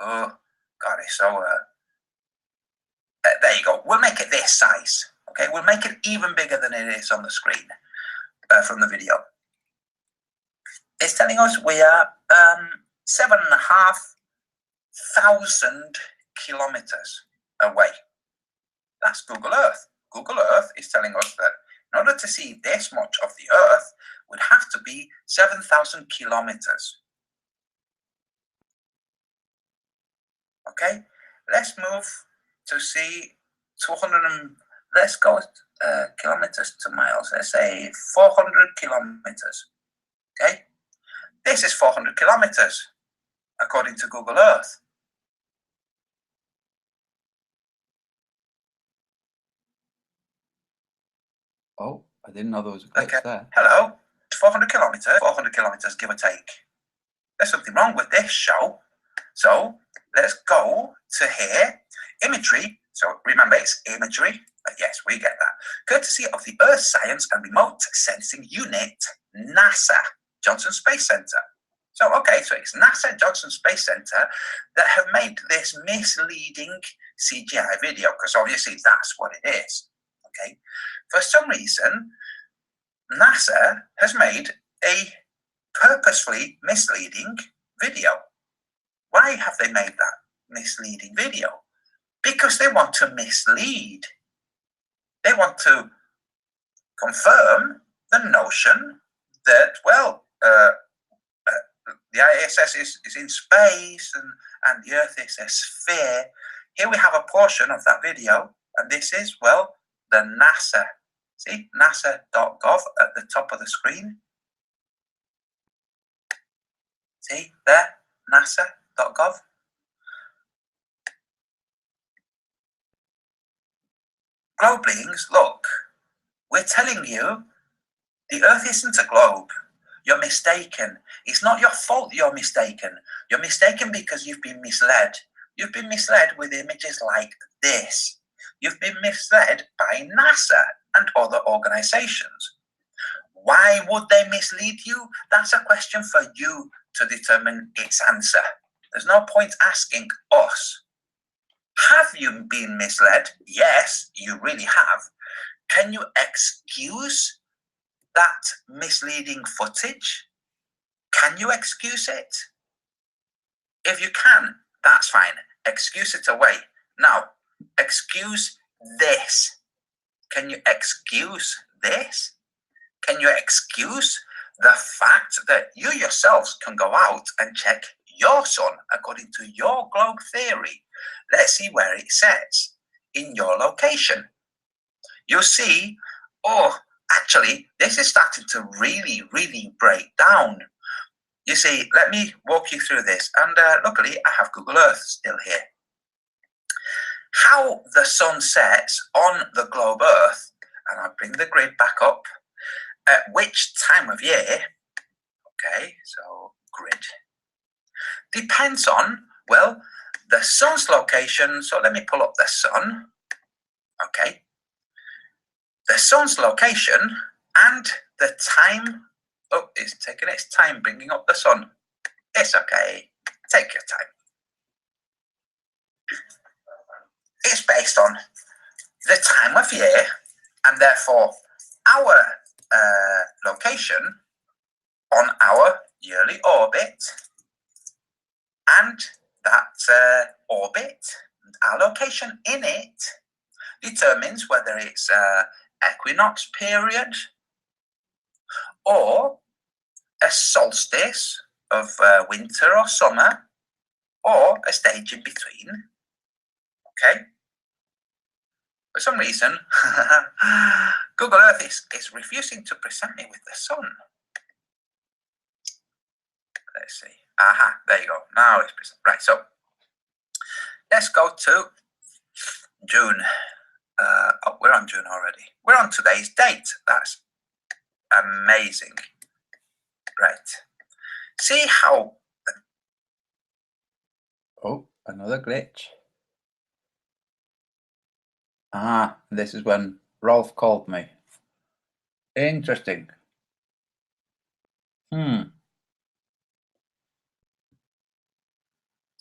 Oh, God, it's so, there you go. We'll make it this size. Okay, we'll make it even bigger than it is on the screen from the video. It's telling us we are 7,500 kilometers away. That's Google Earth. Google Earth is telling us that in order to see this much of the Earth, would have to be 7,000 kilometers. Okay, let's move to see 200. Let's go kilometers to miles. Let's say 400 kilometers. Okay, this is 400 kilometers according to Google Earth. Oh, I didn't know there was a glitch there. Hello, 400 kilometers, give or take. There's something wrong with this show. So let's go to here. Imagery. So remember, it's imagery. Yes, we get that. Courtesy of the Earth Science and Remote Sensing Unit, NASA, Johnson Space Center. So, okay, so it's NASA Johnson Space Center that have made this misleading CGI video, because obviously that's what it is. Okay. For some reason, NASA has made a purposefully misleading video. Why have they made that misleading video? Because they want to mislead. They want to confirm the notion that, well, the ISS is in space and the Earth is a sphere. here we have a portion of that video, and this is, well, the NASA. See, nasa.gov at the top of the screen. See there, nasa.gov. Globelings, look, we're telling you the Earth isn't a globe. You're mistaken. It's not your fault you're mistaken. You're mistaken because you've been misled. You've been misled with images like this. You've been misled by NASA and other organizations. Why would they mislead you? That's a question for you to determine its answer. There's no point asking us. Have you been misled? Yes, you really have. Can you excuse that misleading footage? Can you excuse it? If you can, that's fine. Excuse it away. Now, excuse this. Can you excuse this? Can you excuse the fact that you yourselves can go out and check your sun according to your globe theory? Let's see where it says in your location. You'll see, oh, actually, this is starting to really, really break down. You see, let me walk you through this. And luckily, I have Google Earth still here. How the sun sets on the globe Earth, and I'll bring the grid back up, at which time of year, okay, so grid, depends on, well, the sun's location. So let me pull up the sun, okay. The sun's location and the time. Oh, it's taking its time bringing up the sun. It's okay. Take your time. It's based on the time of year and therefore our location on our yearly orbit, and that orbit, our location in it, determines whether it's equinox period or a solstice of winter or summer, or a stage in between. Okay. For some reason, Google Earth is refusing to present me with the sun. Let's see. Aha, there you go. Now it's present. Right, so let's go to June. Oh, we're on June already. We're on today's date. That's amazing. Right. See how... Oh, another glitch. Ah, this is when Rolf called me. Interesting.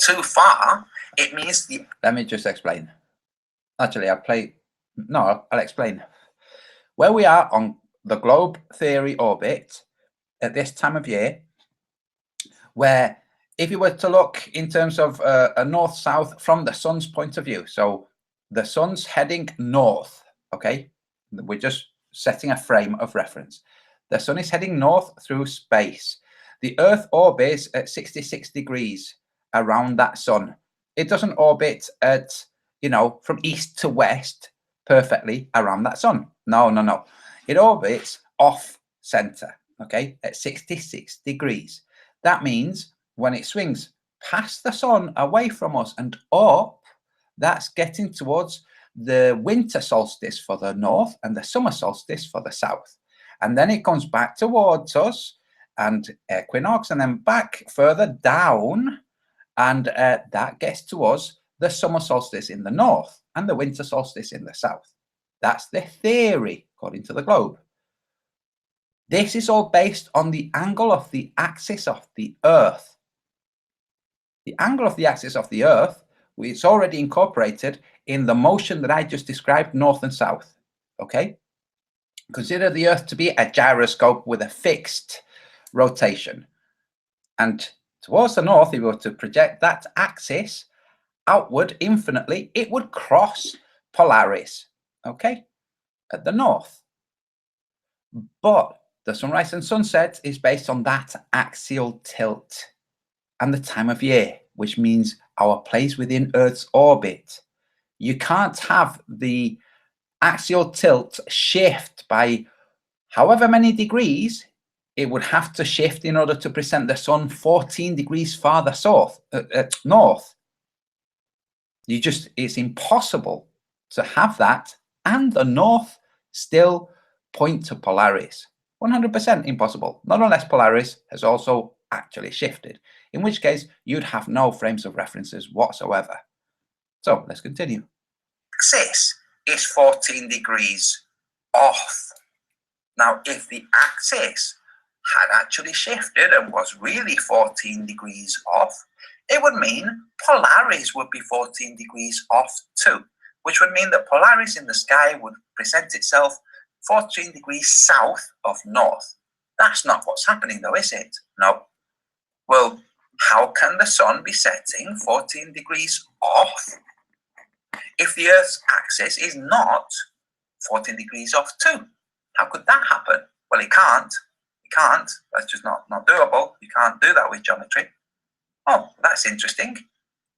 Too far, it means the... Let me just explain. Actually, I'll explain. Where we are on the globe theory orbit at this time of year, where if you were to look in terms of a north-south from the sun's point of view, so the sun's heading north, okay? We're just setting a frame of reference. The sun is heading north through space. The Earth orbits at 66 degrees around that sun. It doesn't orbit at, from east to west perfectly around that sun. No. It orbits off center, okay, at 66 degrees. That means when it swings past the sun, away from us and up, that's getting towards the winter solstice for the north and the summer solstice for the south. And then it comes back towards us and equinox, and then back further down, and that gets to us the summer solstice in the north and the winter solstice in the south. That's the theory, according to the globe. This is all based on the angle of the axis of the Earth. The angle of the axis of the Earth, it's already incorporated in the motion that I just described, north and south, okay? Consider the Earth to be a gyroscope with a fixed rotation. And towards the north, if you were to project that axis outward infinitely, it would cross Polaris, okay, at the north. But the sunrise and sunset is based on that axial tilt and the time of year, which means our place within Earth's orbit. You can't have the axial tilt shift by however many degrees. It would have to shift in order to present the sun 14 degrees farther north. It's impossible to have that and the north still point to Polaris. 100% impossible, not unless Polaris has also actually shifted, in which case you'd have no frames of references whatsoever. So let's continue. Axis is 14 degrees off. Now, if the axis had actually shifted and was really 14 degrees off, it would mean Polaris would be 14 degrees off too, which would mean that Polaris in the sky would present itself 14 degrees south of north. That's not what's happening though, is it? No. Well, how can the sun be setting 14 degrees off if the Earth's axis is not 14 degrees off too? How could that happen? Well, it can't. It can't. That's just not doable. You can't do that with geometry. Oh, that's interesting.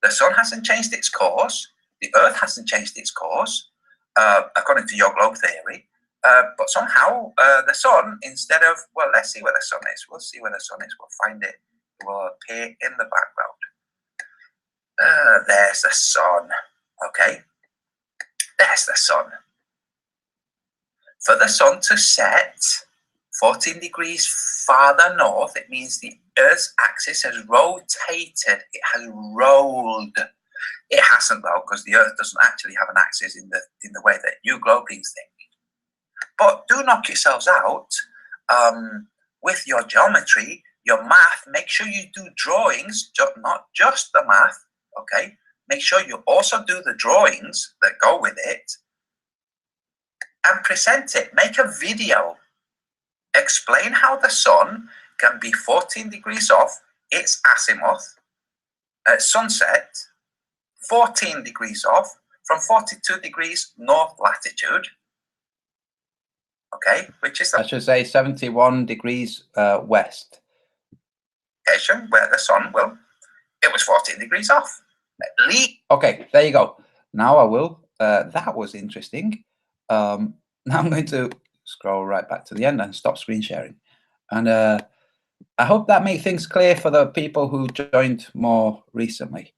The sun hasn't changed its course. The Earth hasn't changed its course, according to your globe theory. But somehow the sun, instead of, well, let's see where the sun is. We'll see where the sun is. We'll find it. It will appear in the background. There's the sun. Okay. There's the sun. For the sun to set 14 degrees farther north, it means the Earth's axis has rotated. It has rolled. It hasn't though, because the Earth doesn't actually have an axis in the way that you globians think. But do knock yourselves out with your geometry, your math. Make sure you do drawings, not just the math. Okay. Make sure you also do the drawings that go with it and present it. Make a video. Explain how the sun can be 14 degrees off its azimuth at sunset, 14 degrees off from 42 degrees north latitude. Okay, which is, I should say 71 degrees west. Location where the sun it was 14 degrees off. Okay, there you go. Now I will. That was interesting. Now I'm going to scroll right back to the end and stop screen sharing. And I hope that made things clear for the people who joined more recently.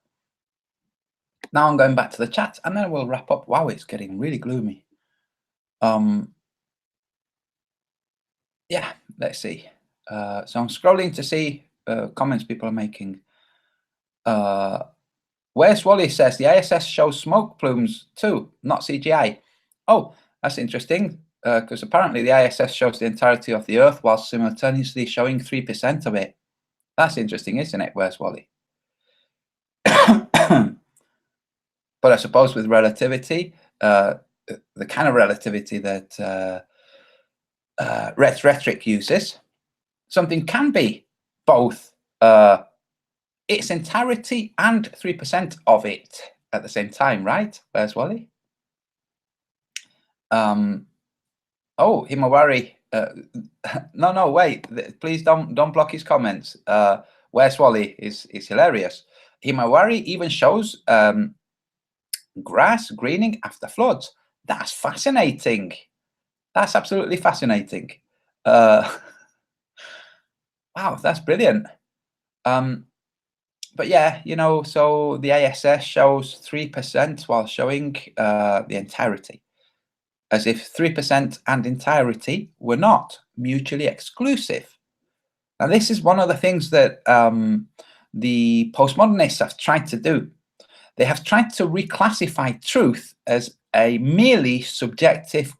Now I'm going back to the chat and then we'll wrap up. Wow, it's getting really gloomy. Yeah, let's see. So I'm scrolling to see comments people are making. Where's Wally says the ISS shows smoke plumes too, not CGI. Oh, that's interesting. Because apparently the ISS shows the entirety of the Earth while simultaneously showing 3% of it. That's interesting, isn't it? Where's Wally? But I suppose with relativity, the kind of relativity that rhetoric uses, something can be both its entirety and 3% of it at the same time, right? Where's Wally? Oh, Himawari. No, wait. Please don't block his comments. Where's Wally is hilarious. Himawari even shows grass greening after floods. That's fascinating. That's absolutely fascinating. Wow, that's brilliant. But yeah, you know, so the ISS shows 3% while showing the entirety, as if 3% and entirety were not mutually exclusive. Now, this is one of the things that the postmodernists have tried to do. They have tried to reclassify truth as a merely subjective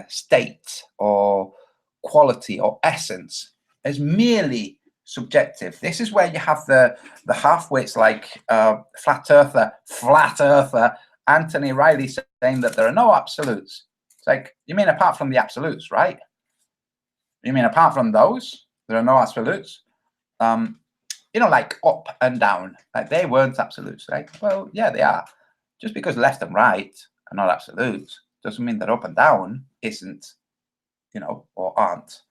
state or quality or essence, as merely subjective. This is where you have the half-wits like flat earther Anthony Riley saying that there are no absolutes. It's like, you mean apart from the absolutes, right? You mean apart from those, there are no absolutes? You know, like up and down, like they weren't absolutes, right? Well, yeah, they are. Just because left and right are not absolutes doesn't mean that up and down isn't, you know, or aren't.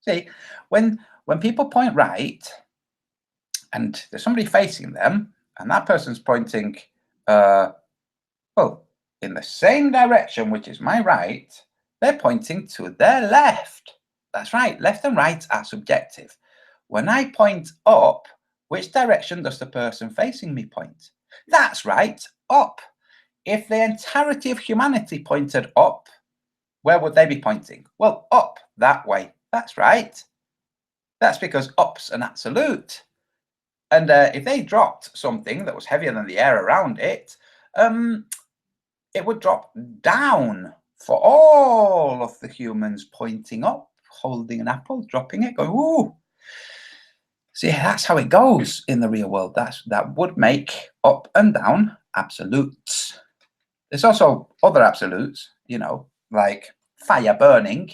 See, when people point right and there's somebody facing them and that person's pointing Well, in the same direction, which is my right, they're pointing to their left. That's right, left and right are subjective. When I point up, which direction does the person facing me point? That's right, up. If the entirety of humanity pointed up, where would they be pointing? Well, up, that way. That's right. That's because up's an absolute. And if they dropped something that was heavier than the air around it, it would drop down for all of the humans pointing up, holding an apple, dropping it, going, ooh. See, that's how it goes in the real world. That would make up and down absolutes. There's also other absolutes, you know, like fire burning,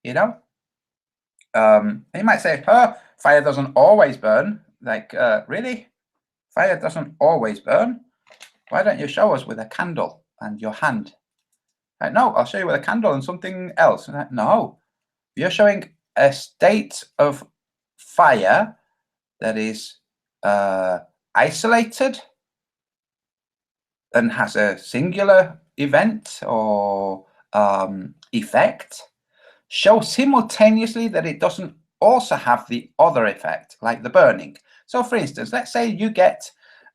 you know. You might say, oh, fire doesn't always burn. Like, really? Fire doesn't always burn? Why don't you show us with a candle and your hand? Like, no, I'll show you with a candle and something else. Like, no, you're showing a state of fire that is isolated and has a singular event or effect. Show simultaneously that it doesn't also have the other effect, like the burning. So for instance, let's say you get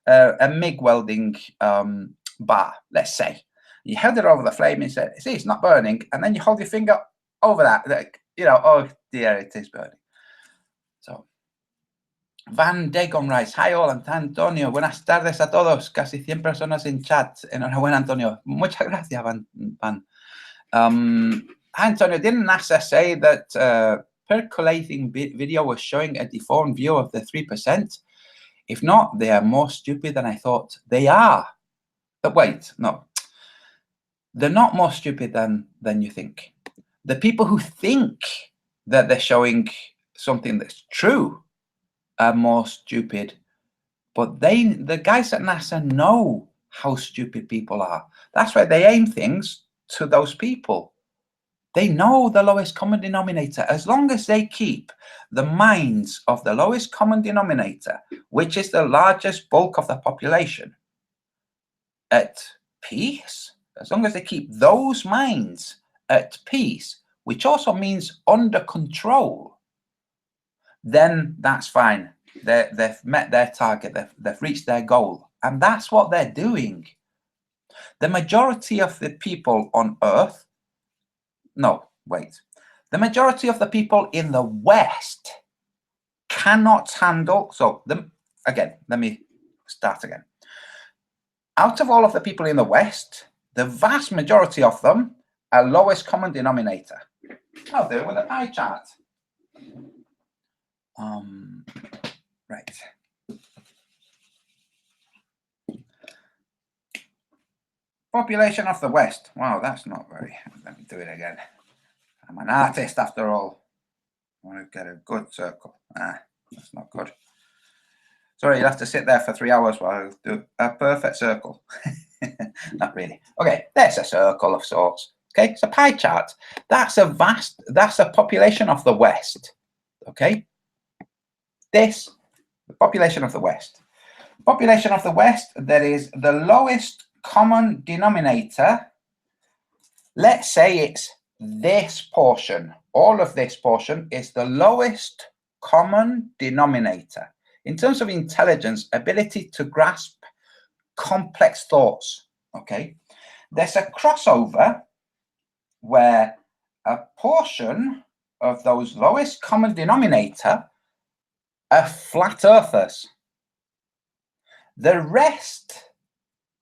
a MIG welding bar, let's say. You held it over the flame and said, see, it's not burning. And then you hold your finger over that, like, you know, oh dear, it is burning. So, Van Degon writes, hi, hola, Antonio, buenas tardes a todos, casi 100 personas en chat. Enhorabuena, Antonio. Muchas gracias, Van. Hi, Antonio, didn't NASA say that percolating video was showing a deformed view of the 3%? If not, they are more stupid than I thought. They are. But wait, no. They're not more stupid than you think. The people who think that they're showing something that's true are more stupid. But the guys at NASA know how stupid people are. That's why they aim things to those people. They know the lowest common denominator. As long as they keep the minds of the lowest common denominator, which is the largest bulk of the population, at peace, as long as they keep those minds at peace, which also means under control, then that's fine. They've met their target. They've reached their goal. And that's what they're doing. The majority of the people on Earth, the majority of the people in the West cannot handle, let me start again. Out of all of the people in the West, the vast majority of them are lowest common denominator. I'll do it with a pie chart. Right. Population of the West. Wow, that's not very, let me do it again. I'm an artist after all. I want to get a good circle. That's not good. Sorry, you'll have to sit there for 3 hours while I do a perfect circle. Not really. Okay, there's a circle of sorts. Okay, it's a pie chart. That's a population of the West. Okay, the population of the West. Population of the West, that is the lowest common denominator. Let's say it's this portion. All of this portion is the lowest common denominator. In terms of intelligence, ability to grasp complex thoughts, okay? There's a crossover where a portion of those lowest common denominator are flat earthers. The rest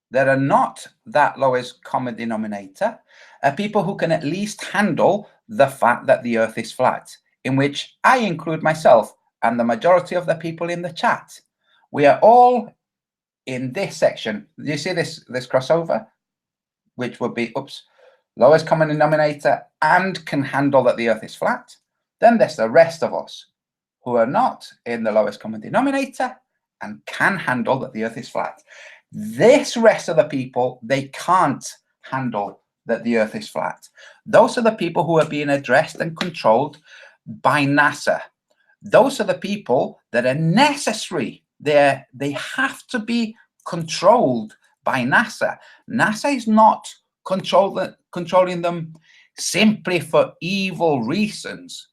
that are not that lowest common denominator are people who can at least handle the fact that the earth is flat, in which I include myself and the majority of the people in the chat. We are all in this section. Do you see this crossover? Which would be, lowest common denominator and can handle that the earth is flat. Then there's the rest of us who are not in the lowest common denominator and can handle that the earth is flat. This rest of the people, they can't handle that the earth is flat. Those are the people who are being addressed and controlled by NASA. Those are the people that are necessary. They have to be controlled by NASA. NASA is not controlling them simply for evil reasons.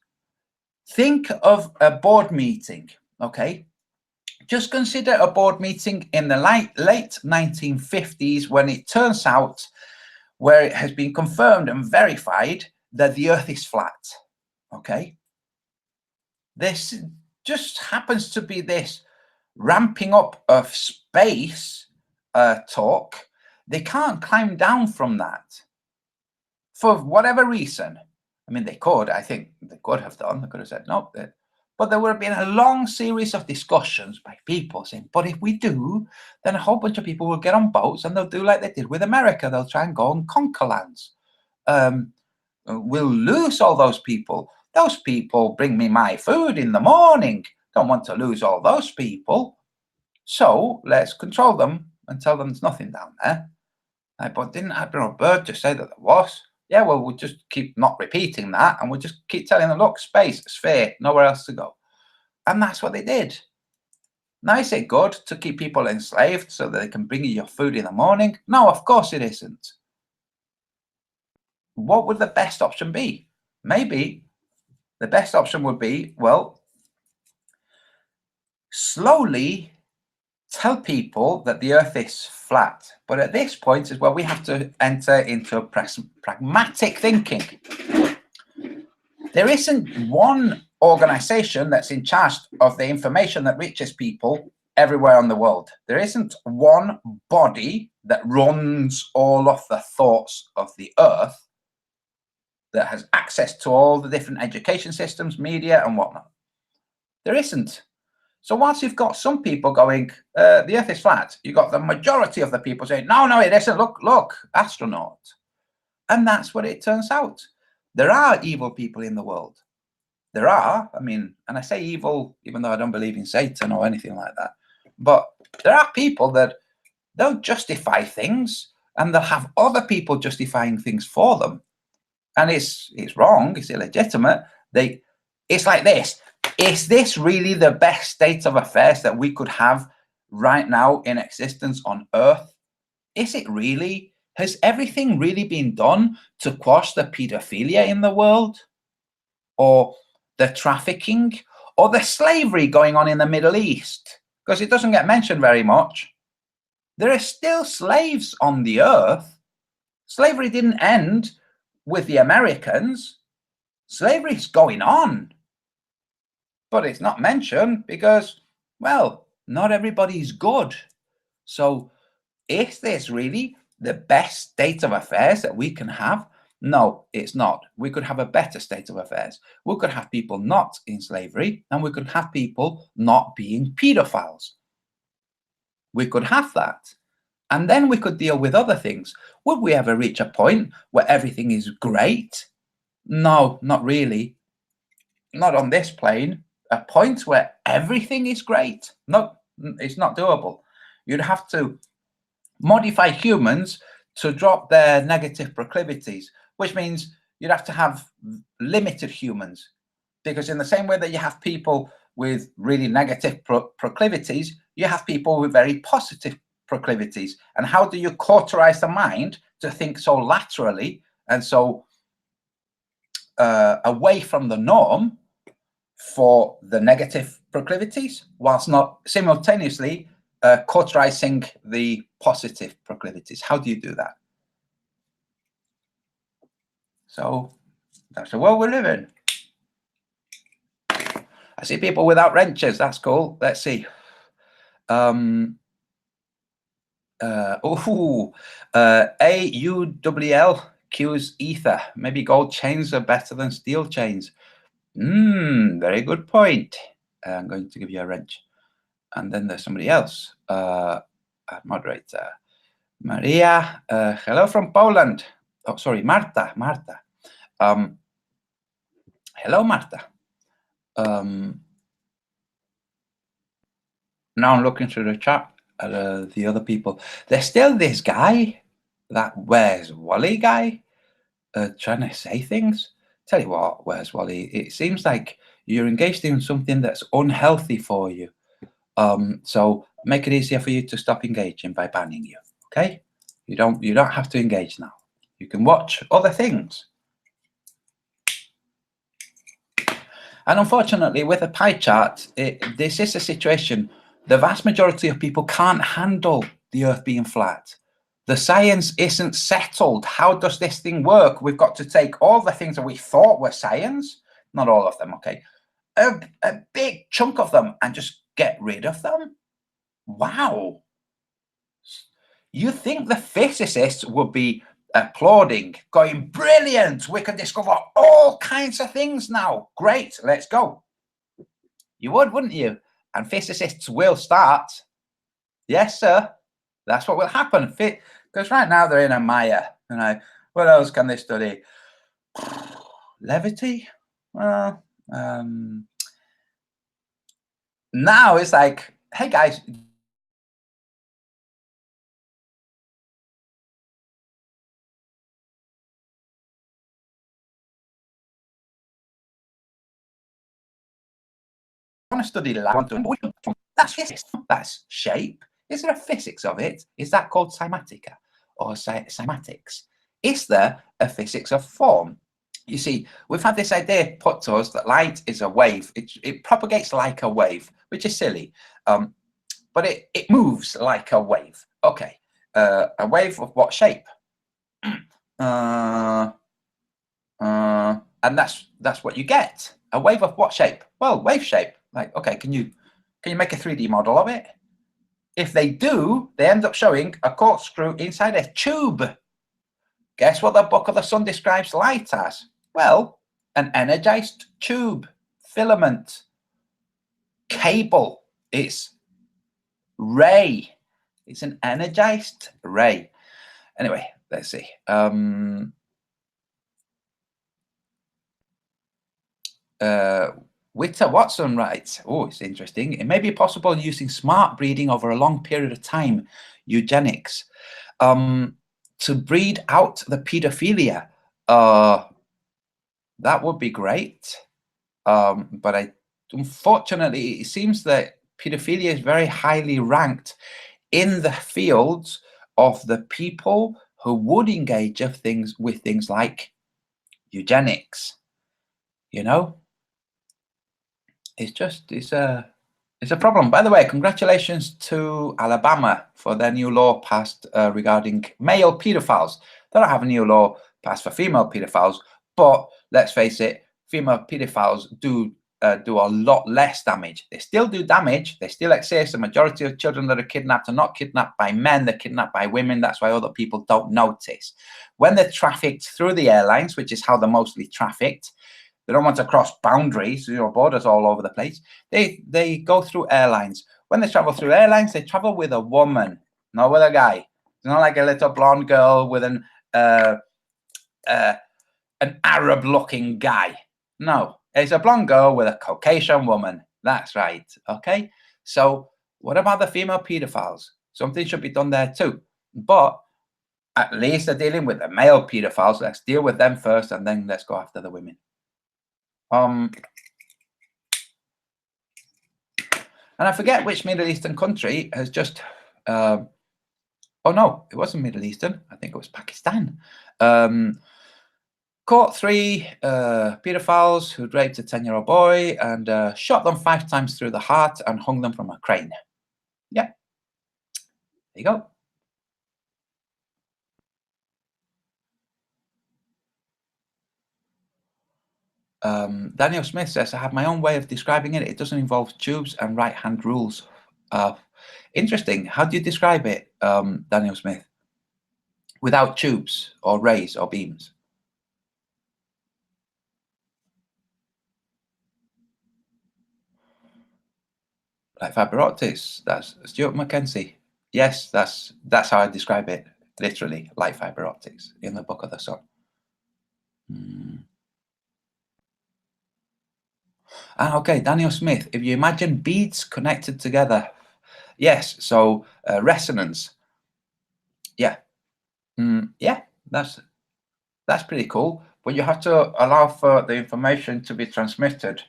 Think of a board meeting, okay? Just consider a board meeting in the late 1950s when it turns out where it has been confirmed and verified that the Earth is flat, okay? This just happens to be this ramping up of space talk. They can't climb down from that for whatever reason. I mean, they could. I think they could have done. They could have said no. But there would have been a long series of discussions by people saying, but if we do, then a whole bunch of people will get on boats and they'll do like they did with America. They'll try and go and conquer lands. We'll lose all those people. Those people bring me my food in the morning. Don't want to lose all those people. So let's control them and tell them there's nothing down there. But didn't Admiral Byrd just say that there was? Yeah, well, we'll just keep not repeating that, and we'll just keep telling them, look, space, sphere, nowhere else to go. And that's what they did. Now, is it good to keep people enslaved so that they can bring you your food in the morning? No, of course it isn't. What would the best option be? Maybe the best option would be, well, slowly tell people that the Earth is flat. But at this point is where we have to enter into pragmatic thinking. There isn't one organization that's in charge of the information that reaches people everywhere on the world. There isn't one body that runs all of the thoughts of the Earth, that has access to all the different education systems, media, and whatnot. There isn't. So whilst you've got some people going, the Earth is flat, you've got the majority of the people saying, no, no, it isn't. Look, astronaut. And that's what it turns out. There are evil people in the world. There are, I mean, and I say evil, even though I don't believe in Satan or anything like that. But there are people that they'll justify things and they'll have other people justifying things for them. And it's wrong, it's illegitimate. It's like this. Is this really the best state of affairs that we could have right now in existence on Earth? Is it really? Has everything really been done to quash the pedophilia in the world? Or the trafficking? Or the slavery going on in the Middle East? Because it doesn't get mentioned very much. There are still slaves on the Earth. Slavery didn't end with the Americans. Slavery is going on. But it's not mentioned because, well, not everybody's good. So is this really the best state of affairs that we can have? No, it's not. We could have a better state of affairs. We could have people not in slavery, and we could have people not being pedophiles. We could have that. And then we could deal with other things. Would we ever reach a point where everything is great? No, not really. Not on this plane. A point where everything is great? No, it's not doable. You'd have to modify humans to drop their negative proclivities, which means you'd have to have limited humans. Because in the same way that you have people with really negative proclivities, you have people with very positive proclivities. And how do you cauterize the mind to think so laterally and so away from the norm for the negative proclivities, whilst not simultaneously cauterizing the positive proclivities? How do you do that? So that's the world we live in. I see people without wrenches. That's cool. Let's see. AUWL Q's ether. Maybe gold chains are better than steel chains. Very good point. I'm going to give you a wrench. And then there's somebody else. Moderator. Maria. Hello from Poland. Oh, sorry, Marta. Hello, Marta. Now I'm looking through the chat at the other people. There's still this guy, that Where's Wally guy, trying to say things. Tell you what, Where's Wally? It seems like you're engaged in something that's unhealthy for you. So make it easier for you to stop engaging by banning you. Okay, you don't have to engage now. You can watch other things. And unfortunately, with a pie chart, this is a situation. The vast majority of people can't handle the Earth being flat. The science isn't settled. How does this thing work? We've got to take all the things that we thought were science, not all of them, okay, a big chunk of them, and just get rid of them. Wow. You think the physicists would be applauding, going, brilliant, we can discover all kinds of things now. Great, let's go. You would, wouldn't you? And physicists will start. Yes, sir. That's what will happen. Because right now they're in a mire. You know, what else can they study? Levity? Well, now it's like, hey guys, want to study light. That's physics. That's shape. Is there a physics of it? Is that called cymatica or cymatics? Is there a physics of form? You see, we've had this idea put to us that light is a wave. It propagates like a wave, which is silly, but it moves like a wave. Okay, a wave of what shape? And that's what you get. A wave of what shape? Well, wave shape. Like, okay, can you make a 3D model of it? If they do, they end up showing a corkscrew inside a tube. Guess what the Book of the Sun describes light as? Well, an energized tube, filament, cable. It's ray. It's an energized ray. Anyway, let's see. Witter Watson writes, oh, it's interesting. It may be possible using smart breeding over a long period of time, eugenics, to breed out the pedophilia. That would be great. But unfortunately, it seems that pedophilia is very highly ranked in the fields of the people who would engage with things like eugenics. You know, it's a problem. By the way, congratulations to Alabama for their new law passed regarding male pedophiles. They don't have a new law passed for female pedophiles, but let's face it, female pedophiles do a lot less damage. They still do damage. They still exist. The majority of children that are kidnapped are not kidnapped by men. They're kidnapped by women. That's why other people don't notice. When they're trafficked through the airlines, which is how they're mostly trafficked, they don't want to cross boundaries, borders all over the place. They go through airlines. When they travel through airlines, they travel with a woman, not with a guy. It's not like a little blonde girl with an Arab-looking guy. No, it's a blonde girl with a Caucasian woman. That's right. Okay. So what about the female pedophiles? Something should be done there too. But at least they're dealing with the male pedophiles. Let's deal with them first, and then let's go after the women. And I forget which Middle Eastern country has just, oh no, it wasn't Middle Eastern. I think it was Pakistan. Caught 3 pedophiles who'd raped a 10-year-old boy and shot them 5 times through the heart and hung them from a crane. Yeah, there you go. Daniel Smith says, I have my own way of describing it. It doesn't involve tubes and right-hand rules. Interesting. How do you describe it, Daniel Smith? Without tubes or rays or beams? Like fiber optics. That's Stuart Mackenzie. Yes, that's how I describe it. Literally, like fiber optics in the Book of the Sun. Okay, Daniel Smith, if you imagine beads connected together, yes, so resonance, yeah, yeah, that's pretty cool, but you have to allow for the information to be transmitted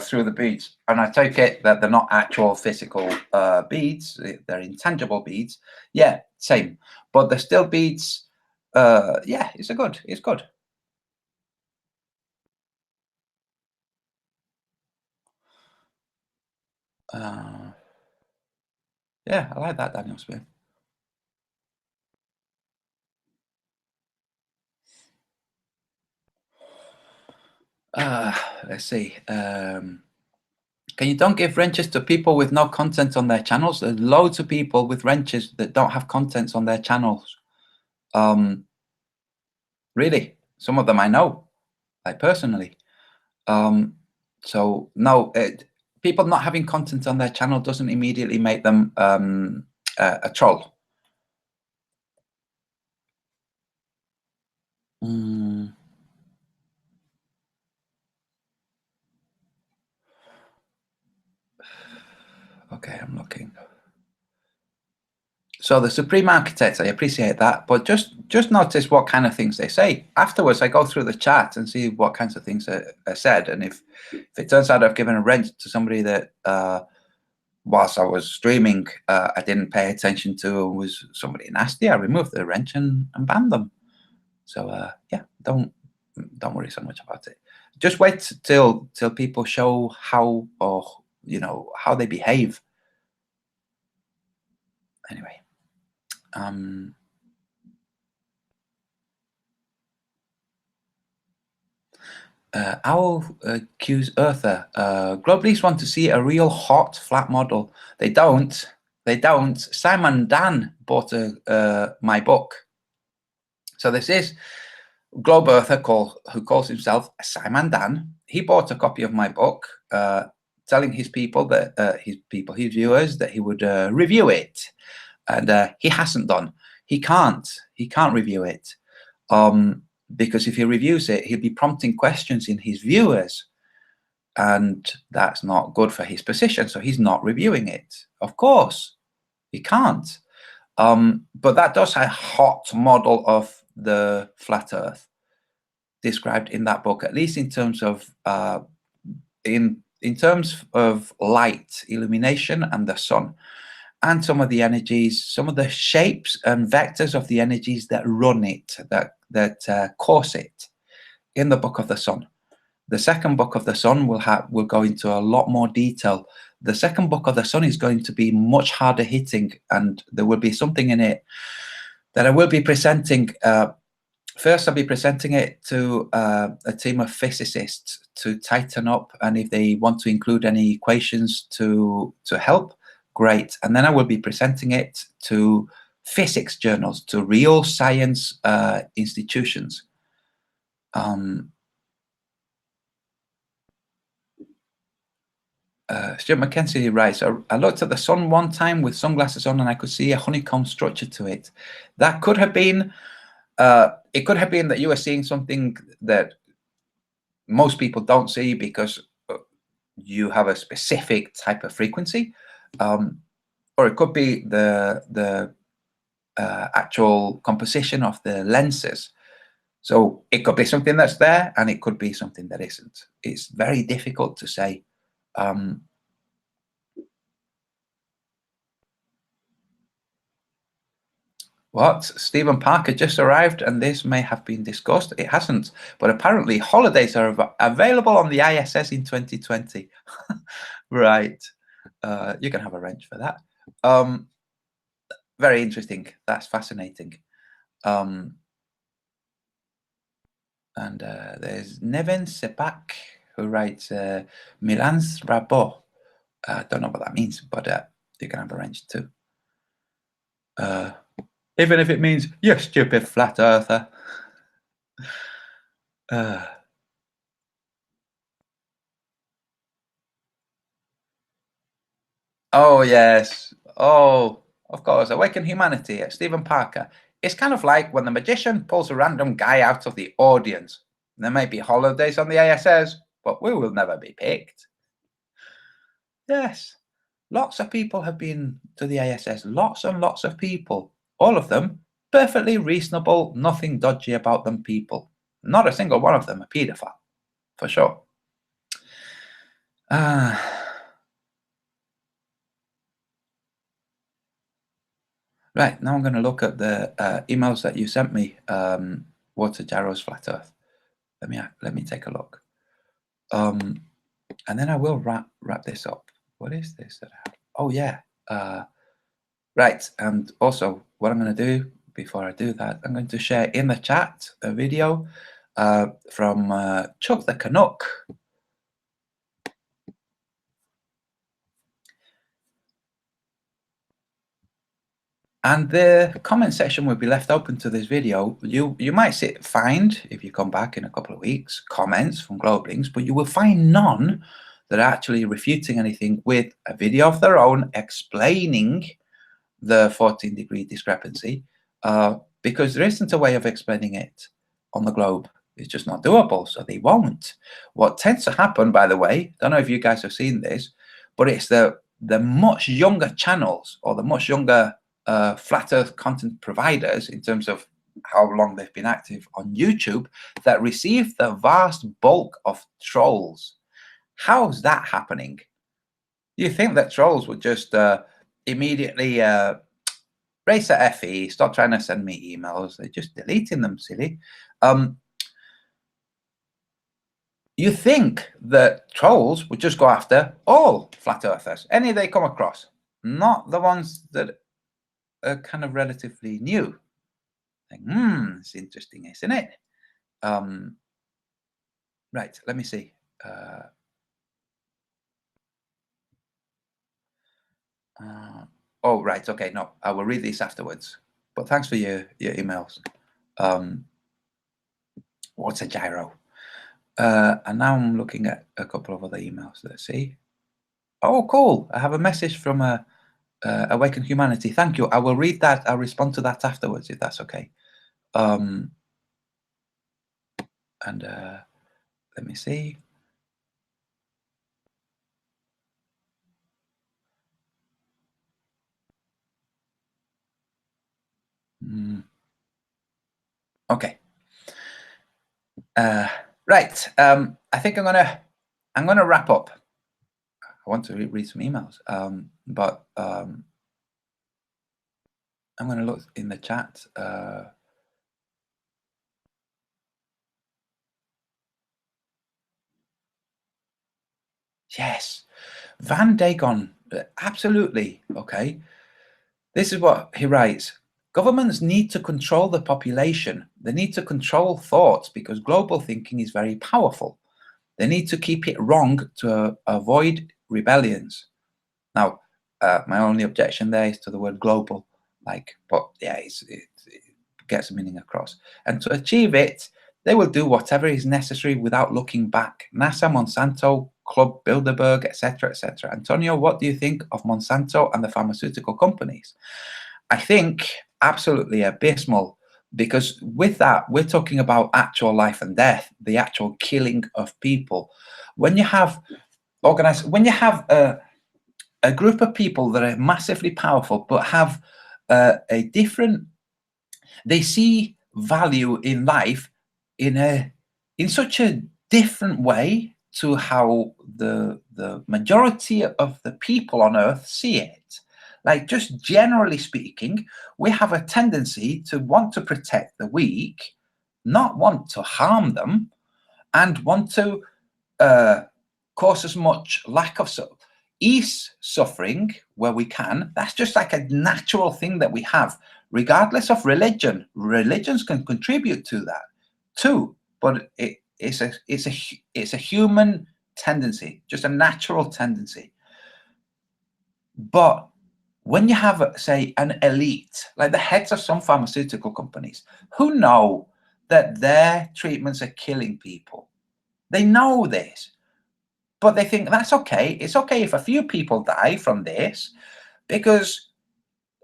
through the beads. And I take it that they're not actual physical beads, they're intangible beads. Yeah, same. But they're still beads. Yeah, it's good. Yeah, I like that, Daniel Smith. Let's see. Can you don't give wrenches to people with no content on their channels? There's loads of people with wrenches that don't have contents on their channels. Really, some of them I know, like personally. So no, people not having content on their channel doesn't immediately make them a troll. Okay, I'm looking. So the Supreme Architects, I appreciate that, but just notice what kind of things they say. Afterwards, I go through the chat and see what kinds of things are said. And if it turns out I've given a wrench to somebody that, whilst I was streaming, I didn't pay attention to, was somebody nasty, I removed the wrench and banned them. So yeah, don't worry so much about it. Just wait till people show how, or how they behave. Anyway. Owl accuse Earther. Globalists want to see a real hot flat model. They don't. Simon Dan bought my book. So this is Globe Earther who calls himself Simon Dan. He bought a copy of my book, telling his people that his viewers, that he would review it, and he hasn't done. He can't review it. Because if he reviews it, he'll be prompting questions in his viewers, and that's not good for his position. So he's not reviewing it. Of course, he can't. But that does a hot model of the flat Earth described in that book, at least in terms of in terms of light, illumination, and the sun, and some of the energies, some of the shapes and vectors of the energies that run it, that cause it, in the Book of the Sun. The second Book of the Sun will go into a lot more detail. The second Book of the Sun is going to be much harder hitting, and there will be something in it that I will be presenting. First, I'll be presenting it to a team of physicists to tighten up, and if they want to include any equations to help, great. And then I will be presenting it to physics journals, to real science institutions. Stuart McKenzie writes, I looked at the sun one time with sunglasses on and I could see a honeycomb structure to it. That could have been, it could have been that you were seeing something that most people don't see because you have a specific type of frequency. Or it could be the actual composition of the lenses. So it could be something that's there, and it could be something that isn't. It's very difficult to say. What? Stephen Parker just arrived, and this may have been discussed. It hasn't, but apparently holidays are available on the ISS in 2020. Right. You can have a wrench for that. Very interesting. That's fascinating. And there's Nevin Sepak who writes Milan's Rabot. I don't know what that means, but you can have a wrench too. Even if it means, you stupid flat earther. Oh, yes. Oh, of course. Awaken Humanity, Stephen Parker. It's kind of like when the magician pulls a random guy out of the audience. There may be holidays on the ISS, but we will never be picked. Yes. Lots of people have been to the ISS. Lots and lots of people. All of them perfectly reasonable, nothing dodgy about them people. Not a single one of them a paedophile, for sure. Right, now I'm going to look at the emails that you sent me. Water Gyros Flat Earth. Let me take a look. And then I will wrap this up. What is this that I have? Oh yeah. Right, and also what I'm going to do before I do that, I'm going to share in the chat a video from Chuck the Canuck. And the comment section will be left open to this video. You might find, if you come back in a couple of weeks, comments from Globalings, but you will find none that are actually refuting anything with a video of their own explaining the 14-degree discrepancy, because there isn't a way of explaining it on the globe. It's just not doable, so they won't. What tends to happen, by the way, I don't know if you guys have seen this, but it's the much younger channels or the much younger flat earth content providers in terms of how long they've been active on YouTube that receive the vast bulk of trolls. How's that happening? You think that trolls would just immediately race at FE, stop trying to send me emails, they're just deleting them, silly. You think that trolls would just go after all flat earthers, any they come across, not the ones that are kind of relatively new. Like, it's interesting, isn't it? Right, let me see. Oh, right, okay, no, I will read these afterwards. But thanks for your emails. What's a gyro? And now I'm looking at a couple of other emails. Let's see. Oh, cool. I have a message from Awaken Humanity. Thank you. I will read that. I'll respond to that afterwards, if that's okay. And let me see. Okay. Right. I think I'm gonna wrap up. I want to read some emails, but I'm gonna look in the chat. Yes, Van Dagon, absolutely. Okay. This is what he writes. Governments need to control the population. They need to control thoughts because global thinking is very powerful. They need to keep it wrong to avoid rebellions. Now, my only objection there is to the word global, but yeah, it gets the meaning across. And to achieve it, they will do whatever is necessary without looking back. NASA, Monsanto, Club Bilderberg, etc., etc. Antonio, what do you think of Monsanto and the pharmaceutical companies? I think absolutely abysmal, because with that, we're talking about actual life and death, the actual killing of people. When you have a group of people that are massively powerful but have they see value in life in such a different way to how the majority of the people on earth see it. Like, just generally speaking, we have a tendency to want to protect the weak, not want to harm them, and want to cause as much lack of ease suffering where we can. That's just like a natural thing that we have, regardless of religion. Religions can contribute to that too, but it's a human tendency, just a natural tendency. But when you have, say, an elite, like the heads of some pharmaceutical companies, who know that their treatments are killing people, they know this, but they think that's okay. It's okay if a few people die from this, because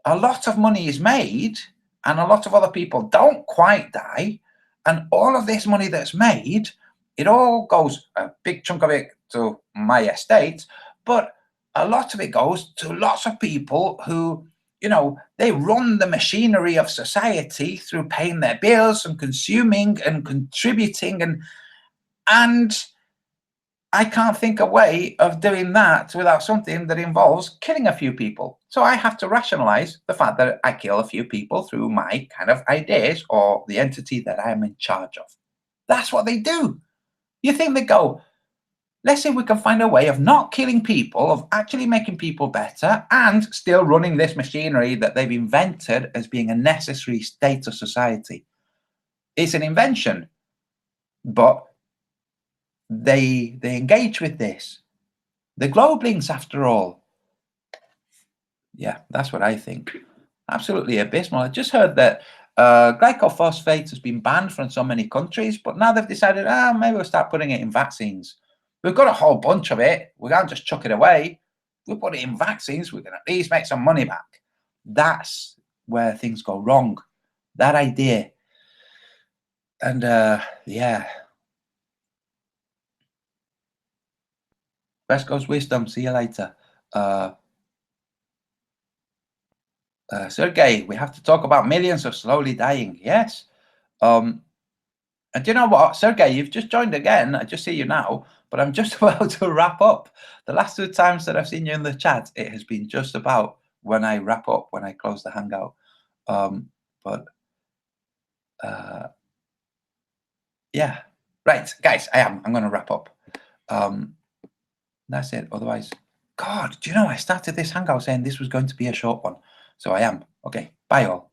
a lot of money is made and a lot of other people don't quite die. And all of this money that's made, it all goes, a big chunk of it, to my estate, but a lot of it goes to lots of people who, they run the machinery of society through paying their bills and consuming and contributing. And I can't think a way of doing that without something that involves killing a few people. So I have to rationalize the fact that I kill a few people through my kind of ideas or the entity that I am in charge of. That's what they do. You think they go, let's see if we can find a way of not killing people, of actually making people better, and still running this machinery that they've invented as being a necessary state of society. It's an invention, but they engage with this. The Globalings, after all. Yeah, that's what I think. Absolutely abysmal. I just heard that glycophosphate has been banned from so many countries, but now they've decided, maybe we'll start putting it in vaccines. We've got a whole bunch of it. We can't just chuck it away. If we put it in vaccines, we can at least make some money back. That's where things go wrong. That idea. And yeah. Fresco's wisdom. See you later. Sergey, we have to talk about millions of slowly dying. Yes. And do you know what, Sergey, you've just joined again. I just see you now, but I'm just about to wrap up. The last 2 times that I've seen you in the chat, it has been just about when I wrap up, when I close the Hangout. Yeah, right, guys, I'm going to wrap up. That's it. Otherwise, God, do you know, I started this Hangout saying this was going to be a short one. So I am. Okay, bye all.